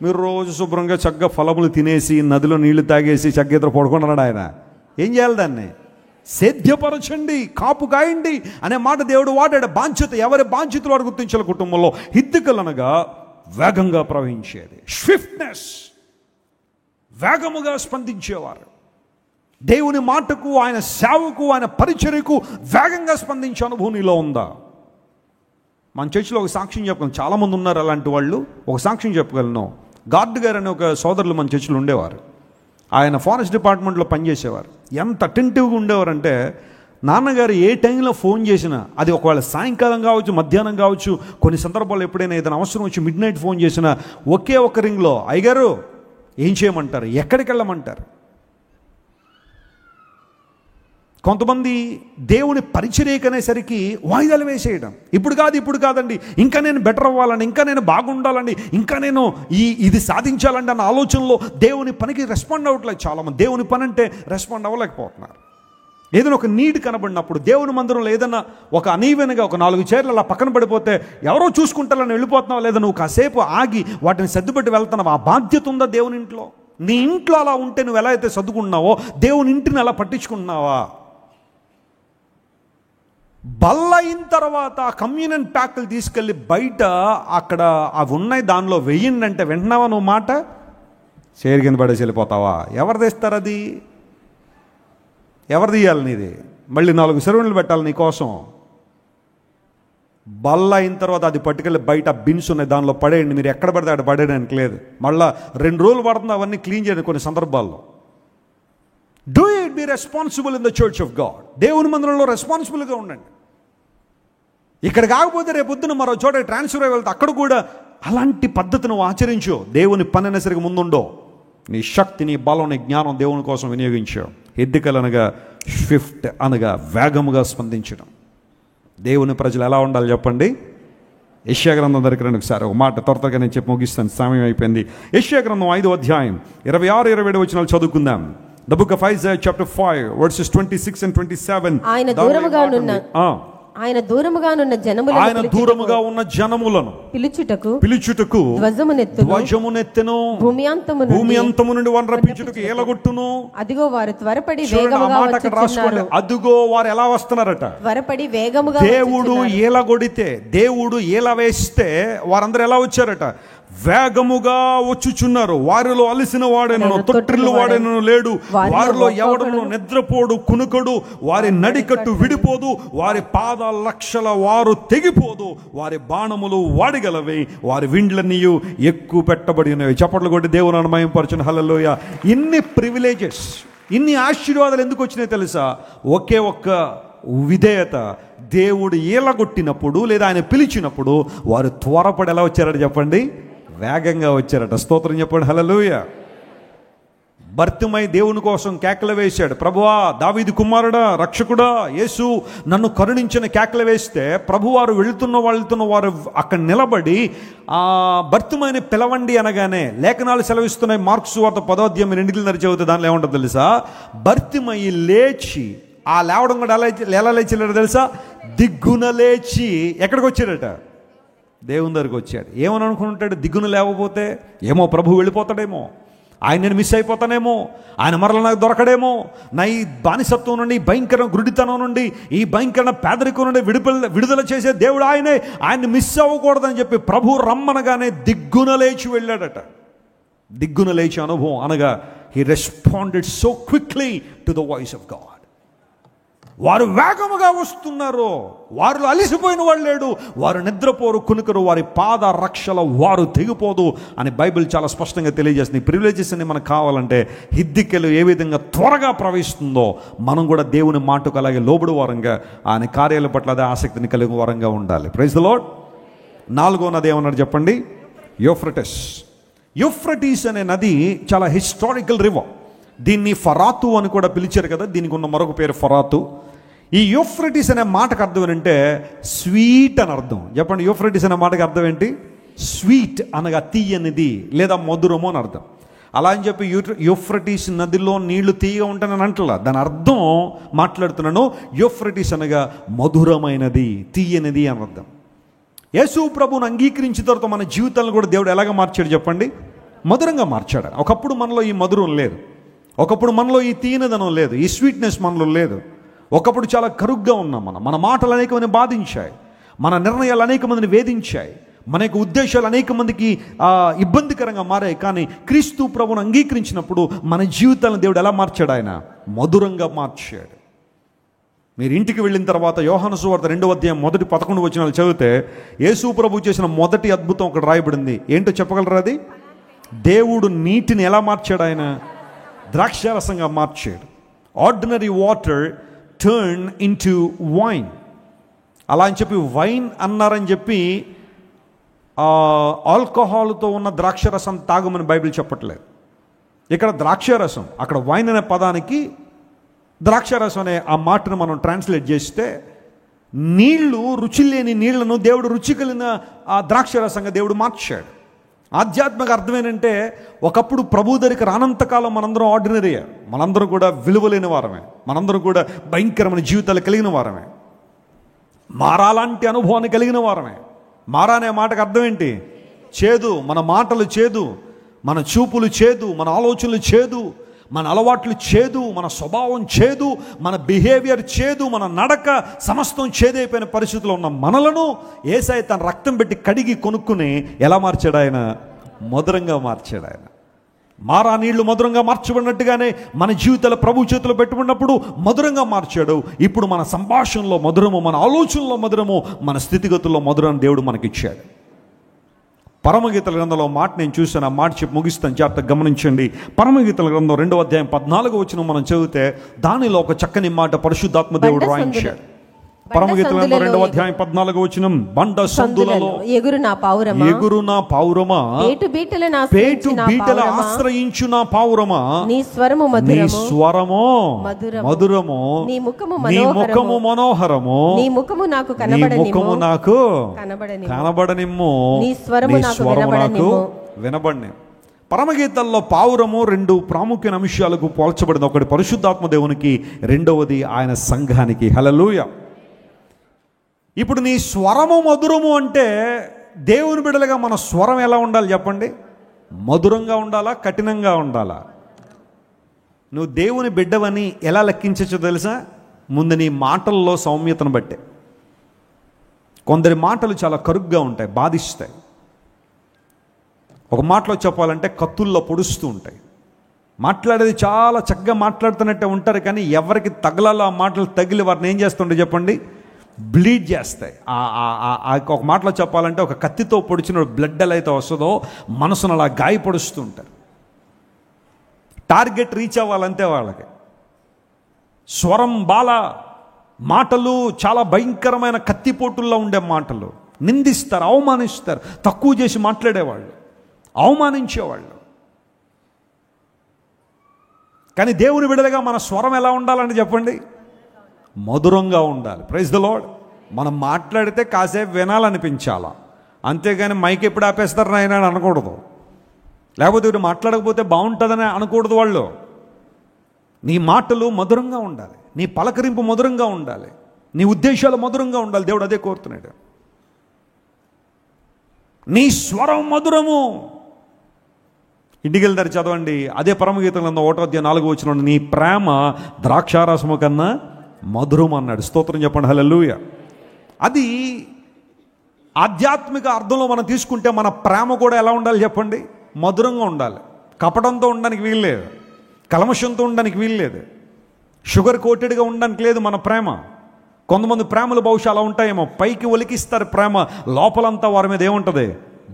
మీరు రోజు శుభ్రంగా చక్కగా ఫలములు తినేసి, నదిలో నీళ్లు తాగేసి చక్కగా ఇద్దరు పడుకున్నాడు ఆయన. ఏం చేయాలి? దాన్ని సేద్యపరచండి, కాపు కాయండి అనే మాట దేవుడు వాడాడు. బాధ్యత, ఎవరి బాధ్యతలు వాడు గుర్తించాలి. కుటుంబంలో హిద్దికల్ అనగా వేగంగా ప్రవహించేది, స్విఫ్ట్నెస్, వేగముగా స్పందించేవారు. దేవుని మాటకు, ఆయన సేవకు, ఆయన పరిచర్యకు వేగంగా స్పందించే అనుభవం నీలో ఉందా? మన చర్చిలో ఒక సాక్ష్యం చెప్పగలను, చాలామంది ఉన్నారు అలాంటి వాళ్ళు. ఒక సాక్ష్యం చెప్పగలను. గార్డ్ గారు అనే ఒక సోదరులు మన చర్చిలో ఉండేవారు. ఆయన ఫారెస్ట్ డిపార్ట్మెంట్లో పనిచేసేవారు. ఎంత అటెంటివ్గా ఉండేవారంటే, నాన్నగారు ఏ టైంలో ఫోన్ చేసినా, అది ఒకవేళ సాయంకాలం కావచ్చు, మధ్యాహ్నం కావచ్చు, కొన్ని సందర్భాల్లో ఎప్పుడైనా ఏదైనా అవసరం వచ్చి మిడ్ నైట్ ఫోన్ చేసినా ఒకే ఒక రింగ్లో, అయ్యగారు ఏం చేయమంటారు, ఎక్కడికి వెళ్ళమంటారు. కొంతమంది దేవుని పరిచర్యకనేసరికి వాయిదాలు వేసేయడం. ఇప్పుడు కాదండి, ఇంకా నేను బెటర్ అవ్వాలండి, ఇంకా నేను బాగుండాలండి, ఇంకా నేను ఇది సాధించాలండి అన్న ఆలోచనలో దేవుని పనికి రెస్పాండ్ అవ్వట్లేదు చాలామంది. దేవుని పని అంటే రెస్పాండ్ అవ్వలేకపోతున్నారు. ఏదైనా ఒక నీడ్ కనబడినప్పుడు, దేవుని మందిరంలో ఏదైనా ఒక అనీవెన్గా ఒక 4 చైర్లు అలా పక్కన పడిపోతే ఎవరో చూసుకుంటారని వెళ్ళిపోతున్నావు, లేదా నువ్వు కాసేపు ఆగి వాటిని సర్దుపెట్టి వెళ్తున్నావు. ఆ బాధ్యత ఉందా దేవుని ఇంట్లో? నీ ఇంట్లో అలా ఉంటే నువ్వు ఎలా అయితే సర్దుకుంటున్నావో దేవుని ఇంటిని అలా పట్టించుకుంటున్నావా? బల్ల అయిన తర్వాత కమ్యూనియన్ ప్యాక్లు తీసుకెళ్ళి బయట అక్కడ అవి ఉన్నాయి దానిలో వెయ్యండి అంటే వింటున్నావా నువ్వు మాట? చేరి కింద పడేసి వెళ్ళిపోతావా? ఎవరు తెస్తారు? అది ఎవరు తీయాలి? నీది. మళ్ళీ 4 సెరవులు పెట్టాలి నీ కోసం. బల్ల అయిన తర్వాత అది పట్టుకెళ్ళి బయట బిన్స్ ఉన్నాయి దానిలో పడేయండి. మీరు ఎక్కడ పడితే అక్కడ పడేయడానికి లేదు. మళ్ళీ 2 రోజులు పడుతుంది అవన్నీ క్లీన్ చేయండి కొన్ని సందర్భాల్లో. Do it, be responsible in the church of God. దేవుని మందిరంలో రెస్పాన్సిబుల్గా ఉండండి. ఇక్కడ కాకపోతే రేపొద్దున మరో చోట ట్రాన్స్ఫర్ అయి వెళ్తే అక్కడ కూడా అలాంటి పద్ధతిని ఆచరించు. దేవుని పని అయినా సరిగా ముందుండో. నీ శక్తి, నీ బలం, నీ జ్ఞానం దేవుని కోసం వినియోగించావు. ఎద్దికలు అనగా స్విఫ్ట్ అనగా వేగముగా స్పందించడం. దేవుని ప్రజలు ఎలా ఉండాలి చెప్పండి? యెషయా గ్రంథం దగ్గర రండి ఒకసారి. ఒక మాట త్వరగా నేను చెప్పి ముగిస్తాను, సమయం అయిపోయింది. యెషయా గ్రంథం 5వ అధ్యాయం 26-27 వచనాలు చదువుకుందాం. The book of Isaiah chapter 5 verses 26 and 27. ఆయన దూరముగా ఉన్న జనములను పిలుచుటకు ధ్వజమునెత్తెను, భూమి అంతము నుండి వారిని రప్పించుటకు ఏలగొట్టును. అదిగో వారు త్వరపడి వేగముగా వచ్చుచున్నారు. అదిగో వారు ఎలా వస్తున్నారట? త్వరపడి వేగముగా. దేవుడు ఏలగొడితే, దేవుడు ఏల వేస్తే వారందరూ ఎలా వచ్చారట? వేగముగా వచ్చుచున్నారు. వారిలో అలసిన వాడేనను, తొట్టిల్లు వాడేనను లేడు. వారిలో ఎవడను నిద్రపోడు, కునుకడు. వారి నడికట్టు విడిపోదు. వారి పాదాల లక్షల వారు తెగిపోదు. వారి బాణములు వాడిగలవి. వారి విండ్లన్నీయు ఎక్కువ పెట్టబడినవి. చప్పట్లు కొట్టి దేవుని అనుమయంపరచును. హల్లెలూయా. ఇన్ని ప్రివిలేజెస్, ఇన్ని ఆశీర్వాదాలు ఎందుకు వచ్చినాయి తెలుసా? ఒకే ఒక్క విధేయత. దేవుడు ఏలగొట్టినప్పుడు లేదా ఆయన పిలిచినప్పుడు వారు త్వరపడి ఎలా వచ్చారట చెప్పండి? వేగంగా వచ్చారట. స్తోత్రం చెప్పండి. హల్లెలూయా. భర్తమై దేవుని కోసం కేకలు వేశాడు. ప్రభువా, దావీదు కుమారుడా, రక్షకుడా, యేసు నన్ను కరుణించిన కేకలు వేస్తే ప్రభువారు వెళుతున్న వారు అక్కడ నిలబడి భర్తమైని పిలవండి అనగానే లేఖనాలు సెలవిస్తున్నాయి. మార్కు సువార్త 10వ అధ్యాయం 2 చదివితే దానిలో ఏమంటుందో తెలుసా? భర్తమయి లేచి, ఆ లేవడం కూడా ఎలా లేచిలేడు తెలుసా? దిగ్గున లేచి ఎక్కడికి వచ్చాడట? దేవుని దగ్గరికి వచ్చాడు. ఏమని అనుకుంటాడు? దిగ్గున లేకపోతే ఏమో ప్రభు వెళ్ళిపోతాడేమో, ఆయన నేను మిస్ అయిపోతానేమో, ఆయన మరల నాకు దొరకడేమో, నా ఈ బానిసత్వం నుండి, భయంకర గురుడితనం నుండి, ఈ భయంకర పేదరికం నుండి విడుదల చేసే దేవుడు ఆయనే, ఆయన్ని మిస్ అవ్వకూడదని చెప్పి ప్రభు రమ్మనగానే దిగ్గున లేచి వెళ్ళాడట. దిగ్గున లేచి అనుభవం అనగా he responded so quickly to the voice of God. వారు వేగముగా వస్తున్నారు. వారు అలిసిపోయిన వాళ్ళు లేడు. వారు నిద్రపోరు, కునుకరు. వారి పాద రక్షల వారు తెగిపోదు అని బైబిల్ చాలా స్పష్టంగా తెలియజేస్తుంది. ప్రివిలేజెస్ అన్ని మనకు కావాలంటే హిద్దికెలు ఏ విధంగా త్వరగా ప్రవహిస్తుందో మనం కూడా దేవుని మాటకు అలాగే లోబడి వారంగా, ఆయన కార్యాల పట్ల అదే ఆసక్తిని కలిగి వారంగా ఉండాలి. Praise the Lord. 4వ నది ఏమన్నారు చెప్పండి? యూఫ్రటీస్. యూఫ్రటీస్ అనే నది చాలా హిస్టారికల్ రివర్. దీన్ని ఫరాతు అని కూడా పిలిచారు కదా. దీనికి ఉన్న మరొక పేరు ఫరాతు. ఈ యూఫ్రటీస్ అనే మాటకు అర్థం ఏంటంటే స్వీట్ అని అర్థం. చెప్పండి, యూఫ్రటీస్ అనే మాటకు అర్థం ఏంటి? స్వీట్ అనగా తీయనిది లేదా మధురము అని అర్థం. అలా అని చెప్పి యూఫ్రటీస్ నదిలో నీళ్లు తీయగా ఉంటానని అంటలా. దాని అర్థం మాట్లాడుతున్నాను. యూఫ్రటీస్ అనగా మధురమైనది, తీయనిది అని అర్థం. యేసు ప్రభువును అంగీకరించిన తర్వాత మన జీవితాలను కూడా దేవుడు ఎలాగ మార్చాడు చెప్పండి? మధురంగా మార్చాడు. ఒకప్పుడు మనలో ఈ మధురం లేదు. ఒకప్పుడు మనలో ఈ తీయనిదనం లేదు. ఈ స్వీట్నెస్ మనలో లేదు. ఒకప్పుడు చాలా కరుగ్గా ఉన్నాం. మన మాటలు అనేక మందిని బాధించాయి. మన నిర్ణయాలు అనేక మందిని వేధించాయి. మన యొక్క ఉద్దేశాలు అనేక మందికి ఇబ్బందికరంగా మారాయి. కానీ క్రీస్తు ప్రభువును అంగీకరించినప్పుడు మన జీవితాలను దేవుడు ఎలా మార్చాడు? ఆయన మధురంగా మార్చాడు. మీరు ఇంటికి వెళ్ళిన తర్వాత యోహాను సువార్త 2వ అధ్యాయం 11 వచనాలు చదివితే యేసు ప్రభు చేసిన మొదటి అద్భుతం ఒకటి రాయబడింది. ఏంటో చెప్పగలరా? అది దేవుడు నీటిని ఎలా మార్చాడు? ఆయన ద్రాక్షారసంగా మార్చాడు. Ordinary water turn into wine. అలా అని చెప్పి వైన్ అన్నారని చెప్పి ఆల్కహాల్తో ఉన్న ద్రాక్షరసం తాగమని బైబిల్ చెప్పట్లేదు. ఇక్కడ ద్రాక్షారసం, అక్కడ వైన్ అనే పదానికి ద్రాక్షారసం అనే ఆ మాటను మనం ట్రాన్స్లేట్ చేస్తే నీళ్లు, రుచి లేని నీళ్లను దేవుడు రుచి కలిగిన ఆ ద్రాక్షారసంగా దేవుడు మార్చాడు. ఆధ్యాత్మిక అర్థం ఏంటంటే ఒకప్పుడు ప్రభు దగ్గరికి రానంతకాలం మనందరం ఆర్డినరీ, మనందరం కూడా విలువలేని వారమే, మనందరం కూడా భయంకరమైన జీవితాలు కలిగిన వారమే, మారాలాంటి అనుభవాన్ని కలిగిన వారమే. మారా అనే మాటకు అర్థం ఏంటి? చేదు. మన మాటలు చేదు, మన చూపులు చేదు, మన ఆలోచనలు చేదు, మన అలవాట్లు చేదు, మన స్వభావం చేదు, మన బిహేవియర్ చేదు, మన నడక సమస్తం చేదైపోయిన పరిస్థితిలో ఉన్న మనలను యేసయ్య తన రక్తం పెట్టి కడిగి కొనుక్కుని ఎలా మార్చాడు ఆయన? మధురంగా మార్చాడు ఆయన. మారా నీళ్లు మధురంగా మార్చబడినట్టుగానే మన జీవితాల ప్రభు చేతిలో పెట్టుకున్నప్పుడు మధురంగా మార్చాడు. ఇప్పుడు మన సంభాషణలో మధురము, మన ఆలోచనలో మధురము, మన స్థితిగతుల్లో మధురాన్ని దేవుడు మనకిచ్చాడు. పరమగీతల గ్రంథంలో మాట నేను చూశాను, ఆ మాట చెప్పి ముగిస్తాను, జాగ్రత్తగా గమనించండి. పరమగీతల గ్రంథం 2వ అధ్యాయం 14వ వచనం మనం చదివితే దానిలో ఒక చక్కని మాట పరిశుద్ధాత్మ దేవుడు రాయించాడు. పరమగీతల గ్రంథం 2వ అధ్యాయం 14వ వచనం, బండ సందులలో ఎగురు నా పావురమా, ఎగురు నా పావురమా, పేటు బీటల ఆశ్రయించు నా పావురమా, నీ స్వరము స్వరమో మధురము, నీ ముఖము మనోహరము, నీ ముఖము నాకు కనబడనిమ్ము, నీ స్వరము నాకు వినబడని. పరమగీతాల్లో పావురము 2 ప్రాముఖ్యమైన అంశాలకు పోల్చబడింది. ఒకటి పరిశుద్ధాత్మ దేవునికి, రెండవది ఆయన సంఘానికి. హల్లెలూయా. ఇప్పుడు నీ స్వరము మధురము అంటే దేవుని బిడ్డలుగా మన స్వరం ఎలా ఉండాలి చెప్పండి? మధురంగా ఉండాలా, కఠినంగా ఉండాలా? నువ్వు దేవుని బిడ్డవని ఎలా లెక్కించచ్చో తెలుసా? ముందు నీ మాటల్లో సౌమ్యతను బట్టే. కొందరి మాటలు చాలా కరుగ్గా ఉంటాయి, బాధిస్తాయి. ఒక మాటలో చెప్పాలంటే కత్తుల్లో పొడుస్తూ ఉంటాయి. మాట్లాడేది చాలా చక్కగా మాట్లాడుతున్నట్టే ఉంటారు, కానీ ఎవరికి తగలాలో ఆ మాటలు తగిలి వారిని ఏం చేస్తుంటే చెప్పండి? బ్లీడ్ చేస్తాయి. ఒక మాటలో చెప్పాలంటే ఒక కత్తితో పొడిచిన బ్లడ్ ఎలా అయితే వస్తుందో మనసును అలా గాయపడుస్తూ ఉంటారు. టార్గెట్ రీచ్ అవ్వాలంతే వాళ్ళకి. స్వరం బాల మాటలు చాలా భయంకరమైన కత్తిపోటుల్లో ఉండే మాటలు, నిందిస్తారు, అవమానిస్తారు, తక్కువ చేసి మాట్లాడేవాళ్ళు, అవమానించేవాళ్ళు. కానీ దేవుని బిడ్డలుగా మన స్వరం ఎలా ఉండాలని చెప్పండి? మధురంగా ఉండాలి. Praise the Lord. మనం మాట్లాడితే కాసేపు వినాలనిపించాలా, అంతేగాని మైక్ ఎప్పుడు ఆపేస్తారు నాయన అని అనకూడదు. లేకపోతే వీడు మాట్లాడకపోతే బాగుంటుందని అనకూడదు వాళ్ళు. నీ మాటలు మధురంగా ఉండాలి, నీ పలకరింపు మధురంగా ఉండాలి, నీ ఉద్దేశాలు మధురంగా ఉండాలి. దేవుడు అదే కోరుతున్నాడు. నీ స్వరం మధురము. ఇంటికి వెళ్తారు చదవండి, అదే పరమగీతంలో 1వ అధ్యాయం 4వ వచనం, నీ ప్రేమ ద్రాక్షారసము కన్నా మధురం అన్నాడు. స్తోత్రం చెప్పండి. హల్లెలూయా. అది ఆధ్యాత్మిక అర్థంలో మనం తీసుకుంటే మన ప్రేమ కూడా ఎలా ఉండాలి చెప్పండి? మధురంగా ఉండాలి. కపటంతో ఉండడానికి వీల్లేదు, కల్మషంతో ఉండడానికి వీల్లేదు, షుగర్ కోటెడ్గా ఉండడానికి లేదు మన ప్రేమ. కొంతమంది ప్రేమలు బహుశా అలా ఉంటాయేమో, పైకి ఒలికిస్తారు ప్రేమ, లోపలంతా వారి మీద ఏముంటుంది?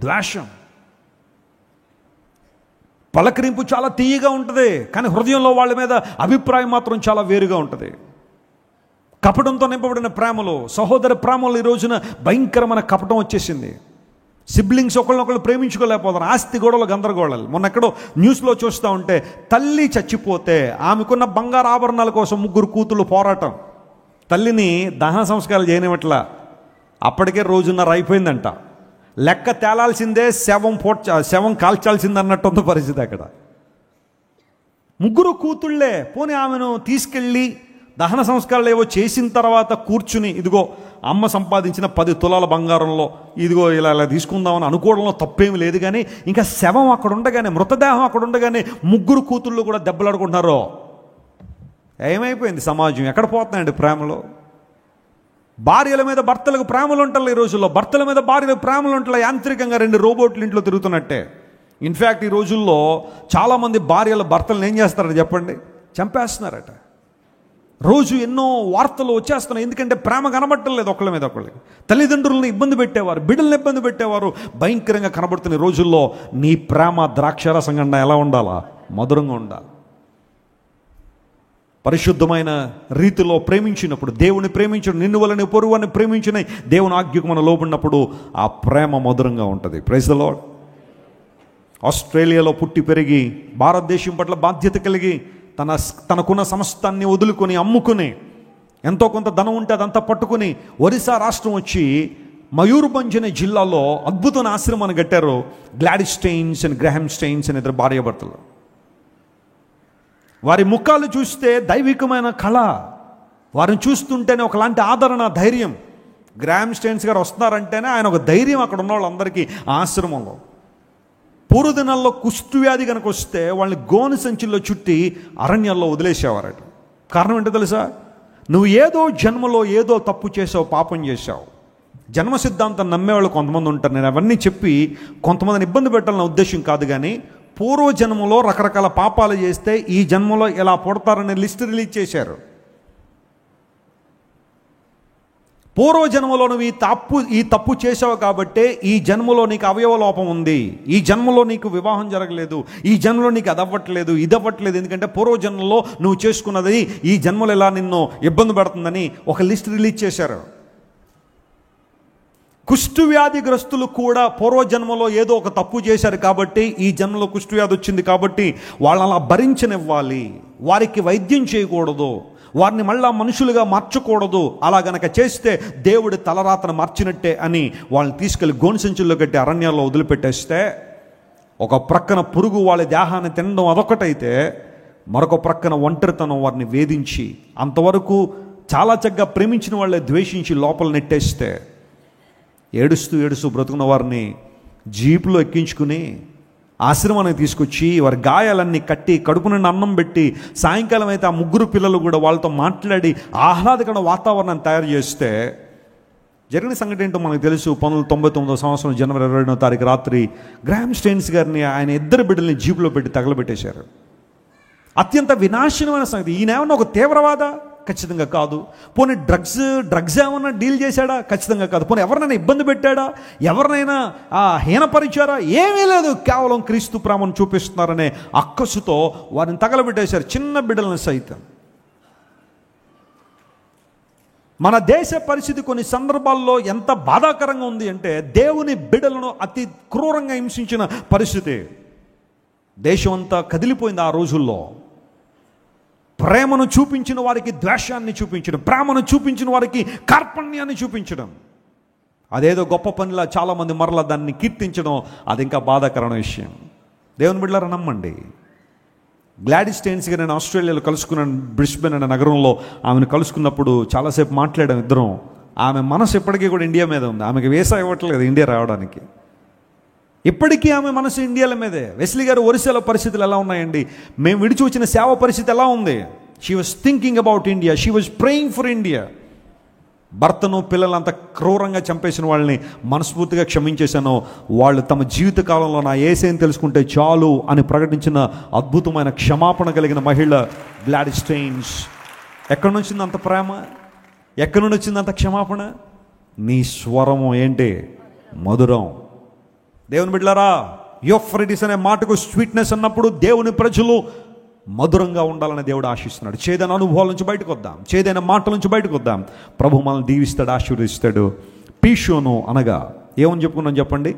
ద్వేషం. పలకరింపు చాలా తీయగా ఉంటుంది, కానీ హృదయంలో వాళ్ళ మీద అభిప్రాయం మాత్రం చాలా వేరుగా ఉంటుంది. కపటంతో నింపబడిన ప్రేమలో, సహోదర ప్రేమలో ఈ రోజున భయంకరమైన కపటం వచ్చేసింది. సిబ్లింగ్స్ ఒకళ్ళనొకళ్ళు ప్రేమించుకోలేకపోతారు, ఆస్తి గొడవలు, గందరగోళాలు. మొన్న ఎక్కడో న్యూస్లో చూస్తూ ఉంటే తల్లి చచ్చిపోతే ఆమెకున్న బంగారు ఆభరణాల కోసం 3 కూతుళ్ళు పోరాటం. తల్లిని దహన సంస్కారాలు చేయనివట్లా, అప్పటికే 1.5 రోజున్నర అయిపోయిందంట. లెక్క తేలాల్సిందే, శవం కాల్చాల్సిందే అన్నట్టుంది పరిస్థితి అక్కడ. 3 కూతుళ్లే. పోనీ ఆమెను తీసుకెళ్ళి దహన సంస్కారాలు ఏవో చేసిన తర్వాత కూర్చుని, ఇదిగో అమ్మ సంపాదించిన 10 తులాల బంగారంలో ఇదిగో ఇలా తీసుకుందామని అనుకోవడంలో తప్పేమి లేదు. కానీ ఇంకా శవం అక్కడ ఉండగానే, మృతదేహం అక్కడ ఉండగానే 3 కూతుళ్ళు కూడా దెబ్బలాడుకుంటున్నారు. ఏమైపోయింది సమాజం? ఎక్కడ పోతున్నాయండి ప్రేమలో? భార్యల మీద భర్తలకు ప్రేమలు ఉంటాయి ఈ రోజుల్లో, భర్తల మీద భార్యలకు ప్రేమలు ఉంటాయి. యాంత్రికంగా 2 రోబోట్లు ఇంట్లో తిరుగుతున్నట్టే. ఇన్ఫ్యాక్ట్ ఈ రోజుల్లో చాలామంది భార్యల భర్తలను ఏం చేస్తారట చెప్పండి? చంపేస్తున్నారట. రోజు ఎన్నో వార్తలు వచ్చేస్తున్నాయి. ఎందుకంటే ప్రేమ కనబట్టలేదు ఒకళ్ళ మీద ఒకళ్ళకి. తల్లిదండ్రులను ఇబ్బంది పెట్టేవారు, బిడ్డలను ఇబ్బంది పెట్టేవారు, భయంకరంగా కనబడుతున్న రోజుల్లో నీ ప్రేమ ద్రాక్షారసం కన్నా ఎలా ఉండాలా? మధురంగా ఉండాలి. పరిశుద్ధమైన రీతిలో ప్రేమించినప్పుడు, దేవుని ప్రేమించడం, నిన్ను వలని పొరుగుని ప్రేమించిన దేవుని ఆజ్ఞకు మనం లోబడినప్పుడు ఆ ప్రేమ మధురంగా ఉంటుంది. Praise the Lord. ఆస్ట్రేలియాలో పుట్టి పెరిగి భారతదేశం పట్ల బాధ్యత కలిగి తనకున్న సమస్తాన్ని వదులుకొని అమ్ముకుని, ఎంతో కొంత ధనం ఉంటే అదంతా పట్టుకుని ఒరిస్సా రాష్ట్రం వచ్చి మయూర్భంజ్ అనే జిల్లాలో అద్భుతమైన ఆశ్రమాన్ని కట్టారు. Gladys Staines and Graham Staines అనే 2 భార్యాభర్తలు. వారి ముఖాలు చూస్తే దైవికమైన కళ, వారిని చూస్తుంటేనే ఒకలాంటి ఆదరణ, ధైర్యం. గ్రాహం స్టెయిన్స్ గారు వస్తున్నారంటేనే ఆయన ఒక ధైర్యం అక్కడ ఉన్న వాళ్ళందరికీ ఆశ్రమంలో. పూర్వదినాల్లో కుష్ఠవ్యాధి కనుక వస్తే వాళ్ళని గోను సంచుల్లో చుట్టి అరణ్యాల్లో వదిలేసేవారట. కారణం ఏంటో తెలుసా? నువ్వు ఏదో జన్మలో ఏదో తప్పు చేసావు, పాపం చేశావు. జన్మ సిద్ధాంతం నమ్మేవాళ్ళు కొంతమంది ఉంటారు. నేను అవన్నీ చెప్పి కొంతమందిని ఇబ్బంది పెట్టాలన్న ఉద్దేశం కాదు, కానీ పూర్వజన్మలో రకరకాల పాపాలు చేస్తే ఈ జన్మలో ఎలా పుడతారనే లిస్ట్ రిలీజ్ చేశారు. పూర్వజన్మలో నువ్వు ఈ తప్పు చేసావు కాబట్టే ఈ జన్మలో నీకు అవయవ లోపం ఉంది, ఈ జన్మలో నీకు వివాహం జరగలేదు, ఈ జన్మలో నీకు అదవ్వట్లేదు, ఇది అవ్వట్లేదు. ఎందుకంటే పూర్వజన్మలో నువ్వు చేసుకున్నది ఈ జన్మలో ఎలా నిన్ను ఇబ్బంది పెడుతుందని ఒక లిస్ట్ రిలీజ్ చేశారు. కుష్ఠవ్యాధిగ్రస్తులు కూడా పూర్వజన్మలో ఏదో ఒక తప్పు చేశారు కాబట్టి ఈ జన్మలో కుష్ఠవ్యాధి వచ్చింది కాబట్టి వాళ్ళని అలా భరించనివ్వాలి, వారికి వైద్యం చేయకూడదు, వారిని మళ్ళా మనుషులుగా మార్చకూడదు. అలా గనక చేస్తే దేవుడి తలరాతను మార్చినట్టే అని వాళ్ళని తీసుకెళ్లి గోను సంచుల్లో కట్టి అరణ్యాల్లో వదిలిపెట్టేస్తే, ఒక ప్రక్కన పురుగు వాళ్ళ దేహాన్ని తినడం అదొకటైతే, మరొక ప్రక్కన ఒంటరితనం వారిని వేధించి అంతవరకు చాలా చక్కగా ప్రేమించిన వాళ్ళే ద్వేషించి లోపల నెట్టేస్తే, ఏడుస్తూ ఏడుస్తూ బ్రతుకున్న వారిని జీపులో ఎక్కించుకుని ఆశ్రమానికి తీసుకొచ్చి వారి గాయాలన్నీ కట్టి కడుపు నుండి అన్నం పెట్టి సాయంకాలం అయితే ఆ ముగ్గురు పిల్లలు కూడా వాళ్ళతో మాట్లాడి ఆహ్లాదకర వాతావరణాన్ని తయారు చేస్తే జరిగిన సంఘటన ఏంటో మనకు తెలుసు. 1999 సంవత్సరం జనవరి 22వ తారీఖు రాత్రి గ్రాహం స్టెయిన్స్ గారిని ఆయన ఇద్దరు బిడ్డల్ని జీపులో పెట్టి తగలబెట్టేశారు. అత్యంత వినాశనమైన సంగతి. ఈయనేమన్నా ఒక తీవ్రవాద? ఖచ్చితంగా కాదు. పోనీ డ్రగ్స్ ఏమన్నా డీల్ చేశాడా? ఖచ్చితంగా కాదు. పోనీ ఎవరినైనా ఇబ్బంది పెట్టాడా? ఎవరినైనా హీనపరిచారా? ఏమీ లేదు. కేవలం క్రీస్తు ప్రేమను చూపిస్తున్నారనే అక్కసుతో వారిని తగలబెట్టేశారు, చిన్న బిడ్డలను సైతం. మన దేశ పరిస్థితి కొన్ని సందర్భాల్లో ఎంత బాధాకరంగా ఉంది అంటే, దేవుని బిడ్డలను అతి క్రూరంగా హింసించిన పరిస్థితి. దేశం అంతా కదిలిపోయింది ఆ రోజుల్లో. ప్రేమను చూపించిన వారికి ద్వేషాన్ని చూపించడం, ప్రేమను చూపించిన వారికి కార్పణ్యాన్ని చూపించడం, అదేదో గొప్ప పనిలా చాలామంది మరలా దాన్ని కీర్తించడం, అది ఇంకా బాధాకరమైన విషయం. దేవుని బిడ్డలారా నమ్మండి. గ్లాడిస్ స్టెయిన్స్ నేను ఆస్ట్రేలియాలో కలుసుకున్నాను, బ్రిస్బెన్ అనే నగరంలో. ఆమెను కలుసుకున్నప్పుడు చాలాసేపు మాట్లాడాం ఇద్దరం. ఆమె మనసు ఎప్పటికీ కూడా ఇండియా మీద ఉంది. ఆమెకి వీసా ఇవ్వట్లేదు ఇండియా రావడానికి. ఇప్పటికీ ఆమె మనసు ఇండియాల మీదే. వెస్లీ గారు ఒరిస్సాలో పరిస్థితులు ఎలా ఉన్నాయండి? మేము విడిచి వచ్చిన సేవ పరిస్థితి ఎలా ఉంది? She was thinking about India, she was praying for India. భర్తను పిల్లలంతా క్రూరంగా చంపేసిన వాళ్ళని మనస్ఫూర్తిగా క్షమించేశాను. వాళ్ళు తమ జీవిత కాలంలో నా యేసేని తెలుసుకుంటే చాలు అని ప్రకటించిన అద్భుతమైన క్షమాపణ కలిగిన మహిళ గ్లాడిస్ స్టెయిన్స్. ఎక్కడి నుంచి వచ్చింది అంత ప్రేమ? ఎక్కడి నుండి వచ్చింది అంత క్షమాపణ? నీ స్వరము ఏంటి? మధురం. దేవుని బిడ్డలారా, యూఫ్రటీస్ అనే మాటకు స్వీట్నెస్ అన్నప్పుడు దేవుని ప్రజలు మధురంగా ఉండాలని దేవుడు ఆశిస్తున్నాడు. చేదైన అనుభవాల నుంచి బయటకు వద్దాం, చేదైన మాటల నుంచి బయటకు వద్దాం. ప్రభు మనల్ని దీవిస్తాడు, ఆశీర్వదిస్తాడు. పీషోను అనగా ఏమని చెప్పుకున్నాం చెప్పండి?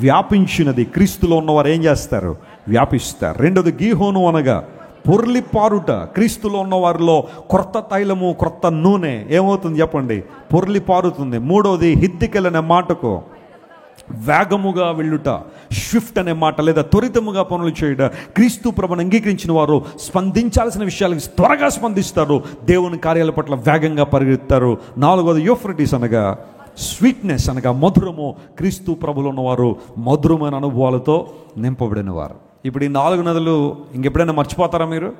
వ్యాపించినది. క్రీస్తులో ఉన్నవారు ఏం చేస్తారు? వ్యాపిస్తారు. రెండోది గీహోను అనగా పొర్లి పారుట. క్రీస్తులో ఉన్న వారిలో క్రొత్త తైలము, క్రొత్త నూనె ఏమవుతుంది చెప్పండి? పొర్లి పారుతుంది. మూడోది హిద్దికెల్ అనే మాటకు వేగముగా వెళ్ళుట, షిఫ్ట్ అనే మాట, లేదా త్వరితముగా పనులు చేయుట. క్రీస్తు ప్రభుని అంగీకరించిన వారు స్పందించాల్సిన విషయాలకు త్వరగా స్పందిస్తారు, దేవుని కార్యాల పట్ల వేగంగా పరిగెత్తారు. నాలుగోది యూఫ్రటీస్ అనగా స్వీట్నెస్ అనగా మధురము. క్రీస్తు ప్రభులో ఉన్నవారు మధురమైన అనుభవాలతో నింపబడిన వారు. ఇప్పుడు ఈ 4 నదులు ఇంకెప్పుడైనా మర్చిపోతారా మీరు?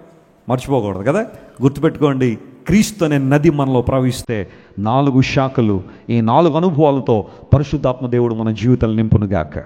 మర్చిపోకూడదు కదా. గుర్తుపెట్టుకోండి, క్రీస్తు అనే నది మనలో ప్రవహిస్తే 4 శాఖలు, ఈ 4 అనుభవాలతో పరిశుద్ధాత్మ దేవుడు మన జీవితాలు నింపునుగాక.